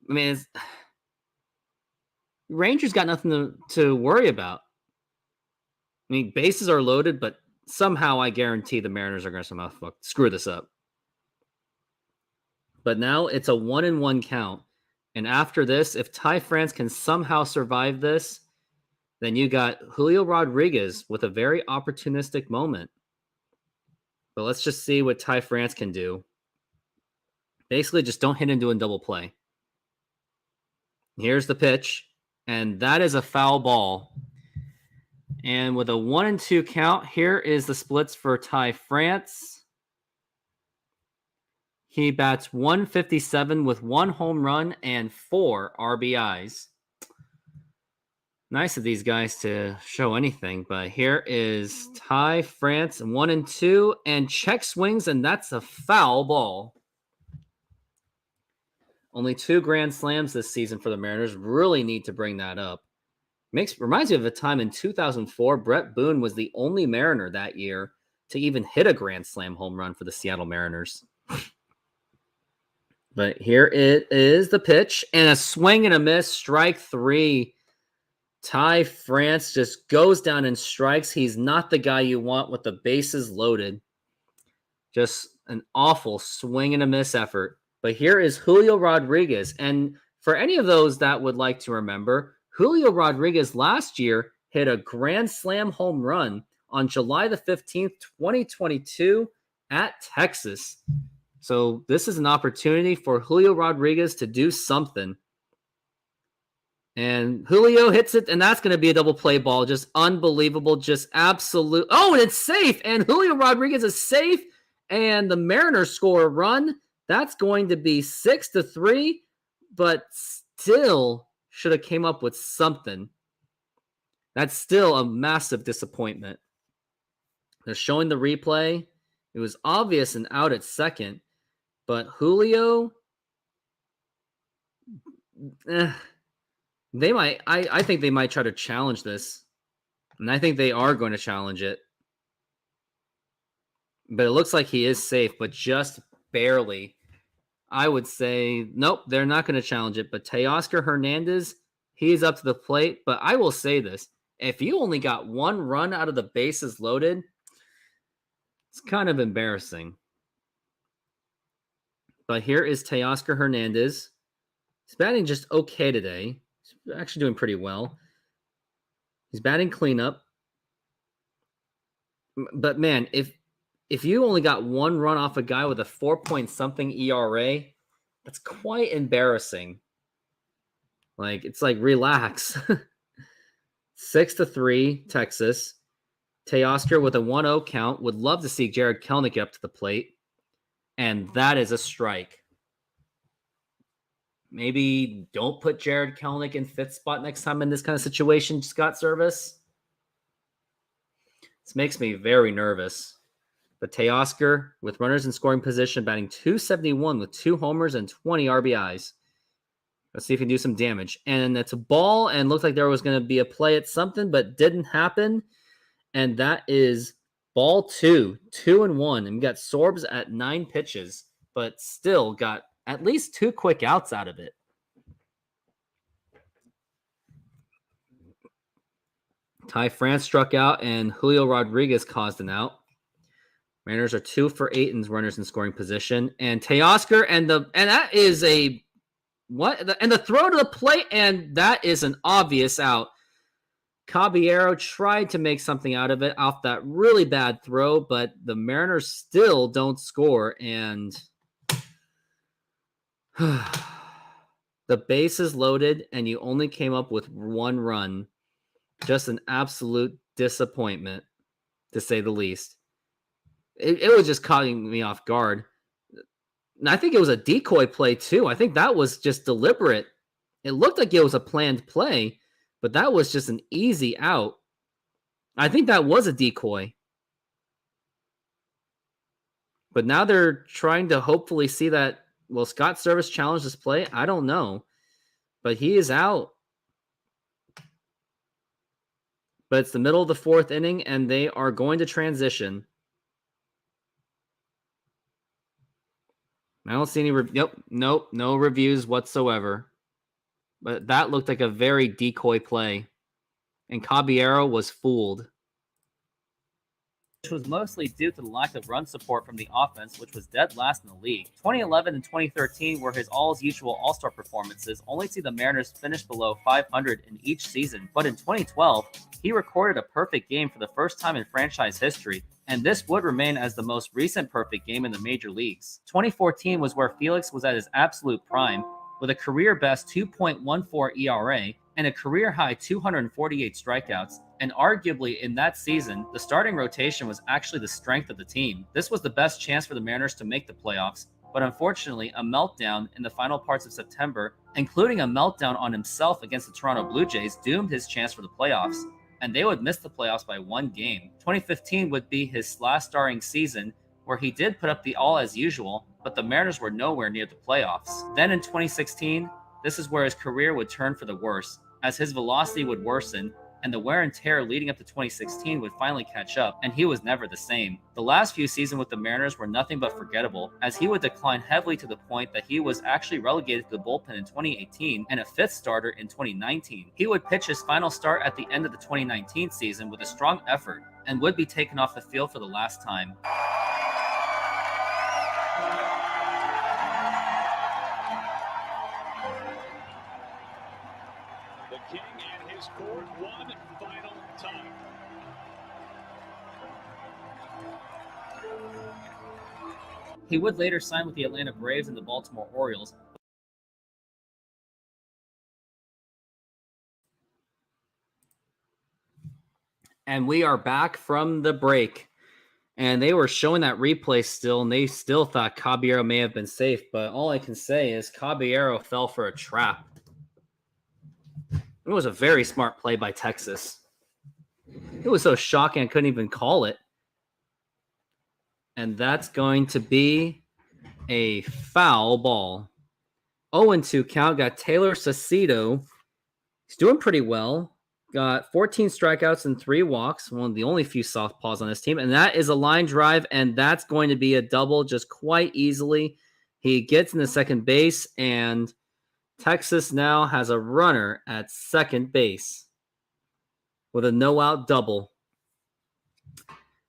I mean, Rangers got nothing to worry about. I mean, bases are loaded, but somehow I guarantee the Mariners are going to somehow screw this up. But now it's a 1-1 count. And after this, if Ty France can somehow survive this, then you got Julio Rodriguez with a very opportunistic moment. But let's just see what Ty France can do. Basically, just don't hit into a double play. Here's the pitch, and that is a foul ball. And with a 1-2 count, here is the splits for Ty France. He bats 157 with 1 home run and 4 RBIs. Nice of these guys to show anything, but here is Ty France, 1-2, and check swings, and that's a foul ball. Only 2 grand slams this season for the Mariners. Really need to bring that up. Reminds me of a time in 2004. Brett Boone was the only Mariner that year to even hit a grand slam home run for the Seattle Mariners. But here it is, the pitch, and a swing and a miss, strike 3. Ty France just goes down and strikes. He's not the guy you want with the bases loaded. Just an awful swing and a miss effort. But here is Julio Rodriguez. And for any of those that would like to remember, Julio Rodriguez last year hit a grand slam home run on July the 15th, 2022 at Texas. So this is an opportunity for Julio Rodriguez to do something. And Julio hits it, and that's going to be a double play ball. Just unbelievable, just absolute. Oh, and it's safe. And Julio Rodriguez is safe. And the Mariners score a run. That's going to be 6-3, but still should have came up with something. That's still a massive disappointment. They're showing the replay. It was obvious and out at second, but Julio, they might. I think they might try to challenge this, and I think they are going to challenge it. But it looks like he is safe, but just barely. I would say, nope, they're not going to challenge it. But Teoscar Hernandez, he's up to the plate. But I will say this. If you only got one run out of the bases loaded, it's kind of embarrassing. But here is Teoscar Hernandez. He's batting just okay today. He's actually doing pretty well. He's batting cleanup. But man, if you only got one run off a guy with a 4-point-something ERA, that's quite embarrassing. Like, it's like, relax. 6-3, Texas. Teoscar with a 1-0 count. Would love to see Jared Kelenic up to the plate. And that is a strike. Maybe don't put Jared Kelenic in fifth spot next time in this kind of situation, Scott Service. This makes me very nervous. But Teoscar, with runners in scoring position, batting .271 with 2 homers and 20 RBIs. Let's see if he can do some damage. And it's a ball, and looked like there was going to be a play at something, but didn't happen. And that is ball 2, 2-1. And we got Sorbs at 9 pitches, but still got at least 2 quick outs out of it. Ty France struck out, and Julio Rodriguez caused an out. Mariners are 2 for 8 in runners in scoring position. And Teoscar, and that is a what? And the throw to the plate, and that is an obvious out. Caballero tried to make something out of it off that really bad throw, but the Mariners still don't score. And the base is loaded, and you only came up with 1 run. Just an absolute disappointment, to say the least. It was just caught me off guard. And I think it was a decoy play, too. I think that was just deliberate. It looked like it was a planned play, but that was just an easy out. I think that was a decoy. But now they're trying to hopefully see that, will Scott Service challenge this play? I don't know. But he is out. But it's the middle of the 4th inning, and they are going to transition. I don't see any. Nope, no reviews whatsoever. But that looked like a very decoy play. And Caballero was fooled. Which was mostly due to the lack of run support from the offense, which was dead last in the league. 2011 and 2013 were his all-as-usual all-star performances, only see the Mariners finish below 500 in each season. But in 2012, he recorded a perfect game for the first time in franchise history, and this would remain as the most recent perfect game in the major leagues. 2014 was where Felix was at his absolute prime, with a career-best 2.14 ERA and a career-high 248 strikeouts. And arguably in that season, the starting rotation was actually the strength of the team. This was the best chance for the Mariners to make the playoffs, but unfortunately, a meltdown in the final parts of September, including a meltdown on himself against the Toronto Blue Jays, doomed his chance for the playoffs, and they would miss the playoffs by 1 game. 2015 would be his last starring season, where he did put up the all as usual, but the Mariners were nowhere near the playoffs. Then in 2016, this is where his career would turn for the worse, as his velocity would worsen, and the wear and tear leading up to 2016 would finally catch up, and he was never the same. The last few seasons with the Mariners were nothing but forgettable, as he would decline heavily to the point that he was actually relegated to the bullpen in 2018 and a fifth starter in 2019. He would pitch his final start at the end of the 2019 season with a strong effort, and would be taken off the field for the last time. The King and his court one final time. He would later sign with the Atlanta Braves and the Baltimore Orioles. And we are back from the break. And they were showing that replay still, and they still thought Caballero may have been safe. But all I can say is Caballero fell for a trap. It was a very smart play by Texas. It was so shocking I couldn't even call it. And that's going to be a foul ball. 0-2 count. Got Taylor Saucedo. He's doing pretty well. Got 14 strikeouts and 3 walks. One of the only few southpaws on this team. And that is a line drive, and that's going to be a double just quite easily. He gets into second base, and Texas now has a runner at second base with a no-out double.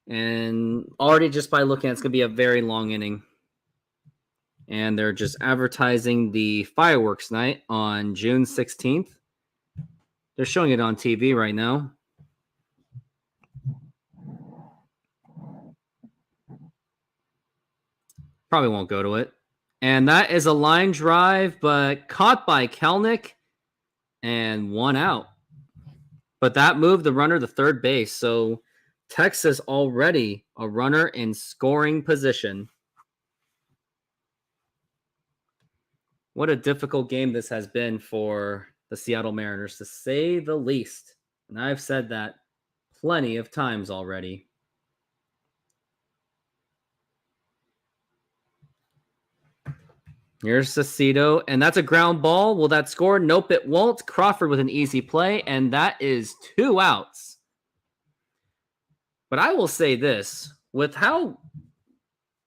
And already just by looking at it, it's going to be a very long inning. And they're just advertising the fireworks night on June 16th. They're showing it on TV right now. Probably won't go to it. And that is a line drive, but caught by Kelnick and 1 out. But that moved the runner to third base. So Texas already a runner in scoring position. What a difficult game this has been for the Seattle Mariners, to say the least. And I've said that plenty of times already. Here's Saucedo, and that's a ground ball. Will that score? Nope, it won't. Crawford with an easy play, and that is 2 outs. But I will say this, with how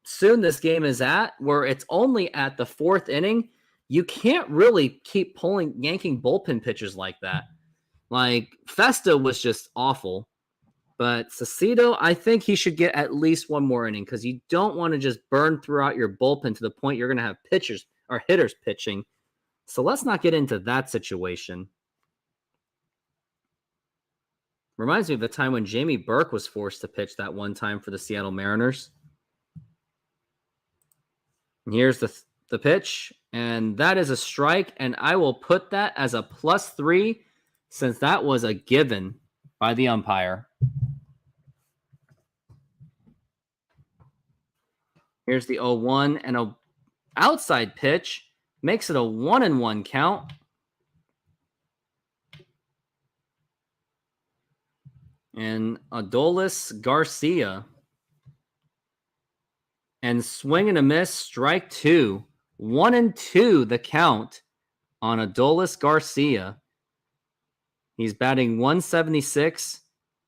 soon this game is at, where it's only at the 4th inning, you can't really keep yanking bullpen pitchers like that. Like, Festa was just awful. But Saucedo, I think he should get at least one more inning, because you don't want to just burn throughout your bullpen to the point you're going to have pitchers or hitters pitching. So let's not get into that situation. Reminds me of the time when Jamie Burke was forced to pitch that one time for the Seattle Mariners. And here's the pitch, and that is a strike, and I will put that as a +3 since that was a given by the umpire. Here's the 0-1, and a outside pitch makes it a 1-1 count. And Adolis Garcia. And swing and a miss, strike 2. 1-2 the count on Adolis Garcia. He's batting .176,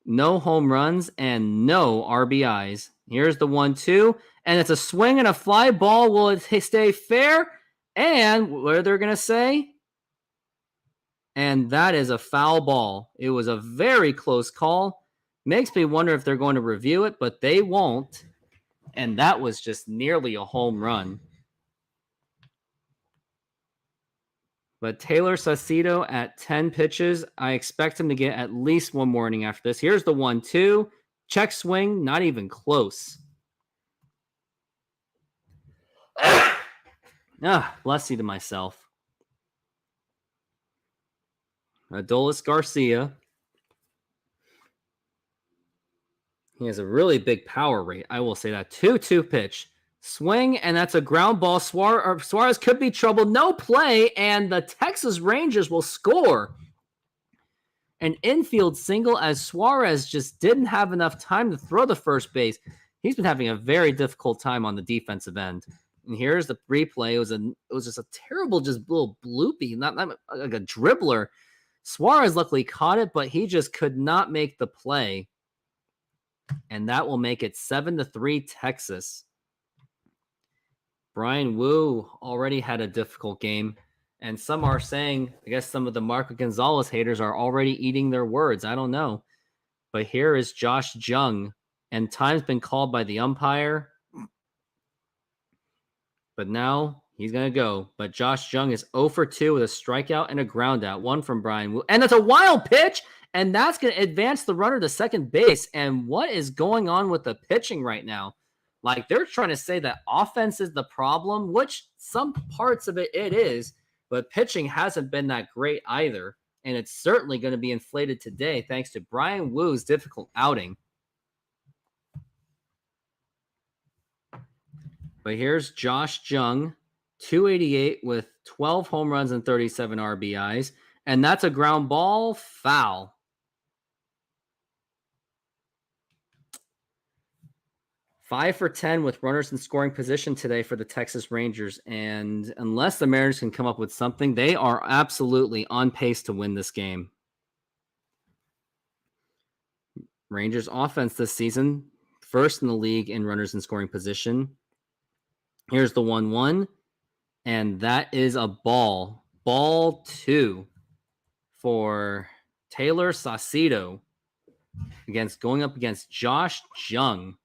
no home runs, and no RBIs. Here's the 1-2, and it's a swing and a fly ball. Will it stay fair? And what are they going to say? And that is a foul ball. It was a very close call. Makes me wonder if they're going to review it, but they won't. And that was just nearly a home run. But Taylor Saucedo at 10 pitches, I expect him to get at least one more inning after this. Here's the 1-2. Check swing, not even close. Bless you to myself. Adolis Garcia. He has a really big power rate. I will say that. 2-2 pitch. Swing, and that's a ground ball. Suarez could be trouble. No play, and the Texas Rangers will score an infield single as Suarez just didn't have enough time to throw the first base. He's been having a very difficult time on the defensive end. And here's the replay. It was just a terrible, just little bloopy, not like a dribbler. Suarez luckily caught it, but he just could not make the play. And that will make it 7-3 Texas. Bryan Wu already had a difficult game. And some are saying, I guess some of the Marco Gonzalez haters are already eating their words. I don't know. But here is Josh Jung. And time's been called by the umpire. But now he's going to go. But Josh Jung is 0 for 2 with a strikeout and a ground out. One from Bryan Wu. And that's a wild pitch. And that's going to advance the runner to second base. And what is going on with the pitching right now? Like, they're trying to say that offense is the problem, which some parts of it is. But pitching hasn't been that great either. And it's certainly going to be inflated today thanks to Bryan Wu's difficult outing. But here's Josh Jung, 288 with 12 home runs and 37 RBIs. And that's a ground ball foul. Five for 10 with runners in scoring position today for the Texas Rangers. And unless the Mariners can come up with something, they are absolutely on pace to win this game. Rangers offense this season, first in the league in runners in scoring position. Here's the 1-1, and that is a ball. Ball 2 for Taylor Saucedo going up against Josh Jung.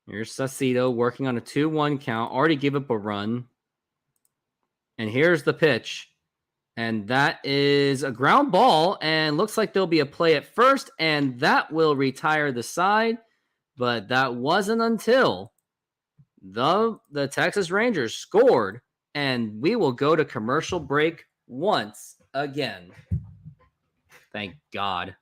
Here's Saucedo working on a 2-1 count. Already gave up a run. And here's the pitch. And that is a ground ball. And looks like there'll be a play at first. And that will retire the side. But that wasn't until the Texas Rangers scored. And we will go to commercial break once again. Thank God.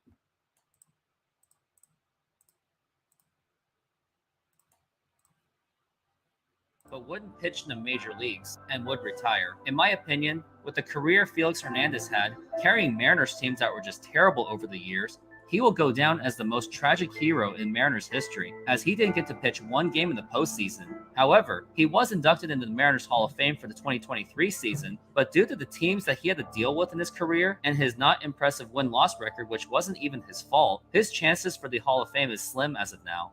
But wouldn't pitch in the major leagues and would retire. In my opinion, with the career Felix Hernandez had, carrying Mariners teams that were just terrible over the years, he will go down as the most tragic hero in Mariners history, as he didn't get to pitch one game in the postseason. However, he was inducted into the Mariners Hall of Fame for the 2023 season, but due to the teams that he had to deal with in his career and his not impressive win-loss record, which wasn't even his fault, his chances for the Hall of Fame is slim as of now.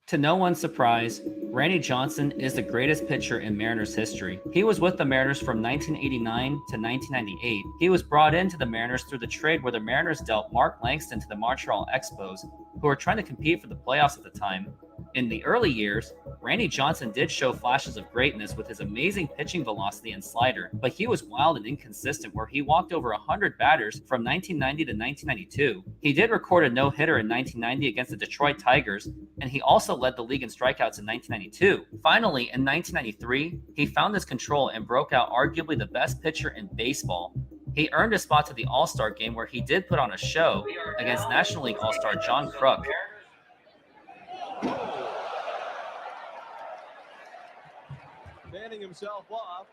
To no one's surprise, Randy Johnson is the greatest pitcher in Mariners history. He was with the Mariners from 1989 to 1998. He was brought into the Mariners through the trade where the Mariners dealt Mark Langston to the Montreal Expos, who were trying to compete for the playoffs at the time. In the early years, Randy Johnson did show flashes of greatness with his amazing pitching velocity and slider, but he was wild and inconsistent where he walked over 100 batters from 1990 to 1992. He did record a no-hitter in 1990 against the Detroit Tigers, and he also led the league in strikeouts in 1992. Finally, in 1993, he found his control and broke out arguably the best pitcher in baseball. He earned a spot to the All-Star game where he did put on a show against National League All-Star John Kruk. Fanning himself off.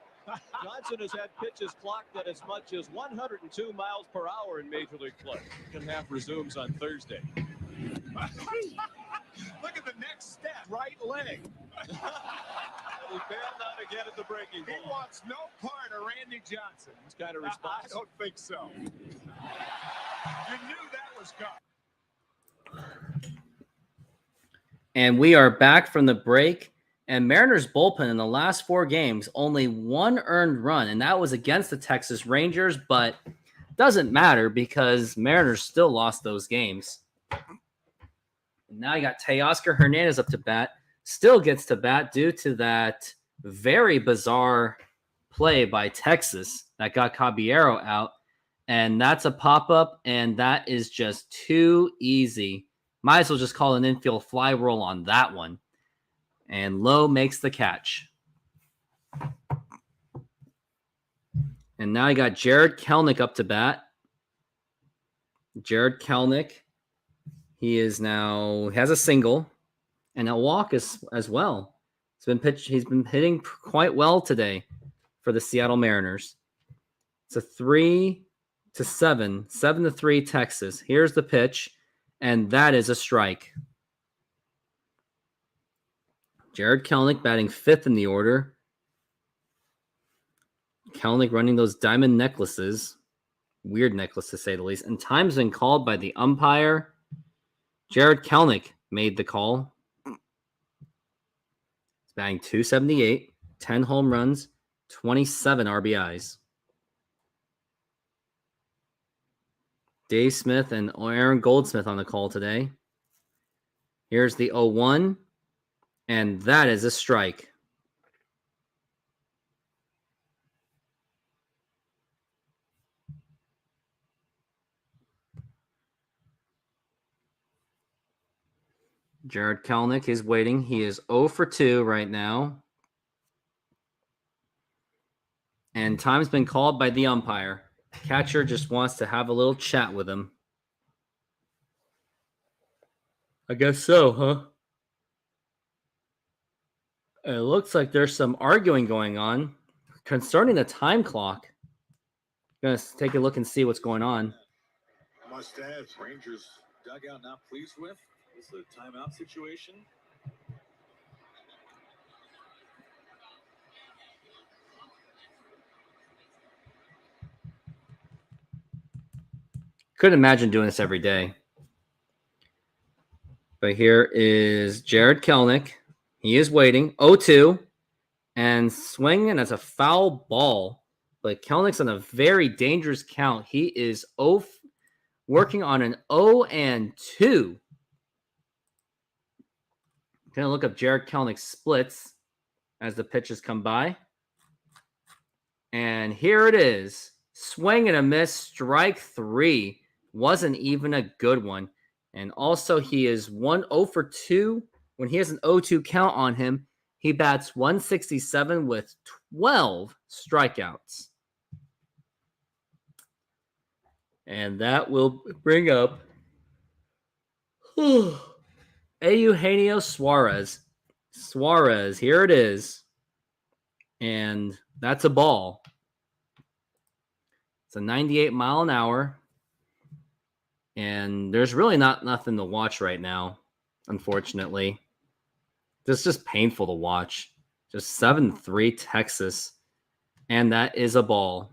Johnson has had pitches clocked at as much as 102 miles per hour in Major League play. Second half resumes on Thursday. Look at the next step. Right leg. He bailed out again at the breaking ball. He wants no part of Randy Johnson. It's kind of responsible. I don't think so. You knew that was coming. And we are back from the break. And Mariners bullpen in the last 4 games, only 1 earned run, and that was against the Texas Rangers, but doesn't matter because Mariners still lost those games. And now you got Teoscar Hernandez up to bat, still gets to bat due to that very bizarre play by Texas that got Caballero out, and that's a pop-up, and that is just too easy. Might as well just call an infield fly roll on that one. And Lowe makes the catch. And now you got Jared Kelenic up to bat. Jared Kelenic, he has a single and a walk as well. He's been hitting quite well today for the Seattle Mariners. It's a 3-7, 7-3 Texas. Here's the pitch, and that is a strike. Jared Kelenic batting 5th in the order. Kelnick running those diamond necklaces. Weird necklace, to say the least. And time's been called by the umpire. Jared Kelnick made the call. He's batting .278, 10 home runs, 27 RBIs. Dave Smith and Aaron Goldsmith on the call today. Here's the 0-1, and that is a strike. Jared Kelnick is waiting. He is 0 for 2 right now. And time's been called by the umpire. Catcher just wants to have a little chat with him. I guess so, huh? It looks like there's some arguing going on concerning the time clock. Gonna take a look and see what's going on. Must-haves. Rangers dugout not pleased with. This is a timeout situation. Couldn't imagine doing this every day. But here is Jared Kelnick. He is waiting. 0-2. And swinging as a foul ball. But Kelnick's on a very dangerous count. He is working on an 0-2. Going to look up Jared Kelnick's splits as the pitches come by. And here it is. Swing and a miss. Strike 3. Wasn't even a good one. And also he is 0 for 2. When he has an 0-2 count on him, he bats .167 with 12 strikeouts. And that will bring up Eugenio Suarez. Suarez, here it is. And that's a ball. It's a 98 mile an hour. And there's really nothing to watch right now, unfortunately. It's just painful to watch. Just 7-3 Texas. And that is a ball.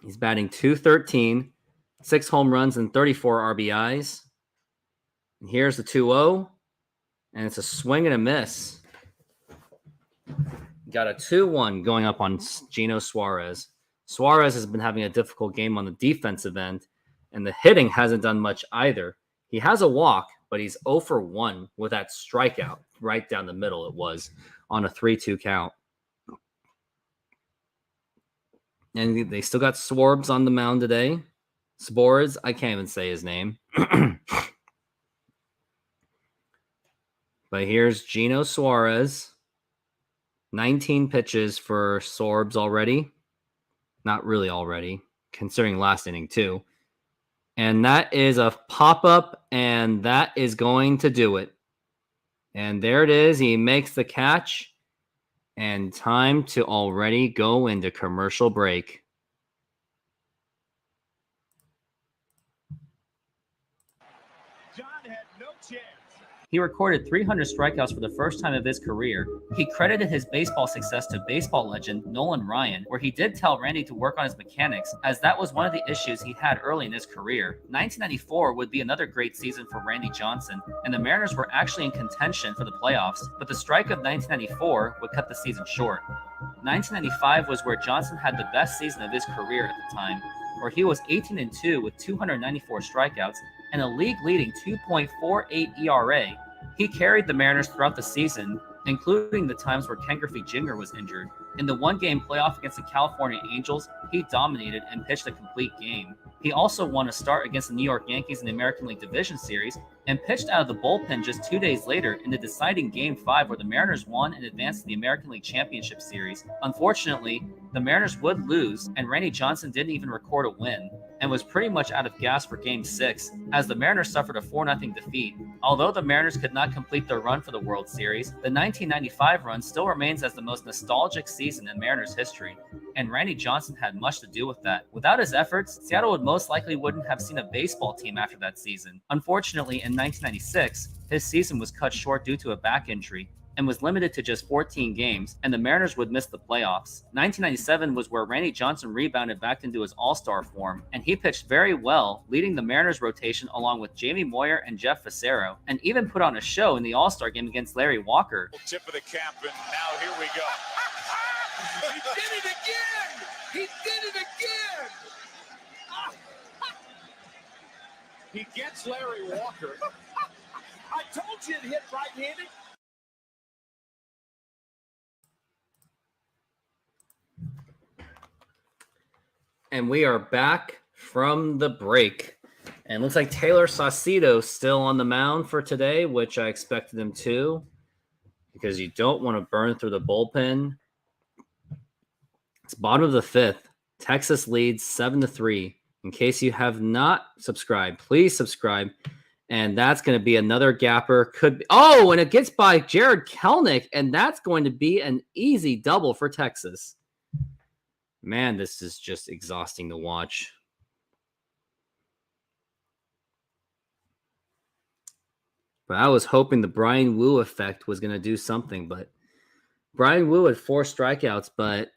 He's batting .213, 6 home runs and 34 RBIs. And here's the 2-0. And it's a swing and a miss. Got a 2-1 going up on Gino Suarez. Suarez has been having a difficult game on the defensive end, and the hitting hasn't done much either. He has a walk, but he's 0 for 1 with that strikeout right down the middle it was on a 3-2 count. And they still got Swartz on the mound today. Spores, I can't even say his name. But here's Gino Suarez. 19 pitches for Sorbs already. Not really already, considering last inning too. And that is a pop-up, and that is going to do it. And there it is. He makes the catch. And time to already go into commercial break. John had no chance. He recorded 300 strikeouts for the first time of his career. He credited his baseball success to baseball legend Nolan Ryan, where he did tell Randy to work on his mechanics, as that was one of the issues he had early in his career. 1994 would be another great season for Randy Johnson, and the Mariners were actually in contention for the playoffs, but the strike of 1994 would cut the season short. 1995 was where Johnson had the best season of his career at the time, where he was 18-2 with 294 strikeouts and a league-leading 2.48 ERA. He carried the Mariners throughout the season, including the times where Ken Griffey Jr. was injured. In the one-game playoff against the California Angels, he dominated and pitched a complete game. He also won a start against the New York Yankees in the American League Division Series and pitched out of the bullpen just 2 days later in the deciding Game 5 where the Mariners won and advanced to the American League Championship Series. Unfortunately, the Mariners would lose, and Randy Johnson didn't even record a win. and was pretty much out of gas for Game 6, as the Mariners suffered a 4-0 defeat. Although the Mariners could not complete their run for the World Series, the 1995 run still remains as the most nostalgic season in Mariners history, and Randy Johnson had much to do with that. Without his efforts, Seattle would most likely wouldn't have seen a baseball team after that season. Unfortunately, in 1996, his season was cut short due to a back injury, and was limited to just 14 games, and the Mariners would miss the playoffs. 1997 was where Randy Johnson rebounded back into his all-star form, and he pitched very well, leading the Mariners rotation along with Jamie Moyer and Jeff Fassero, and even put on a show in the All-Star game against Larry Walker. Tip of the cap, and now here we go. He did it again! He did it again! He gets Larry Walker. I told you to hit right-handed. And we are back from the break. And looks like Taylor Saucedo still on the mound for today, which I expected him to, because you don't want to burn through the bullpen. It's bottom of the fifth. Texas leads 7-3. In case you have not subscribed, please subscribe. And that's going to be another gapper. Could be, oh, and it gets by Jared Kelnick, and that's going to be an easy double for Texas. Man, this is just exhausting to watch. But I was hoping the Bryan Wu effect was going to do something, but Bryan Wu had 4 strikeouts, but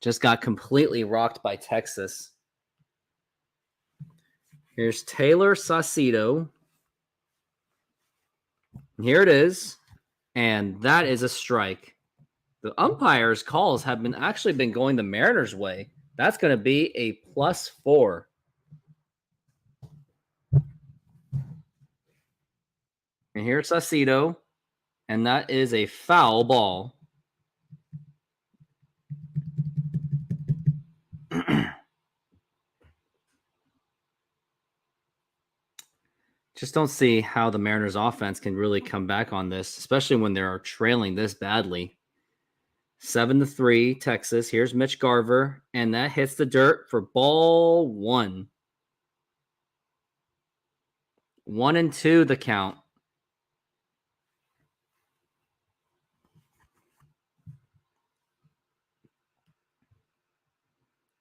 just got completely rocked by Texas. Here's Taylor Saucedo. Here it is, and that is a strike. The umpires' calls have actually been going the Mariners' way. That's going to be a +4. And here's Saucedo, and that is a foul ball. Just don't see how the Mariners' offense can really come back on this, especially when they're trailing this badly. 7-3, Texas. Here's Mitch Garver, and that hits the dirt for ball 1. 1-2 the count.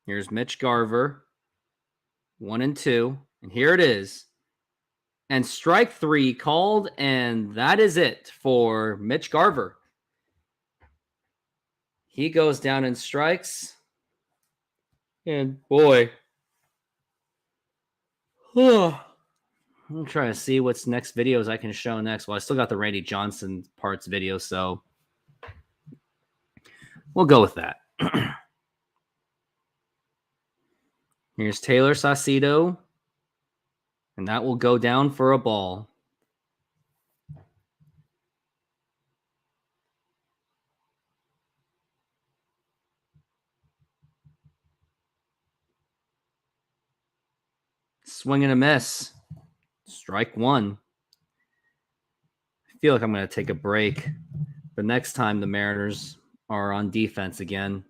Here's Mitch Garver. 1-2. And here it is. And strike 3 called, and that is it for Mitch Garver. He goes down in strikes. And boy. I'm trying to see what's next videos I can show next. Well, I still got the Randy Johnson parts video, so we'll go with that. Here's Taylor Saucedo, and that will go down for a ball. Swing and a miss. Strike 1. I feel like I'm going to take a break the next time the Mariners are on defense again.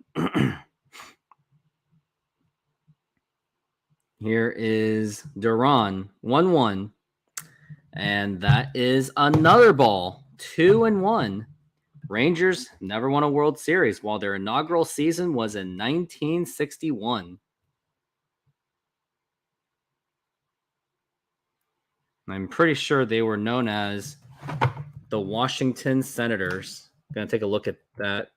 Here is Duran, 1-1. And that is another ball, 2-1. Rangers never won a World Series, while their inaugural season was in 1961. I'm pretty sure they were known as the Washington Senators. I'm going to take a look at that.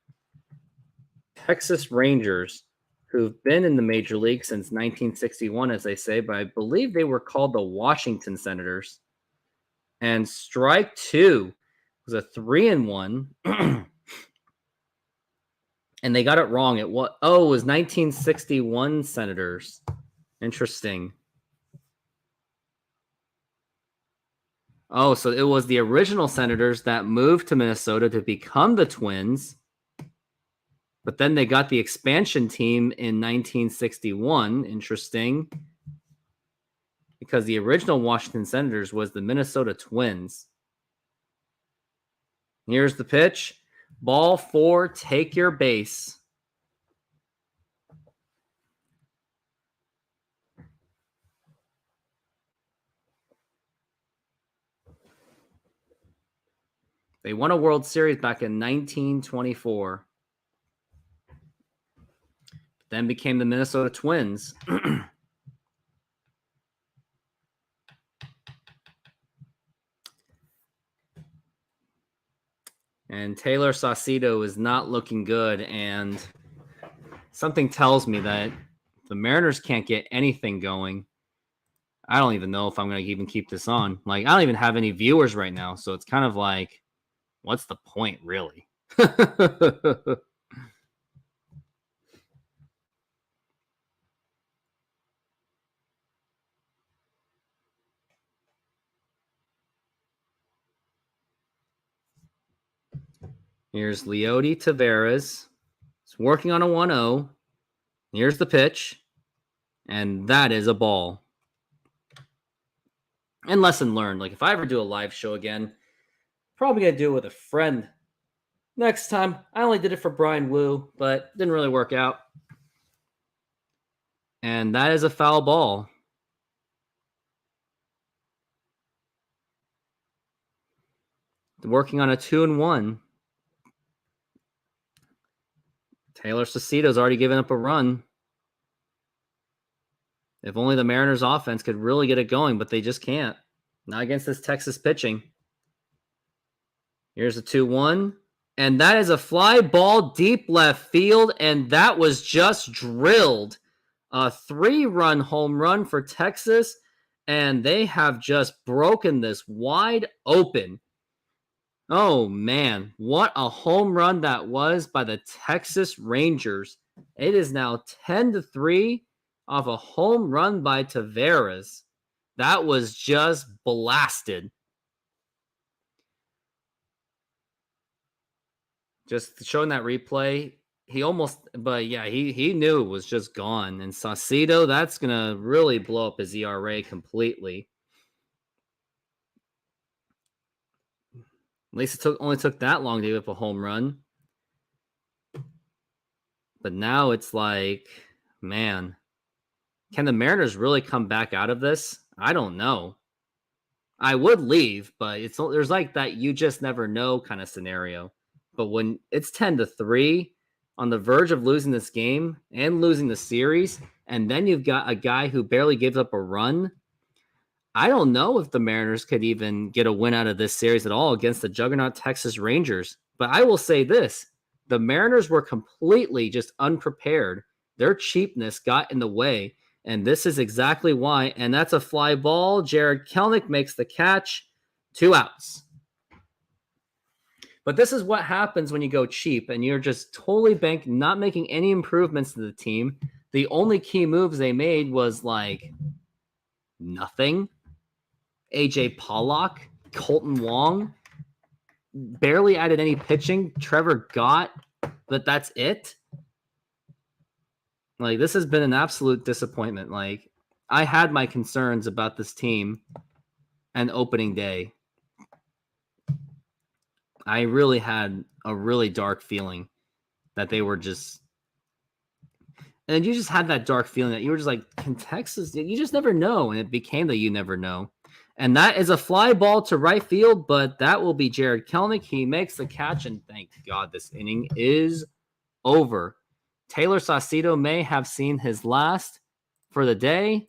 Texas Rangers, who've been in the major league since 1961, as they say, but I believe they were called the Washington Senators. And strike 2 was a 3-1. And they got it wrong. It was 1961 Senators. Interesting. Oh, so it was the original Senators that moved to Minnesota to become the Twins. But then they got the expansion team in 1961. Interesting. Because the original Washington Senators was the Minnesota Twins. Here's the pitch. Ball 4, take your base. They won a World Series back in 1924. Then became the Minnesota Twins. And Taylor Saucedo is not looking good, and something tells me that the Mariners can't get anything going. I don't even know if I'm going to even keep this on. Like, I don't even have any viewers right now, so it's kind of like, what's the point, really? Here's Leody Taveras. It's working on a 1-0. Here's the pitch. And that is a ball. And lesson learned. Like, if I ever do a live show again, probably going to do it with a friend next time. I only did it for Bryan Wu, but didn't really work out. And that is a foul ball. Working on a 2-1. Taylor Saucedo's already given up a run. If only the Mariners offense could really get it going, but they just can't. Not against this Texas pitching. Here's a 2-1. And that is a fly ball deep left field, and that was just drilled. A 3-run home run for Texas, and they have just broken this wide open. Oh, man. What a home run that was by the Texas Rangers. It is now 10-3 off a home run by Taveras. That was just blasted. Just showing that replay, he knew it was just gone. And Saucedo, that's going to really blow up his ERA completely. At least it only took that long to give up a home run. But now it's like, man, can the Mariners really come back out of this? I don't know. I would leave, but there's like that you just never know kind of scenario. But when it's 10-3 on the verge of losing this game and losing the series, and then you've got a guy who barely gives up a run, I don't know if the Mariners could even get a win out of this series at all against the juggernaut Texas Rangers. But I will say this, the Mariners were completely just unprepared. Their cheapness got in the way, and this is exactly why. And that's a fly ball. Jared Kelenic makes the catch. 2 outs. But this is what happens when you go cheap and you're just totally not making any improvements to the team. The only key moves they made was like nothing. AJ Pollock, Colton Wong, barely added any pitching. Trevor Gott, but that's it. Like, this has been an absolute disappointment. Like, I had my concerns about this team and opening day. I really had a really dark feeling that they were just, and you just had that dark feeling that you were just like, can Texas, you just never know. And it became that you never know. And that is a fly ball to right field, but that will be Jared Kelenic. He makes the catch, and thank God this inning is over. Taylor Saucedo may have seen his last for the day,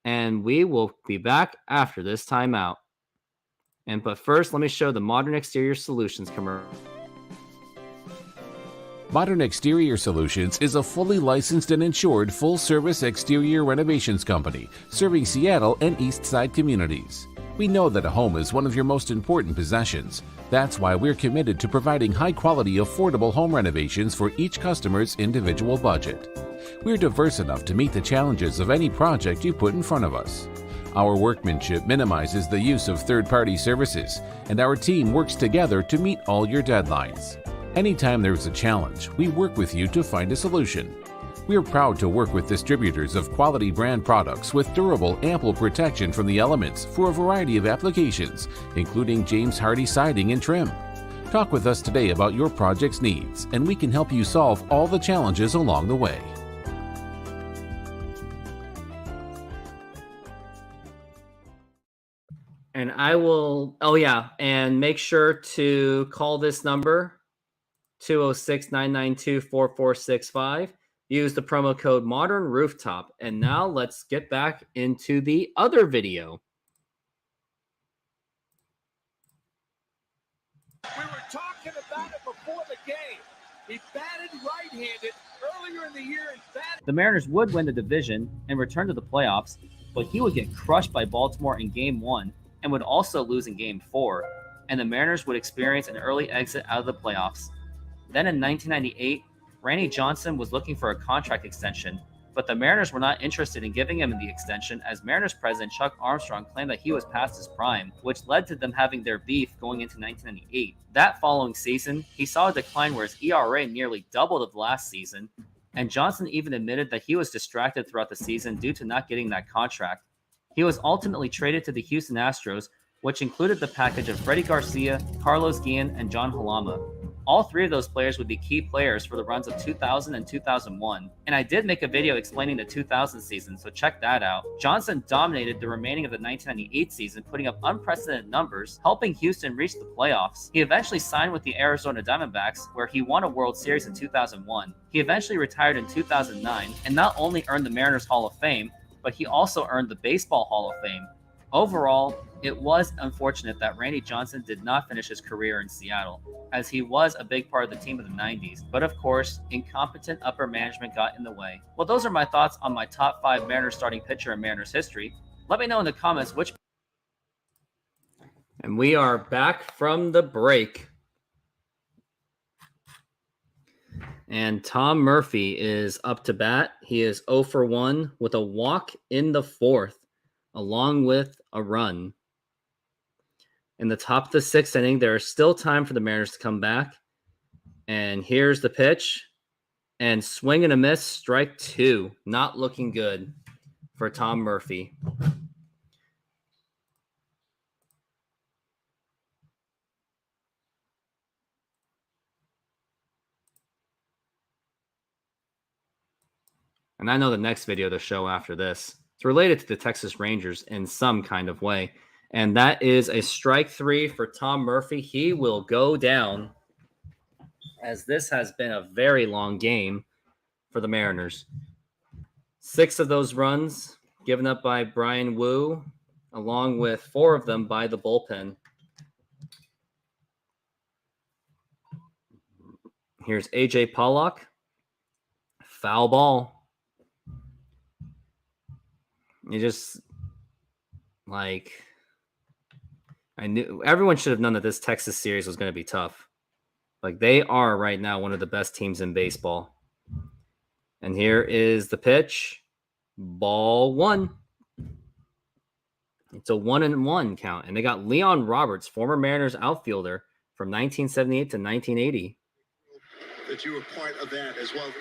and we will be back after this timeout. But first, let me show the Modern Exterior Solutions commercial. Modern Exterior Solutions is a fully licensed and insured full-service exterior renovations company serving Seattle and East Side communities. We know that a home is one of your most important possessions. That's why we're committed to providing high-quality, affordable home renovations for each customer's individual budget. We're diverse enough to meet the challenges of any project you put in front of us. Our workmanship minimizes the use of third-party services, and our team works together to meet all your deadlines. Anytime there's a challenge, we work with you to find a solution. We're proud to work with distributors of quality brand products with durable, ample protection from the elements for a variety of applications, including James Hardie siding and trim. Talk with us today about your project's needs, and we can help you solve all the challenges along the way. And I will, oh yeah, and make sure to call this number, 206-992-4465. Use the promo code Modern Rooftop. And now let's get back into the other video. We were talking about it before the game. He batted right-handed earlier in the year and batted. The Mariners would win the division and return to the playoffs, but he would get crushed by Baltimore in Game 1 and would also lose in Game 4, and the Mariners would experience an early exit out of the playoffs. Then in 1998, Randy Johnson was looking for a contract extension, but the Mariners were not interested in giving him the extension as Mariners president Chuck Armstrong claimed that he was past his prime, which led to them having their beef going into 1998. That following season, he saw a decline where his ERA nearly doubled of last season, and Johnson even admitted that he was distracted throughout the season due to not getting that contract. He was ultimately traded to the Houston Astros, which included the package of Freddie Garcia, Carlos Guillen, and John Halama. All three of those players would be key players for the runs of 2000 and 2001. And I did make a video explaining the 2000 season, so check that out. Johnson dominated the remaining of the 1998 season, putting up unprecedented numbers, helping Houston reach the playoffs. He eventually signed with the Arizona Diamondbacks, where he won a World Series in 2001. He eventually retired in 2009, and not only earned the Mariners Hall of Fame, but he also earned the Baseball Hall of Fame. Overall, it was unfortunate that Randy Johnson did not finish his career in Seattle, as he was a big part of the team of the 90s. But of course, incompetent upper management got in the way. Well, those are my thoughts on my top 5 Mariners starting pitcher in Mariners history. Let me know in the comments which... And we are back from the break. And Tom Murphy is up to bat. He is 0 for 1 with a walk in the 4th, along with a run. In the top of the 6th inning, there is still time for the Mariners to come back. And here's the pitch. And swing and a miss, strike 2. Not looking good for Tom Murphy. And I know the next video to show after this, it's related to the Texas Rangers in some kind of way. And that is a strike 3 for Tom Murphy. He will go down, as this has been a very long game for the Mariners. 6 of those runs given up by Bryan Wu, along with 4 of them by the bullpen. Here's A.J. Pollock. Foul ball. You just, like, I knew everyone should have known that this Texas series was going to be tough. Like, they are right now one of the best teams in baseball. And here is the pitch. Ball 1. It's a 1-1 count. And they got Leon Roberts, former Mariners outfielder from 1978 to 1980. That you were part of that as well.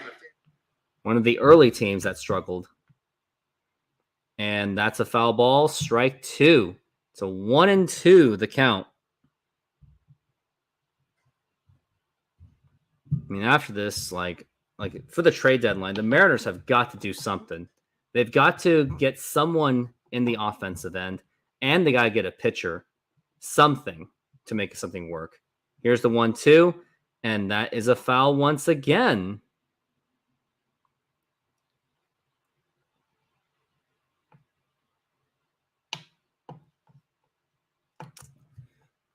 One of the early teams that struggled. And that's a foul ball. Strike 2. It's a 1-2, the count. I mean, after this, like for the trade deadline, the Mariners have got to do something. They've got to get someone in the offensive end, and they got to get a pitcher, something to make something work. Here's the 1-2, and that is a foul once again.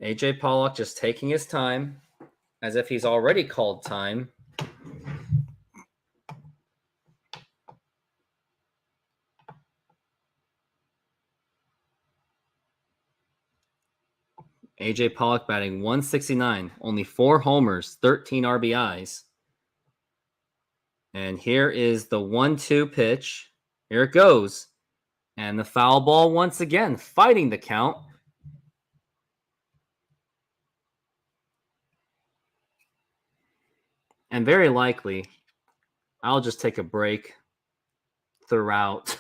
A.J. Pollock just taking his time, as if he's already called time. A.J. Pollock batting 169, only 4 homers, 13 RBIs. And here is the 1-2 pitch. Here it goes. And the foul ball once again, fighting the count. And very likely, I'll just take a break throughout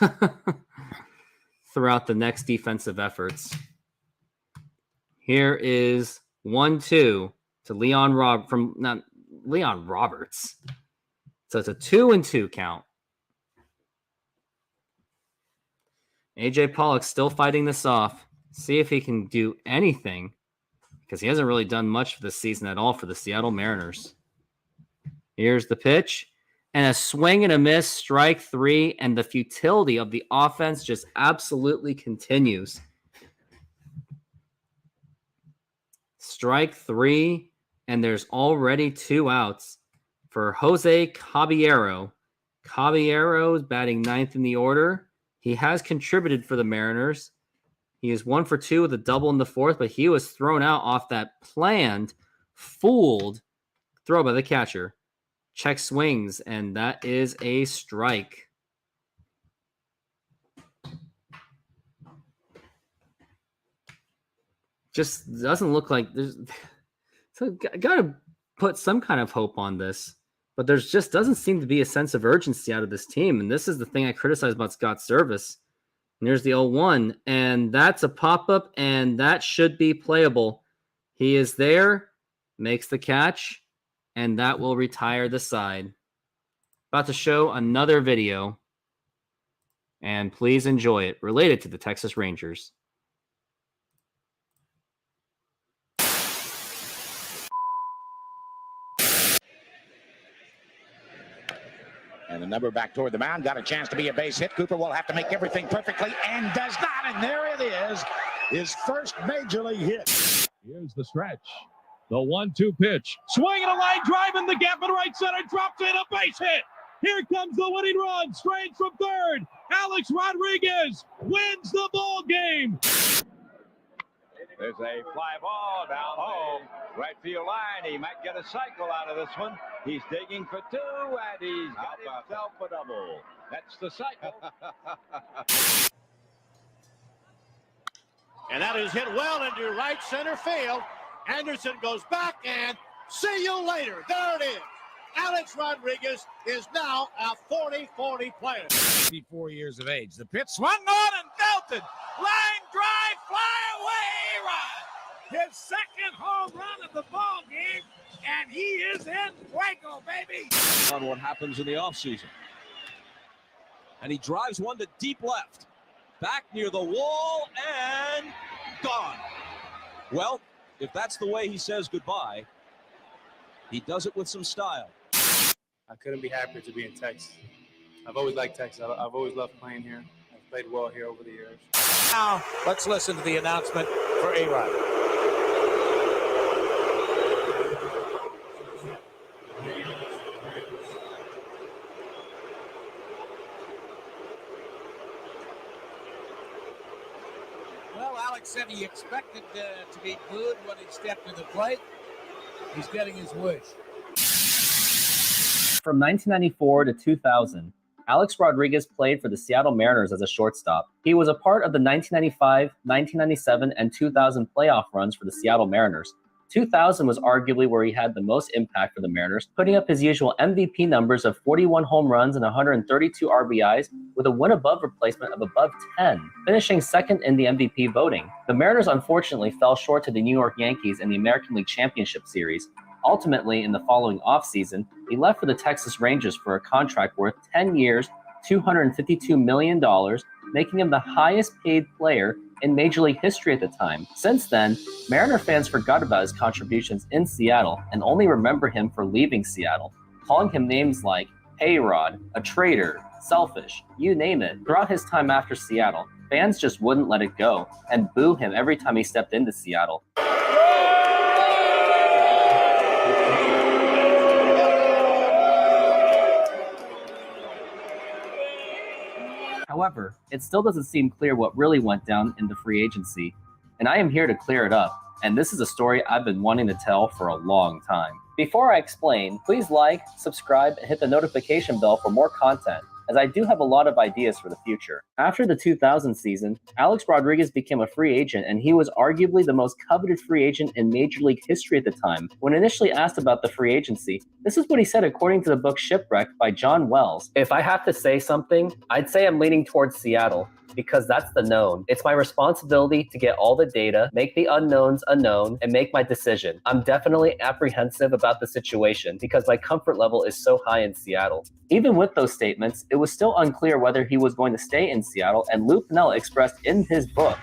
the next defensive efforts. Here is 1-2 to Leon Roberts. So it's a 2-2 count. A.J. Pollock still fighting this off. See if he can do anything, because he hasn't really done much for this season at all for the Seattle Mariners. Here's the pitch. And a swing and a miss, strike three, and the futility of the offense just absolutely continues. Strike three, and there's already 2 outs for Jose Caballero. Caballero is batting 9th in the order. He has contributed for the Mariners. He is 1 for 2 with a double in the 4th, but he was thrown out off that planned, fooled throw by the catcher. Check swings, and that is a strike. Just doesn't look like there's. So got to put some kind of hope on this, but there's just doesn't seem to be a sense of urgency out of this team, and this is the thing I criticize about Scott's service. And there's the 0-1, and that's a pop-up, and that should be playable. He is there, makes the catch, and that will retire the side. About to show another video, and please enjoy it, related to the Texas Rangers. And the number back toward the mound. Got a chance to be a base hit. Cooper will have to make everything perfectly and does not. And there it is. His first major league hit. Here's the stretch. The 1-2 pitch. Swing and a line drive in the gap in right center. Drops in a base hit. Here comes the winning run. Straight from third. Alex Rodriguez wins the ball game. There's a fly ball down home. Right field line. He might get a cycle out of this one. He's digging for 2, and he's got himself a double. That's the cycle. And that is hit well into right center field. Anderson goes back, and see you later. There it is. Alex Rodriguez is now a 40-40 player. 54 years of age. The pitch swung on and belted. Line drive, fly away, Rod. His second home run of the ball game, and he is in Fuego, baby. On what happens in the offseason. And he drives one to deep left. Back near the wall and gone. Well, if that's the way he says goodbye, he does it with some style. I couldn't be happier to be in Texas. I've always liked Texas. I've always loved playing here. I've played well here over the years. Now, let's listen to the announcement for A-Rod. Well, Alex said he expected to be good when he stepped to the plate. He's getting his wish. From 1994 to 2000, Alex Rodriguez played for the Seattle Mariners as a shortstop. He was a part of the 1995, 1997, and 2000 playoff runs for the Seattle Mariners. 2000 was arguably where he had the most impact for the Mariners, putting up his usual MVP numbers of 41 home runs and 132 RBIs with a win above replacement of above 10, finishing second in the MVP voting. The Mariners unfortunately fell short to the New York Yankees in the American League Championship Series. Ultimately, in the following offseason, he left for the Texas Rangers for a contract worth 10 years, $252 million, making him the highest paid player in Major League history at the time. Since then, Mariner fans forgot about his contributions in Seattle and only remember him for leaving Seattle, calling him names like A-Rod, a traitor, selfish, you name it. Throughout his time after Seattle, fans just wouldn't let it go and boo him every time he stepped into Seattle. However, it still doesn't seem clear what really went down in the free agency, and I am here to clear it up, and this is a story I've been wanting to tell for a long time. Before I explain, please like, subscribe, and hit the notification bell for more content, as I do have a lot of ideas for the future. After the 2000 season, Alex Rodriguez became a free agent, and he was arguably the most coveted free agent in Major League history at the time. When initially asked about the free agency, this is what he said according to the book Shipwreck by John Wells. If I have to say something, I'd say I'm leaning towards Seattle, because that's the known. It's my responsibility to get all the data, make the unknowns unknown, and make my decision. I'm definitely apprehensive about the situation because my comfort level is so high in Seattle. Even with those statements, it was still unclear whether he was going to stay in Seattle, and Lou Piniella expressed in his book,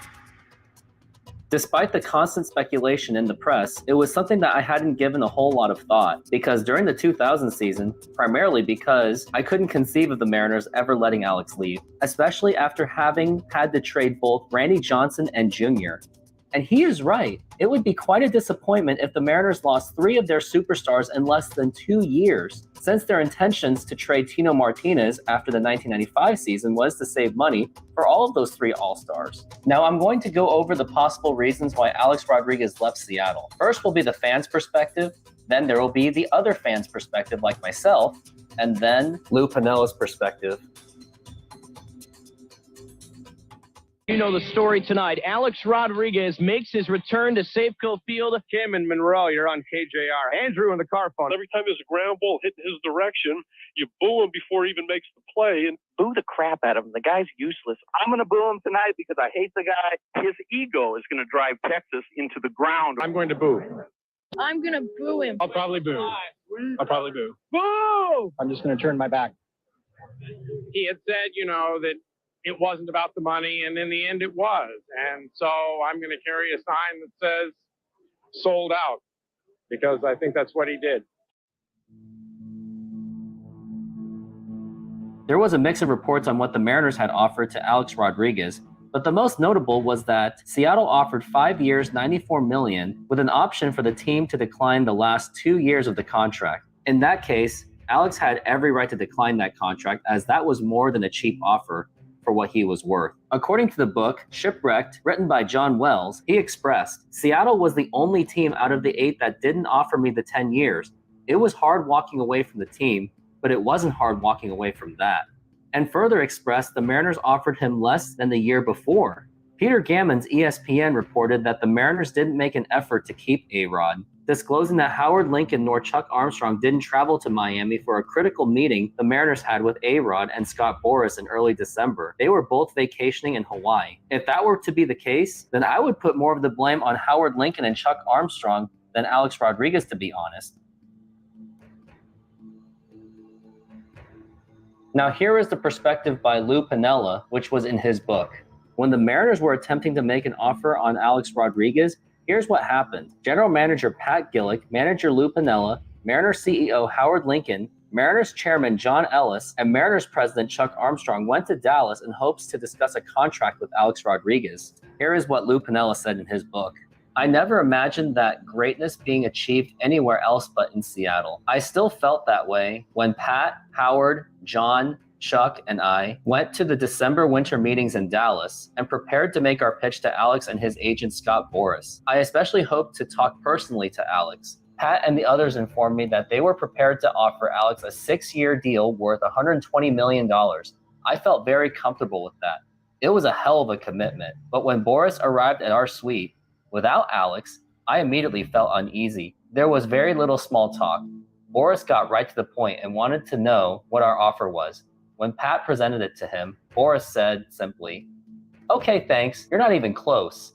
Despite the constant speculation in the press, it was something that I hadn't given a whole lot of thought, because during the 2000 season, primarily because I couldn't conceive of the Mariners ever letting Alex leave, especially after having had to trade both Randy Johnson and Jr. And he is right. It would be quite a disappointment if the Mariners lost 3 of their superstars in less than 2 years, since their intentions to trade Tino Martinez after the 1995 season was to save money for all of those 3 All-Stars. Now I'm going to go over the possible reasons why Alex Rodriguez left Seattle. First will be the fans' perspective, then there will be the other fans' perspective like myself, and then Lou Piniella's perspective. You know the story tonight. Alex Rodriguez makes his return to Safeco Field. Kim and Monroe, you're on KJR. Andrew in the car phone. Every time there's a ground ball hitting his direction, you boo him before he even makes the play. And boo the crap out of him. The guy's useless. I'm going to boo him tonight because I hate the guy. His ego is going to drive Texas into the ground. I'm going to boo. I'm going to boo him. I'll probably boo. Boo! I'm just going to turn my back. He had said, that it wasn't about the money, and in the end it was. And so I'm going to carry a sign that says sold out, because I think that's what he did. There was a mix of reports on what the Mariners had offered to Alex Rodriguez, but the most notable was that Seattle offered 5 years, $94 million, with an option for the team to decline the last 2 years of the contract. In that case, Alex had every right to decline that contract, as that was more than a cheap offer for what he was worth. According to the book, Shipwrecked, written by John Wells, he expressed, "Seattle was the only team out of the 8 that didn't offer me the 10 years. It was hard walking away from the team, but it wasn't hard walking away from that." And further expressed, the Mariners offered him less than the year before. Peter Gammons, ESPN, reported that the Mariners didn't make an effort to keep A-Rod, disclosing that Howard Lincoln nor Chuck Armstrong didn't travel to Miami for a critical meeting the Mariners had with A-Rod and Scott Boras in early December. They were both vacationing in Hawaii. If that were to be the case, then I would put more of the blame on Howard Lincoln and Chuck Armstrong than Alex Rodriguez, to be honest. Now here is the perspective by Lou Piniella, which was in his book. When the Mariners were attempting to make an offer on Alex Rodriguez, here's what happened. General Manager Pat Gillick, Manager Lou Piniella, Mariners CEO Howard Lincoln, Mariners Chairman John Ellis, and Mariners President Chuck Armstrong went to Dallas in hopes to discuss a contract with Alex Rodriguez. Here is what Lou Piniella said in his book. "I never imagined that greatness being achieved anywhere else but in Seattle. I still felt that way when Pat, Howard, John, Chuck, and I went to the December winter meetings in Dallas and prepared to make our pitch to Alex and his agent Scott Boras. I especially hoped to talk personally to Alex. Pat and the others informed me that they were prepared to offer Alex a 6-year deal worth $120 million. I felt very comfortable with that. It was a hell of a commitment, but when Boras arrived at our suite, without Alex, I immediately felt uneasy. There was very little small talk. Boras got right to the point and wanted to know what our offer was. When Pat presented it to him, Boras said simply, 'Okay, thanks, you're not even close,'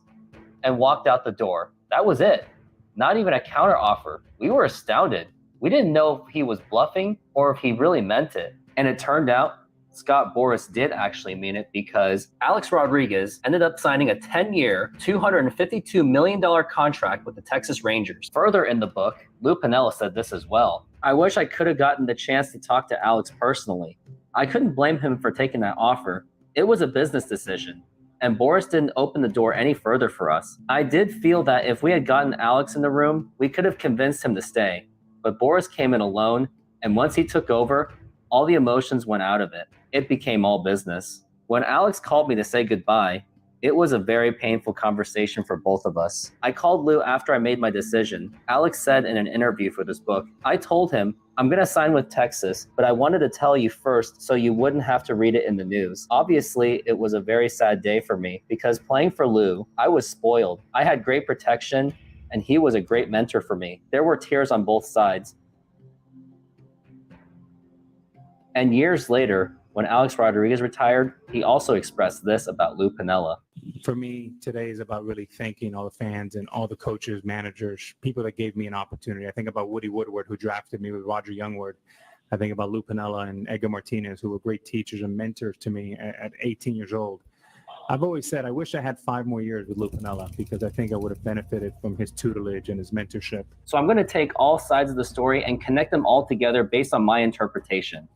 and walked out the door. That was it. Not even a counteroffer. We were astounded. We didn't know if he was bluffing or if he really meant it. And it turned out Scott Boras did actually mean it, because Alex Rodriguez ended up signing a 10-year, $252 million contract with the Texas Rangers. Further in the book, Lou Piniella said this as well. "I wish I could have gotten the chance to talk to Alex personally. I couldn't blame him for taking that offer. It was a business decision, and Boras didn't open the door any further for us. I did feel that if we had gotten Alex in the room, we could have convinced him to stay. But Boras came in alone, and once he took over, all the emotions went out of it. It became all business. When Alex called me to say goodbye, it was a very painful conversation for both of us. I called Lou after I made my decision. Alex said in an interview for this book, I told him, I'm going to sign with Texas, but I wanted to tell you first so you wouldn't have to read it in the news. Obviously, it was a very sad day for me because playing for Lou, I was spoiled. I had great protection, and he was a great mentor for me. There were tears on both sides. And years later, when Alex Rodriguez retired, he also expressed this about Lou Piniella. For me, today is about really thanking all the fans and all the coaches, managers, people that gave me an opportunity. I think about Woody Woodward, who drafted me with Roger Youngward. I think about Lou Piniella and Edgar Martinez, who were great teachers and mentors to me at 18 years old. I've always said I wish I had 5 more years with Lou Piniella because I think I would have benefited from his tutelage and his mentorship. So I'm going to take all sides of the story and connect them all together based on my interpretation.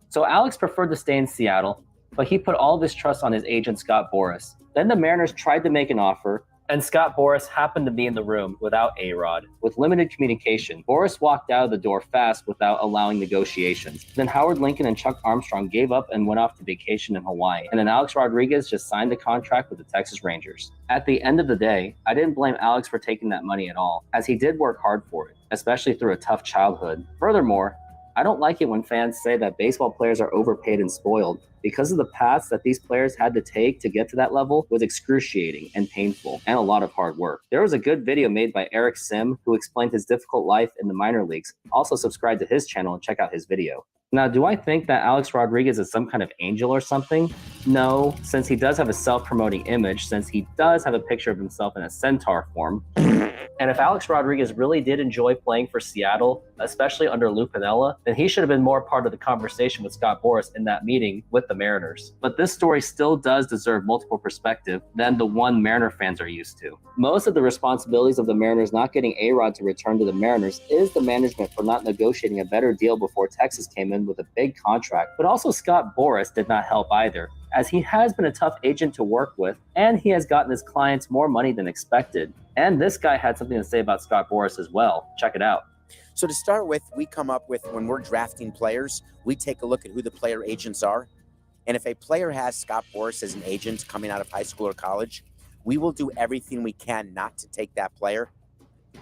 So Alex preferred to stay in Seattle, but he put all of his trust on his agent, Scott Boras. Then the Mariners tried to make an offer, and Scott Boras happened to be in the room without A-Rod. With limited communication, Boras walked out of the door fast without allowing negotiations. Then Howard Lincoln and Chuck Armstrong gave up and went off to vacation in Hawaii. And then Alex Rodriguez just signed a contract with the Texas Rangers. At the end of the day, I didn't blame Alex for taking that money at all, as he did work hard for it, especially through a tough childhood. Furthermore, I don't like it when fans say that baseball players are overpaid and spoiled, because of the paths that these players had to take to get to that level was excruciating and painful, and a lot of hard work. There was a good video made by Eric Sim who explained his difficult life in the minor leagues. Also subscribe to his channel and check out his video. Now, do I think that Alex Rodriguez is some kind of angel or something? No, since he does have a self-promoting image, since he does have a picture of himself in a centaur form. And if Alex Rodriguez really did enjoy playing for Seattle, especially under Lou Piniella, then he should have been more part of the conversation with Scott Boras in that meeting with the Mariners. But this story still does deserve multiple perspective than the one Mariner fans are used to. Most of the responsibilities of the Mariners not getting A-Rod to return to the Mariners is the management for not negotiating a better deal before Texas came in with a big contract. But also Scott Boras did not help either, as he has been a tough agent to work with, and he has gotten his clients more money than expected. And this guy had something to say about Scott Boras as well. Check it out. So to start with, we come up with, when we're drafting players, we take a look at who the player agents are. And if a player has Scott Boras as an agent coming out of high school or college, we will do everything we can not to take that player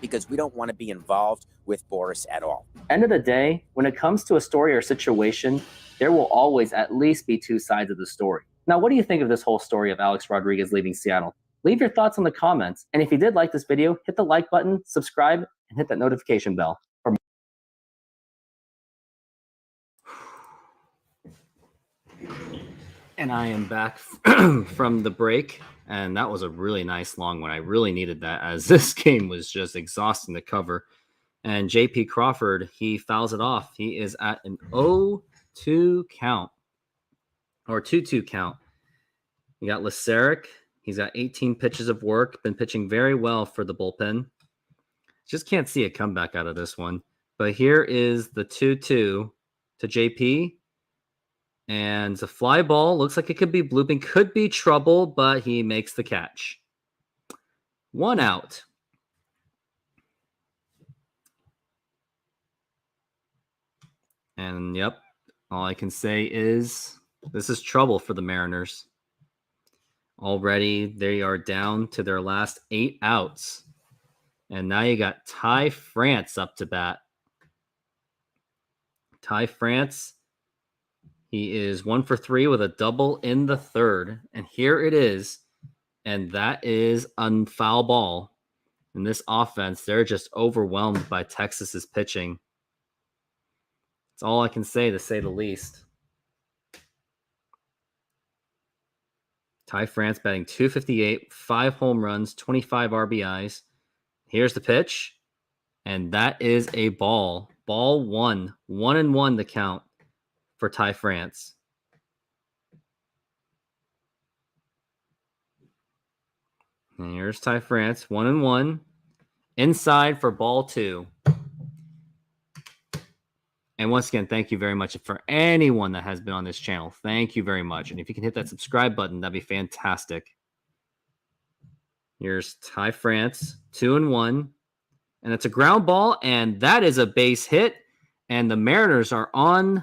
because we don't want to be involved with Boras at all. End of the day, when it comes to a story or situation, there will always at least be two sides of the story. Now, what do you think of this whole story of Alex Rodriguez leaving Seattle? Leave your thoughts in the comments. And if you did like this video, hit the like button, subscribe, and hit that notification bell. And I am back from the break, and that was a really nice long one. I really needed that, as this game was just exhausting to cover. And JP Crawford, he fouls it off. He is at an 0-2 count, or 2-2 count. You got Laceric. He's got 18 pitches of work, been pitching very well for the bullpen. Just can't see a comeback out of this one. But here is the 2-2 to JP. And the fly ball looks like it could be blooping, could be trouble, but he makes the catch. 1 out. And yep, all I can say is this is trouble for the Mariners. Already, they are down to their last 8 outs. And now you got Ty France up to bat. Ty France, he is 1 for 3 with a double in the third. And here it is. And that is a foul ball. In this offense, they're just overwhelmed by Texas's pitching. That's all I can say, to say the least. Ty France batting .258, 5 home runs, 25 RBIs. Here's the pitch, and that is a ball. Ball 1. 1-1 the count for Ty France. And here's Ty France, 1-1. Inside for ball 2. And once again, thank you very much for anyone that has been on this channel. Thank you very much. And if you can hit that subscribe button, that'd be fantastic. Here's Ty France, 2-1. And it's a ground ball, and that is a base hit. And the Mariners are on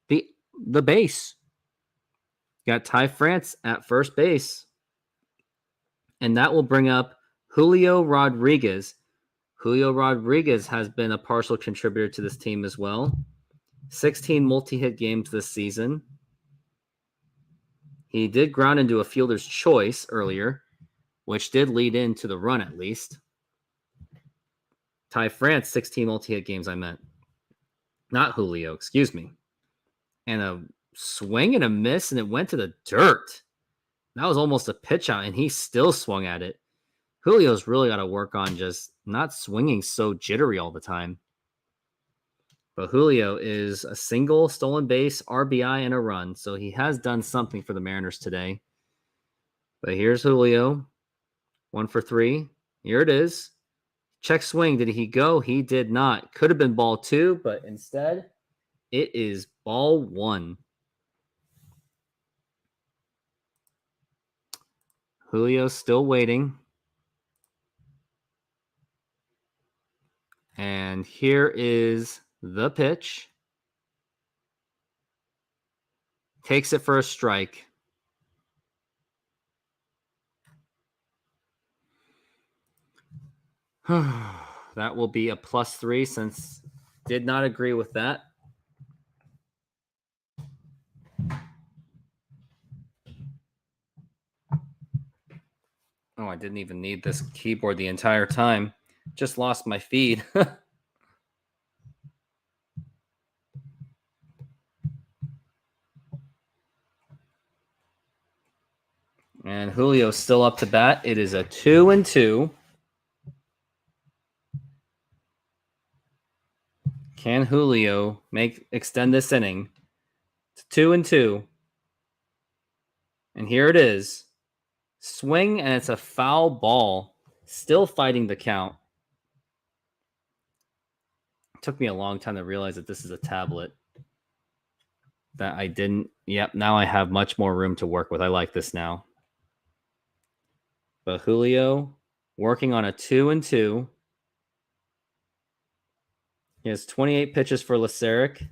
the base. Got Ty France at first base. And that will bring up Julio Rodriguez. Julio Rodriguez has been a partial contributor to this team as well. 16 multi-hit games this season. He did ground into a fielder's choice earlier, which did lead into the run at least. Ty France, 16 multi-hit games, I meant. Not Julio, excuse me. And a swing and a miss, and it went to the dirt. That was almost a pitch out, and he still swung at it. Julio's really got to work on just not swinging so jittery all the time. But Julio is a single, stolen base, RBI, and a run. So he has done something for the Mariners today. But here's Julio. 1 for 3. Here it is. Check swing. Did he go? He did not. Could have been ball 2, but instead it is ball 1. Julio's still waiting. And here is the pitch. Takes it for a strike. That will be a +3 since did not agree with that. Oh, I didn't even need this keyboard the entire time. Just lost my feed. And Julio's still up to bat. It is a 2-2. Can Julio extend this inning? It's 2-2. And here it is. Swing, and it's a foul ball. Still fighting the count. It took me a long time to realize that this is a tablet. That I didn't. Yep, now I have much more room to work with. I like this now. But Julio working on a 2-2. He has 28 pitches for Laceric.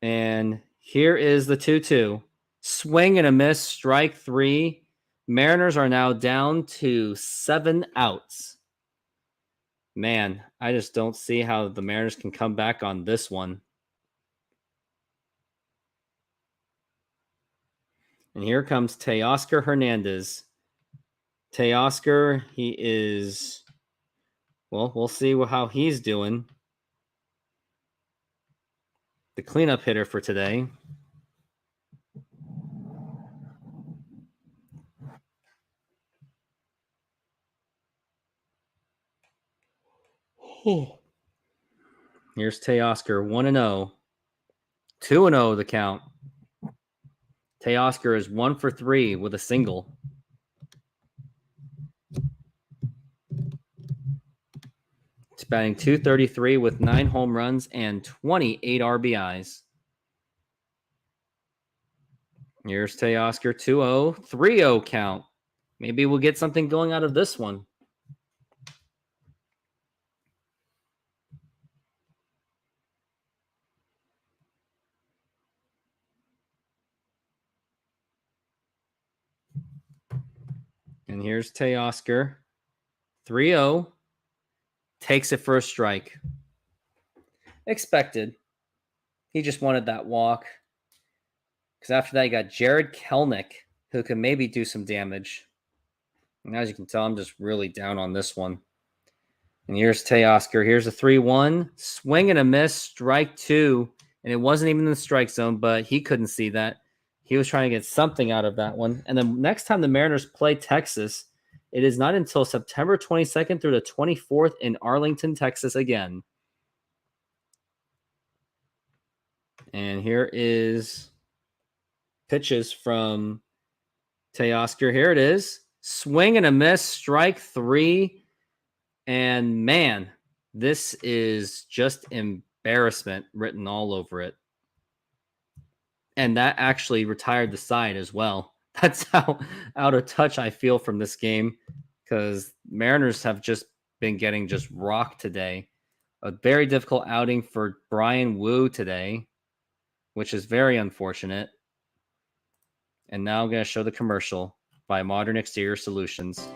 And here is the 2-2. Swing and a miss, strike 3. Mariners are now down to 7 outs. Man, I just don't see how the Mariners can come back on this one. And here comes Teoscar Hernandez. Teoscar, he is, well, we'll see how he's doing. The cleanup hitter for today. Here's Teoscar, 1-0. 2-0 the count. Teoscar is 1 for 3 with a single. It's batting .233 with 9 home runs and 28 RBIs. Here's Teoscar, 2-0, 3-0 count. Maybe we'll get something going out of this one. And here's Teoscar, 3-0, takes it for a strike. Expected. He just wanted that walk. Because after that, you got Jared Kelenic, who can maybe do some damage. And as you can tell, I'm just really down on this one. And here's Teoscar. Here's a 3-1. Swing and a miss, strike 2. And it wasn't even in the strike zone, but he couldn't see that. He was trying to get something out of that one. And the next time the Mariners play Texas, it is not until September 22nd through the 24th in Arlington, Texas again. And here is pitches from Teoscar. Here it is. Swing and a miss, strike 3. And man, this is just embarrassment written all over it. And that actually retired the side as well. That's how out of touch I feel from this game, because Mariners have just been getting just rocked today. A very difficult outing for Bryan Wu today, which is very unfortunate. And now I'm going to show the commercial by Modern Exterior Solutions.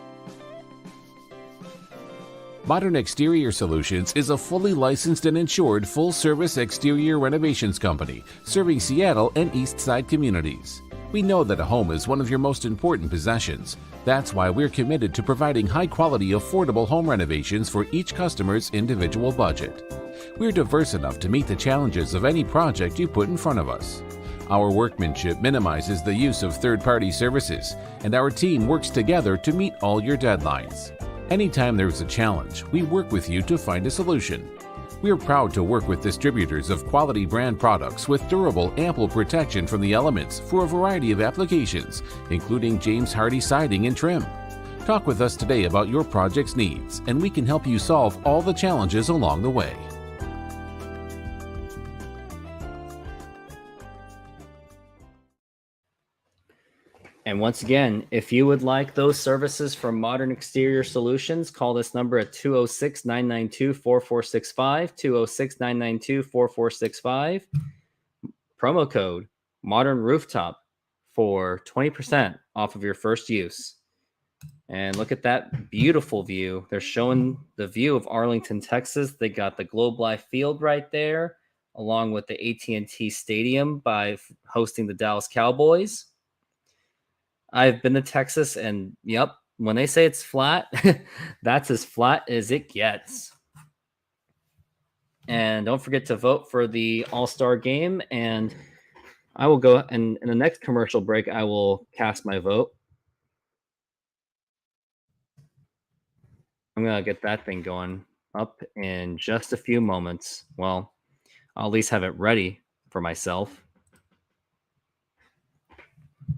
Modern Exterior Solutions is a fully licensed and insured full-service exterior renovations company serving Seattle and East Side communities. We know that a home is one of your most important possessions. That's why we're committed to providing high-quality, affordable home renovations for each customer's individual budget. We're diverse enough to meet the challenges of any project you put in front of us. Our workmanship minimizes the use of third-party services, and our team works together to meet all your deadlines. Anytime there's a challenge, we work with you to find a solution. We're proud to work with distributors of quality brand products with durable, ample protection from the elements for a variety of applications, including James Hardie siding and trim. Talk with us today about your project's needs, and we can help you solve all the challenges along the way. And once again, if you would like those services from Modern Exterior Solutions, call this number at 206-992-4465, 206-992-4465. Promo code Modern Rooftop for 20% off of your first use. And look at that beautiful view. They're showing the view of Arlington, Texas. They got the Globe Life Field right there, along with the AT&T Stadium by hosting the Dallas Cowboys. I've been to Texas, and yep, when they say it's flat, that's as flat as it gets. And don't forget to vote for the All-Star game. And I will go, and in the next commercial break, I will cast my vote. I'm going to get that thing going up in just a few moments. Well, I'll at least have it ready for myself.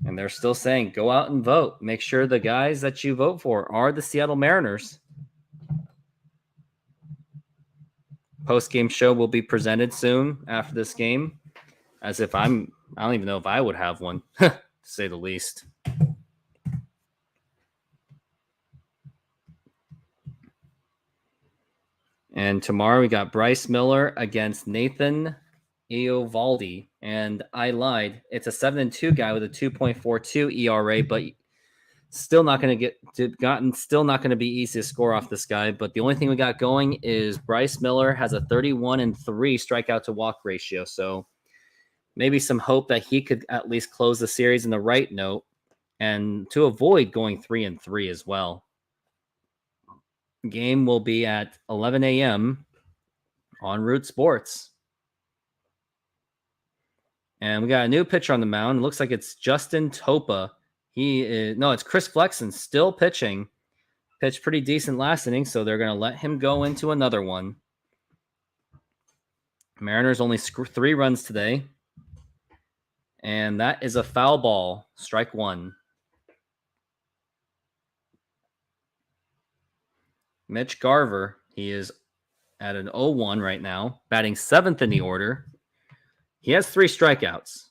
And they're still saying, go out and vote. Make sure the guys that you vote for are the Seattle Mariners. Post-game show will be presented soon after this game. As if I don't even know if I would have one, to say the least. And tomorrow we got Bryce Miller against Nathan Eovaldi. And I lied. It's a 7-2 guy with a 2.42 ERA, but still not going to be easy to score off this guy. But the only thing we got going is Bryce Miller has a 31-3 strikeout to walk ratio. So maybe some hope that he could at least close the series in the right note and to avoid going 3-3 as well. Game will be at 11 a.m. on Root Sports. And we got a new pitcher on the mound. It looks like it's Justin Topa. It's Chris Flexen still pitching. Pitched pretty decent last inning, so they're going to let him go into another one. Mariners only 3 runs today. And that is a foul ball. Strike 1. Mitch Garver, he is at an 0-1 right now, batting 7th in the order. He has 3 strikeouts.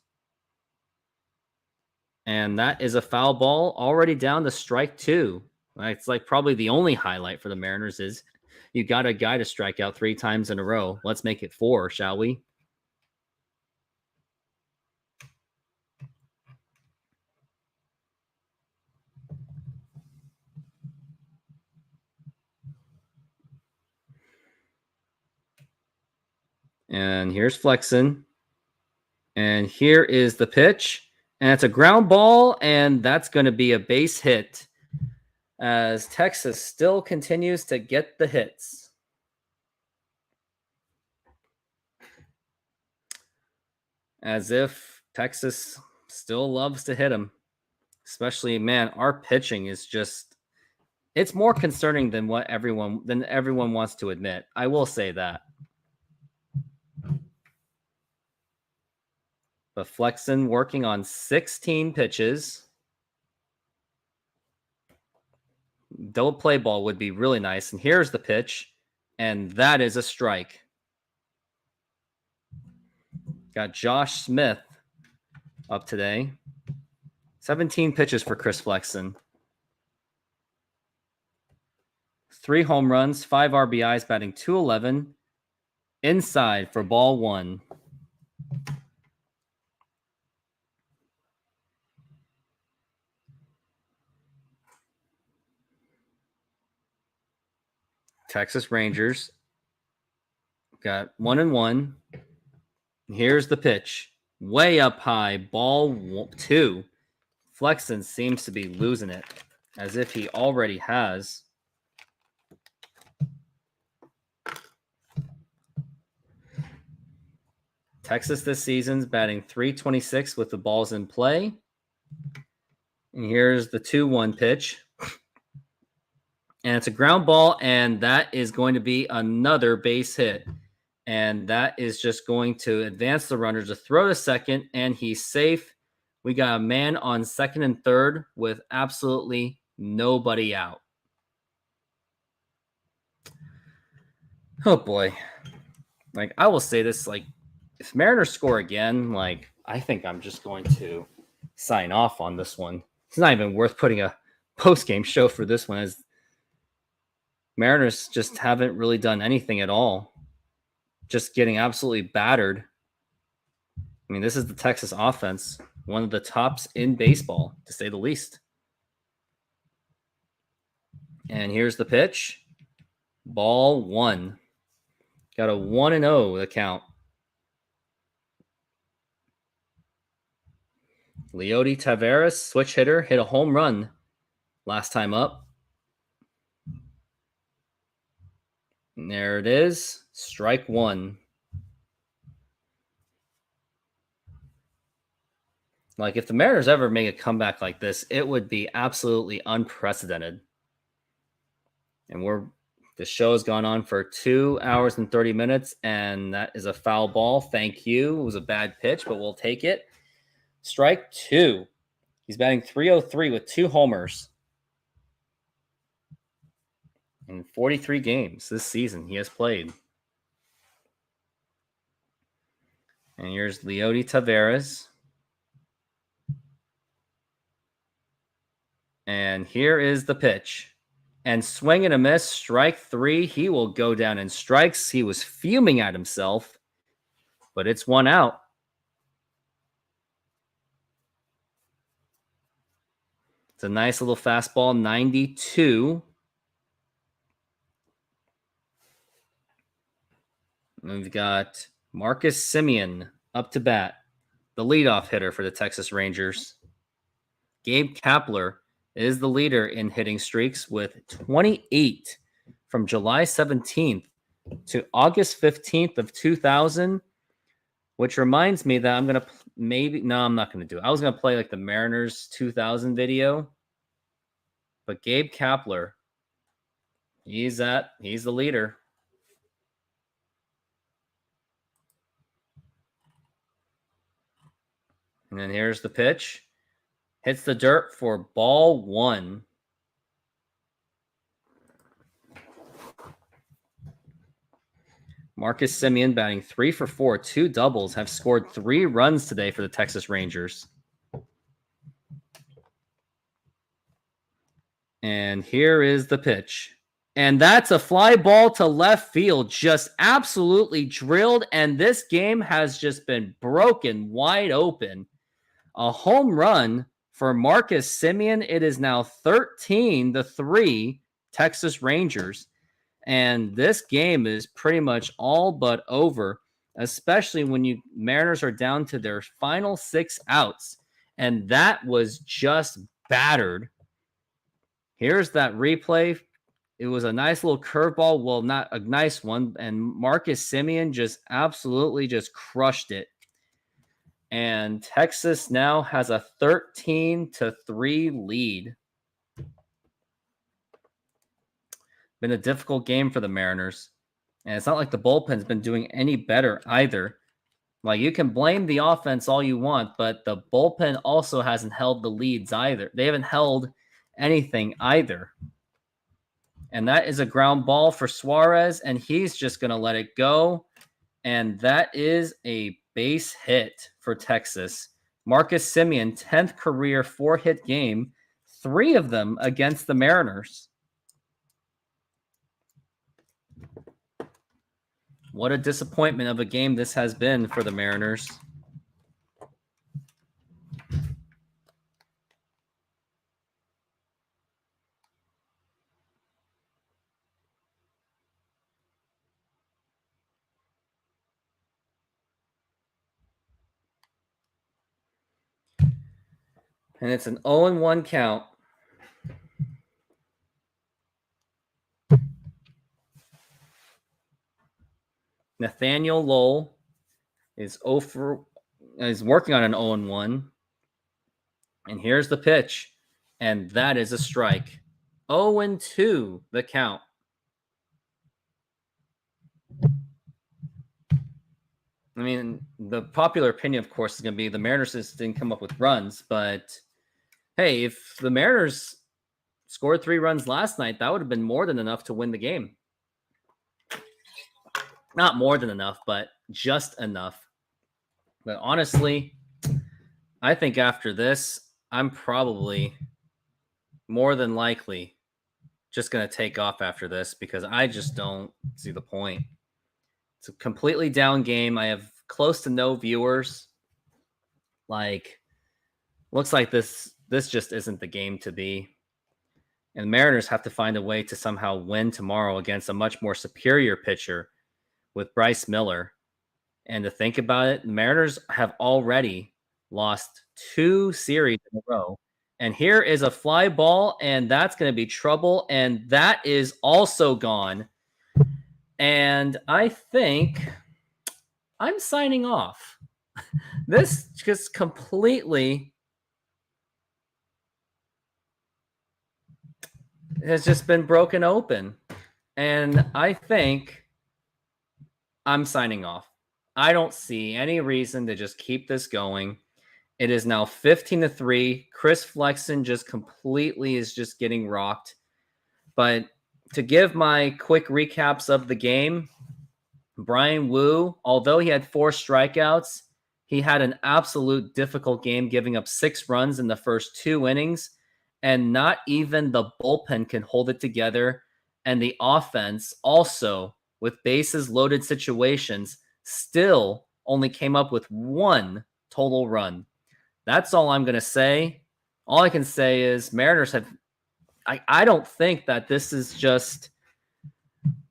And that is a foul ball, already down to strike 2. It's like probably the only highlight for the Mariners is you got a guy to strike out 3 times in a row. Let's make it 4, shall we? And here's Flexen. And here is the pitch. And it's a ground ball, and that's going to be a base hit as Texas still continues to get the hits. As if Texas still loves to hit them. Especially, man, our pitching is just, it's more concerning than everyone wants to admit. I will say that. But Flexen working on 16 pitches. Double play ball would be really nice. And here's the pitch. And that is a strike. Got Josh Smith up today. 17 pitches for Chris Flexen. 3 home runs, 5 RBIs, batting .211. Inside for ball 1. Texas Rangers got 1-1. Here's the pitch. Way up high. Ball 2. Flexen seems to be losing it as if he already has. Texas this season's batting .326 with the balls in play. And here's the 2-1 pitch. And it's a ground ball, and that is going to be another base hit. And that is just going to advance the runner to throw to second, and he's safe. We got a man on second and third with absolutely nobody out. Oh boy. Like, I will say this, like, if Mariners score again, like, I think I'm just going to sign off on this one. It's not even worth putting a post-game show for this one, as Mariners just haven't really done anything at all. Just getting absolutely battered. I mean, this is the Texas offense, one of the tops in baseball, to say the least. And here's the pitch. Ball 1. Got a 1-0 the count. Leody Taveras, switch hitter, hit a home run last time up. And there it is. Strike 1. Like, if the Mariners ever make a comeback like this, it would be absolutely unprecedented. And the show has gone on for 2 hours and 30 minutes, and that is a foul ball. Thank you. It was a bad pitch, but we'll take it. Strike 2. He's batting .303 with 2 homers. In 43 games this season he has played. And here's Leody Taveras. And here is the pitch. And swing and a miss, strike 3. He will go down in strikes. He was fuming at himself, but it's 1 out. It's a nice little fastball, 92. And we've got Marcus Semien up to bat, the leadoff hitter for the Texas Rangers. Gabe Kapler is the leader in hitting streaks with 28 from July 17th to August 15th of 2000, which reminds me that I'm going to I'm not going to do it. I was going to play like the Mariners 2000 video, but Gabe Kapler, he's the leader. And then here's the pitch. Hits the dirt for ball 1. Marcus Semien batting 3 for 4, 2 doubles, have scored 3 runs today for the Texas Rangers. And here is the pitch. And that's a fly ball to left field, just absolutely drilled. And this game has just been broken wide open. A home run for Marcus Semien. It is now 13-3 Texas Rangers. And this game is pretty much all but over, especially when Mariners are down to their final 6 outs. And that was just battered. Here's that replay. It was a nice little curveball. Well, not a nice one. And Marcus Semien just absolutely just crushed it. And Texas now has a 13-3 lead. Been a difficult game for the Mariners. And it's not like the bullpen's been doing any better either. Like, you can blame the offense all you want, but the bullpen also hasn't held the leads either. They haven't held anything either. And that is a ground ball for Suarez, and he's just going to let it go. And that is a base hit for Texas. Marcus Semien, 10th career 4-hit game, 3 of them against the Mariners. What a disappointment of a game this has been for the Mariners. And it's an 0-1 count. Nathaniel Lowell is working on an 0-1. And here's the pitch. And that is a strike. 0-2 the count. I mean, the popular opinion, of course, is going to be the Mariners just didn't come up with runs. But hey, if the Mariners scored 3 runs last night, that would have been more than enough to win the game. Not more than enough, but just enough. But honestly, I think after this, I'm probably more than likely just going to take off after this because I just don't see the point. It's a completely down game. I have close to no viewers. Like, looks like this just isn't the game to be. And the Mariners have to find a way to somehow win tomorrow against a much more superior pitcher with Bryce Miller. And to think about it, the Mariners have already lost 2 series in a row. And here is a fly ball, and that's going to be trouble. And that is also gone. And I think I'm signing off. This just completely has just been broken open. And I think I'm signing off. I don't see any reason to just keep this going. It is now 15-3. Chris Flexen just completely is just getting rocked. But to give my quick recaps of the game, Bryan Wu, although he had 4 strikeouts, he had an absolute difficult game, giving up 6 runs in the first 2 innings, and not even the bullpen can hold it together. And the offense also, with bases loaded situations, still only came up with 1 total run. That's all I'm going to say. All I can say is Mariners have I don't think that this is just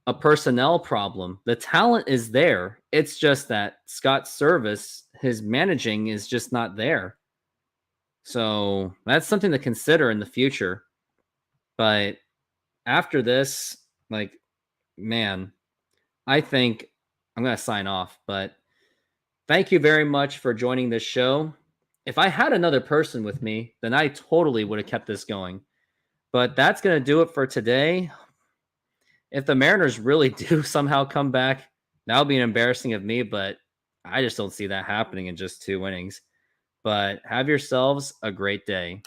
a personnel problem. The talent is there. It's just that Scott's service, his managing is just not there. So that's something to consider in the future. But after this, like, man, I think I'm going to sign off. But thank you very much for joining this show. If I had another person with me, then I totally would have kept this going. But that's going to do it for today. If the Mariners really do somehow come back, that would be embarrassing of me, but I just don't see that happening in just 2 innings. But have yourselves a great day.